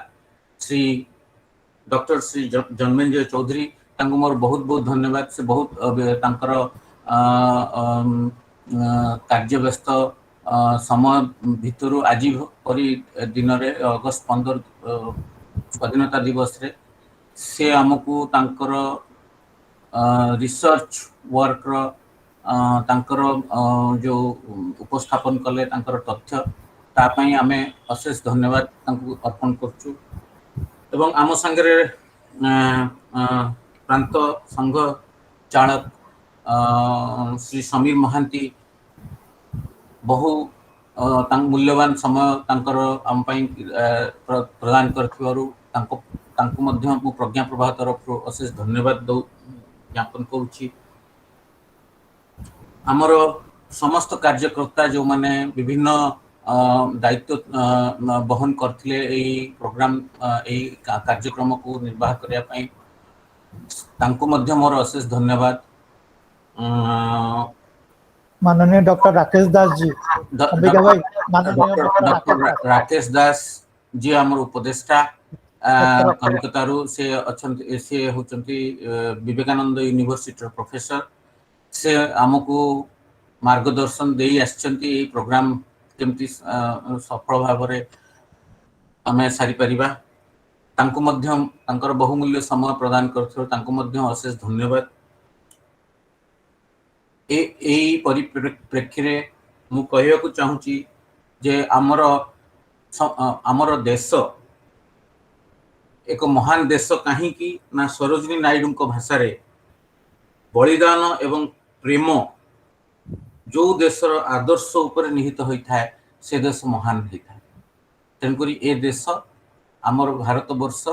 ଶ୍ରୀ ଡକ୍ଟର ଶ୍ରୀ ଜନ୍ମେଞ୍ଜୟ ଚୌଧୁରୀ। ତାଙ୍କୁ ମୋର ବହୁତ ବହୁତ ଧନ୍ୟବାଦ। ସେ ବହୁତ ତାଙ୍କର କାର୍ଯ୍ୟବ୍ୟସ୍ତ ସମୟ ଭିତରୁ ଆଜି ପରି ଦିନରେ ଅଗଷ୍ଟ 15 ସ୍ୱାଧୀନତା ଦିବସରେ ସେ ଆମକୁ ତାଙ୍କର ରିସର୍ଚ୍ଚ ୱାର୍କର ତାଙ୍କର ଯେଉଁ ଉପସ୍ଥାପନ କଲେ ତାଙ୍କର ତଥ୍ୟ, ତା ପାଇଁ ଆମେ ଅଶେଷ ଧନ୍ୟବାଦ ତାଙ୍କୁ ଅର୍ପଣ କରୁଛୁ। ଏବଂ ଆମ ସାଙ୍ଗରେ ପ୍ରାନ୍ତ ସଂଘ ଚାଳକ ଶ୍ରୀ ସମୀର ମହାନ୍ତି ବହୁ ମୂଲ୍ୟବାନ ସମୟ ତାଙ୍କର ଆମ ପାଇଁ ପ୍ରଦାନ କରିଥିବାରୁ ତାଙ୍କୁ ମଧ୍ୟ ମୁଁ ପ୍ରଜ୍ଞା ପ୍ରବାହ ତରଫରୁ ଅଶେଷ ଧନ୍ୟବାଦ ଜ୍ଞାପନ କରୁଛି। ଆମର ସମସ୍ତ କାର୍ଯ୍ୟକର୍ତ୍ତା ଯେଉଁମାନେ ବିଭିନ୍ନ ଦାୟିତ୍ୱ ବହନ କରିଥିଲେ ଏହି ପ୍ରୋଗ୍ରାମ, ଏହି କାର୍ଯ୍ୟକ୍ରମକୁ ନିର୍ବାହ କରିବା ପାଇଁ, ତାଙ୍କୁ ମଧ୍ୟ ମୋର ଅଶେଷ ଧନ୍ୟବାଦ। माननीय डॉक्टर राकेश दास जी, अंबिका भाई, माननीय डॉक्टर राकेश दास जी आमर उपदेष्टा कलकत्तारू से अछंती, से होचंती विवेकानंद यूनिवर्सिटी प्रोफेसर। से आमको मार्गदर्शन दे आछंती प्रोग्राम केमती सफल भाव में आमे सारी परिबा। तांको मध्य तांकर बहुमूल्य समय प्रदान करथो तांको मध्य अशेष धन्यवाद। ए परिप्रेक्षी रे मु कहया को चाहूची जे आमर देश एक महान देश कहीं ना सरोजिनी नायडू को भाषा रे बलिदान एवं प्रेम जो देशर आदर्श उपर निहित होता है से देश महान होता है। तेणुकरी ए देश आमर भारत वर्ष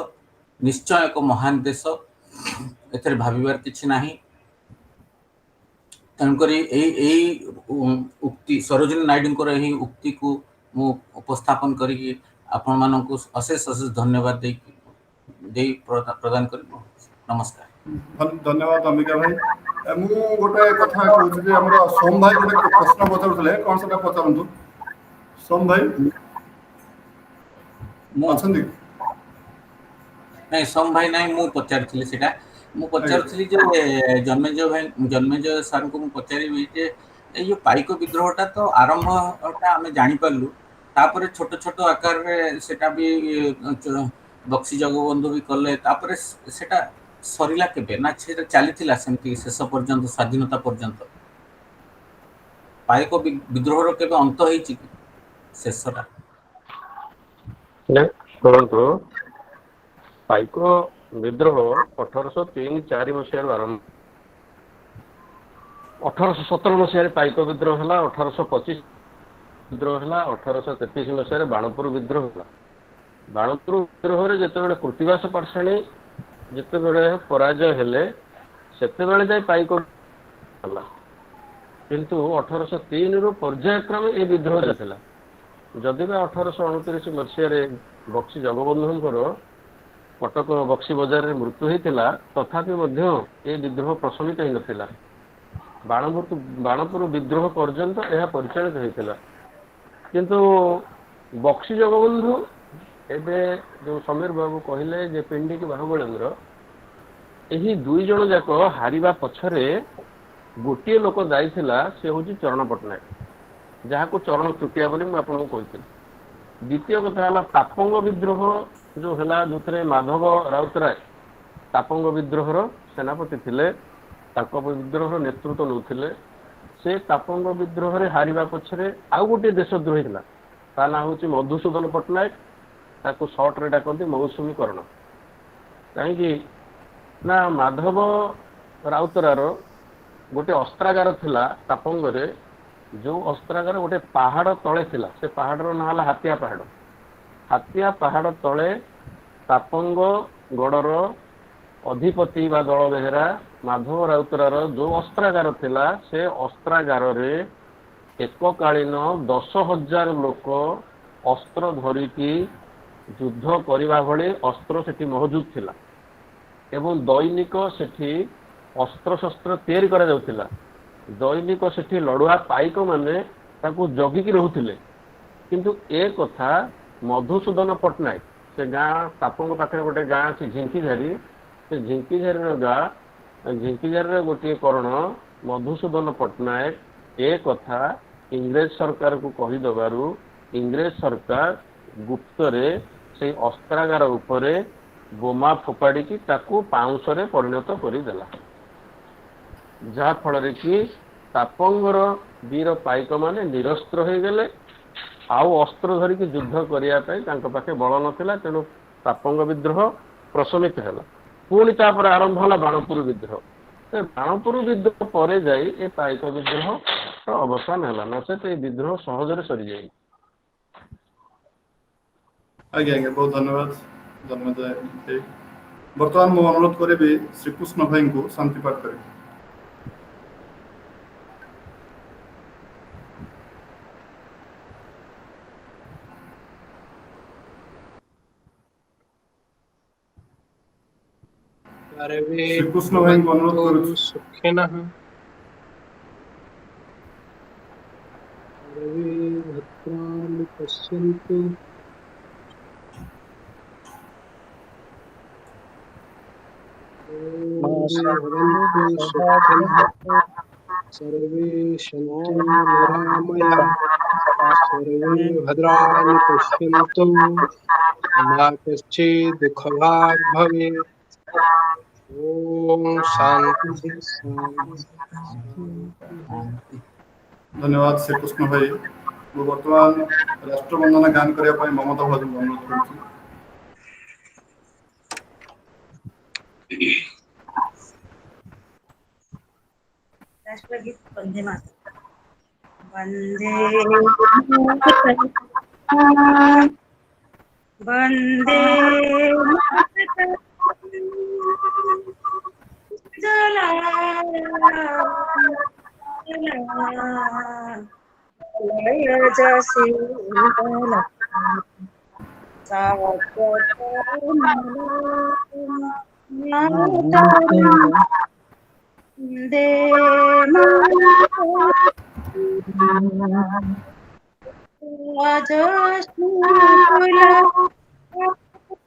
निश्चय एक महान देश एथरे भाविबार किछि नाही। तेणुकरी उक्ति सरोजिनी नायडू यही उक्ति को मु उपस्थापन करी आपण मानक अशेष अशेष धन्यवाद दे प्रदान कर नमस्कार। धन्यवाद अंबिका भाई। मु गोटे कथा कहूँ जे हमर सोम भाई गोटे प्रश्न पचारुले कोन सेटा पचारंतु। सोम भाई अछंदी नहीं सोम भाई नहीं मु पचारथिली सेटा मु पचारथिली जे जन्मेजय सर को मु पचारिबी जे ए जो पाइक विद्रोहटा तो आरंभटा आमे जानि पारलु तापर छोट छोट आकार रे सेटा भी बक्सी जगबंधु भी कले तापर सेटा सरिला केबे ना सेटा चलीथिला सेमती शेष पर्यंत स्वाधीनता पर्यंत पाइक विद्रोह रो केबे अंत होईची शेषटा ने परंतु पाइक विद्रोह 1803-4 मसीह आरंभ 1817 मसीह पाइक विद्रोह है 1825 विद्रोह है 1833 मसीह बाणपुर विद्रोह है। बाणपुर विद्रोह रे जेतेबेले कृतिवास पाठशाणी जेतेबेले पराजय हेले सेतेबेले जाय पाइक हला किंतु 1803 रो पर्यायक्रमे ए विद्रोह जाथिला जदि 1829 मसीह बक्सी जगबंधुंकर कटक बक्सी बजार रे मृत्यु होता तथापि मध्य ए विद्रोह प्रशमित हो नथिला। बाणपुर विद्रोह पर्यंत यह परिचालित होता किंतु बक्सी जगबंधु एबे जो समीर बाबू कहले जे पिंडिक बाहुबलेन्द्र यही दुई जन जाक हारिबा पछरे गोटे लोक दायी थिला से होची चरण पट्टनायक जहाँ को चरण चुटिया बोली मैं आपको कहती। द्वितीय कथा है तापंग विद्रोह जो है जो माधव राउतराय तापंग विद्रोह सेनापति थिले विद्रोह नेतृत्व नौथिले से तापंग विद्रोह रे हारिबा पछरे आउ गोटे देशद्रोही थिला ता ना होची मधुसूदन पट्टनायक ताको शॉर्ट रे डाकंती मौसुमीकरण कहीं ना माधव राउतरार गोटे अस्त्रागार थिला तापंग रे जो अस्त्रागार गोटे पहाड़ तले थिला से पहाड़ ना हला हातिया पहाड़ तले तापंग गड़र अधिपति बा दल बेहेरा माधव राउतरार जो अस्त्रागार थिला से अस्त्रागार रे एककालीन 10,000 लोक अस्त्र धरिकी युद्ध करने भली अस्त्र सेठी मौजूद थिला एवं दैनिक सेठी अस्त्र शस्त्र तैयारी करा जाउथिला। दैनिक सेठी लड़ुआ पाइक माने ताकू जगिकी रहुथिले किंतु ए कथा मधुसूदन पट्टनायक से गाँ तापंग पाखे गोटे गाँ अच्छी झिंकीझारी से झिंकीझारी गाँ झिंकीझारी गोटे करण मधुसूदन पट्टनायक ए कथा इंग्रेज सरकार को कहीदबारु इंग्रेज सरकार गुप्त रे से अस्त्रागार उपरे बोमा फोपाड़ी की ताकू पाउंस रे परिणत करिदेला जहा फल कि तापंगर वीर पाइक माने निरस्त्र हो गले आउ अस्त्र धरिकी युद्ध करने पाखे बल नाला तेणु तापंग विद्रोह प्रशमित है पुणी तापर आरंभ है बाणपुर विद्रोह बाणपुर विद्रोह पर जाई ए पाइक विद्रोह अवसान है नचेत ये विद्रोह सहजरे सरी जाए। आज्ञा आज्ञा बहुत धन्यवाद जन्मजय। बर्तमान मु अनुरोध करेबी श्रीकृष्ण भाई को शांति पाठ करें। श्रीकृष्ण भाई को अनुरोध करूँ सुखे न भद्राणि पश्यन्तु सर्वे सन्तु निरामया सर्वे भद्राणि पश्यन्तु मा कश्चित् दुःखभाग् भवेत्। ओम शांति शांति। धन्यवाद श्रीकृष्ण भाई ମୁଁ ବର୍ତ୍ତମାନ ରାଷ୍ଟ୍ରବନ୍ଦନା ଗାନ କରିବା ପାଇଁ ମମତା ଭାଉଜଙ୍କୁ ଅନୁରୋଧ କରୁଛି। राष्ट्रगीत वंदे मातरम। वंदे वंदे मातरम।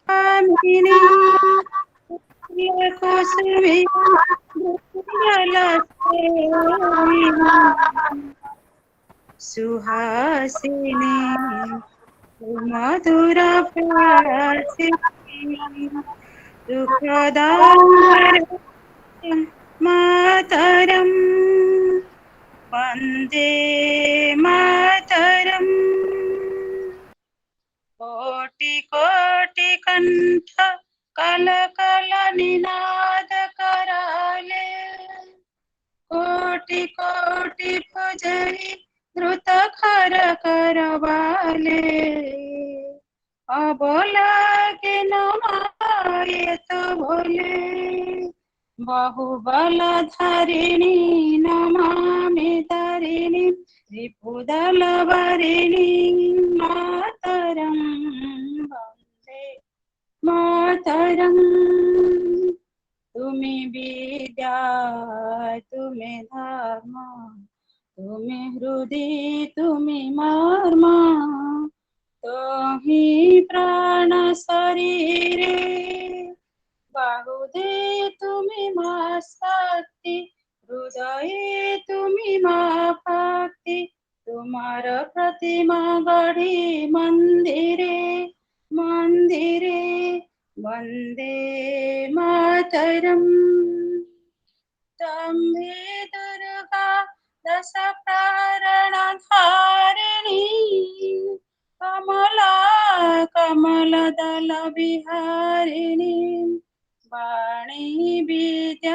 वंदे सुहासिनी मधुर सुखदार मातरम। वंदे मातरम। कोटि कोटि कंठ कल कल निनाद कराले। कोटि कोटि पुजरी द्रुत खर करवाले। अबोला के नमाये तो भोले बहुबल धारिणी नमामि तारिणी रिपुदल वरिणी मातरम। वंदे मातरम। तुम्हें विद्या तुम्हें धर्म तुम्हें हृदय तुम्हें मर्म तो ही प्राण शरीरे बाहुदे तुम्हें मां शक्ति हृदय तुम्हें मां भक्ति तुम्हार प्रतिमा गढ़ी मंदिरे मंदिरे। वंदे मातरम। तम्हे दुर्गा दश प्राण धारिणी कमला कमल दल विहारिणी वाणी विद्यादायिनी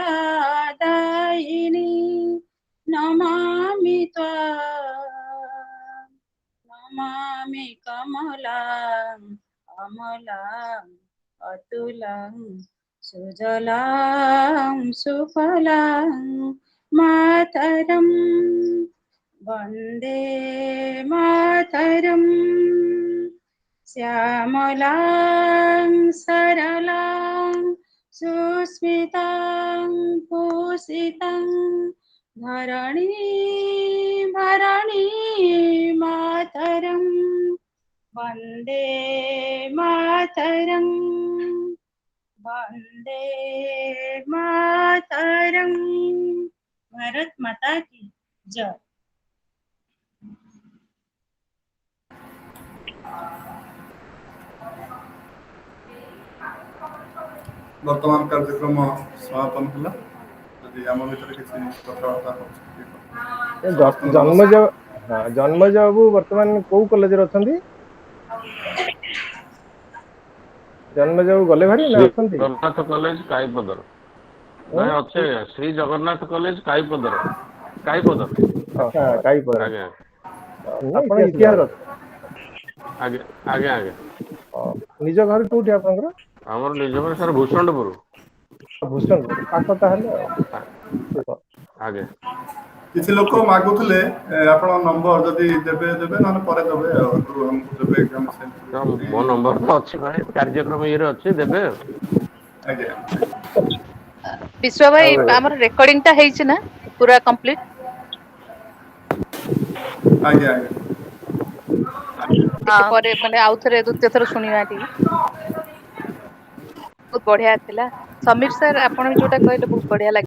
नमामि त्वां नमामि कमलां अमलां अतुलं सुजलां सुफलां मातरम। वंदे मातरम। श्यामलां सरलां सुस्मितां भूषितां धरणी भरणी मातरम। वंदे मातरम। वंदे मातरम। भारत माता की जय। ବର୍ତ୍ତମାନ କାର୍ଯ୍ୟକ୍ରମ ସମାପନ ହେଲା। ଯଦି ଆମ ଭିତରେ କିଛି କଥାବାର୍ତ୍ତା ଜନ୍ମଜ ବାବୁ ବର୍ତ୍ତମାନ କୋଉ କଲେଜରେ ଅଛନ୍ତି? ଜନ୍ମଜ ବାବୁ ଗଲେ ଭାରି ନା ଅଛନ୍ତି? ଜଗନ୍ନାଥ କଲେଜ କାଇପଦର ନାଇଁ ଅଛି ଶ୍ରୀ ଜଗନ୍ନାଥ କଲେଜ କାଇପଦର କାଇପଦର କାଇପଦର ଆଜ୍ଞା ଆପଣ ଇତିହାସ ଆଜ୍ଞା ଆଜ୍ଞା ଆଜ୍ଞା। ନିଜ ଘର କୋଉଠି ଆପଣଙ୍କର? ଆମର ନିଜ ଘର ସାର୍ ଭୂଷଣ୍ଡପୁର। ଭୂଷଣ୍ଡପୁର ପାଖ ତାହେଲେ ଆଜ୍ଞା। କିଛି ଲୋକ ମାଗୁଥିଲେ ଆପଣ ନମ୍ବର ଯଦି ଦେବେ ଦେବେ ନହେଲେ ପରେ ଦେବେ ଆଉ ଆମକୁ ଦେବେ। ମୋ ନମ୍ବର ତ ଅଛି ଭାଇ କାର୍ଯ୍ୟକ୍ରମ ଇଏରେ ଅଛି ଦେବେ ଆଉ। ଆଜ୍ଞା। ବିଶ୍ଵ ଭାଇ ଆମର ରେକର୍ଡିଂ ଟା ହେଇଛି ନା ପୁରା କମ୍ପ୍ଲିଟ? ଆଜ୍ଞା ଆଜ୍ଞା। ଟିକେ ପରେ ମାନେ ଆଉଥରେ ଦ୍ୱିତୀୟ ଥର ଶୁଣିବା ଟିକେ। ବହୁତ ବଢିଆ ଥିଲା ସମୀର ସାର୍ ଆପଣ ଯୋଉଟା କହିଲେ ବହୁତ ବଢିଆ ଲାଗିଲା।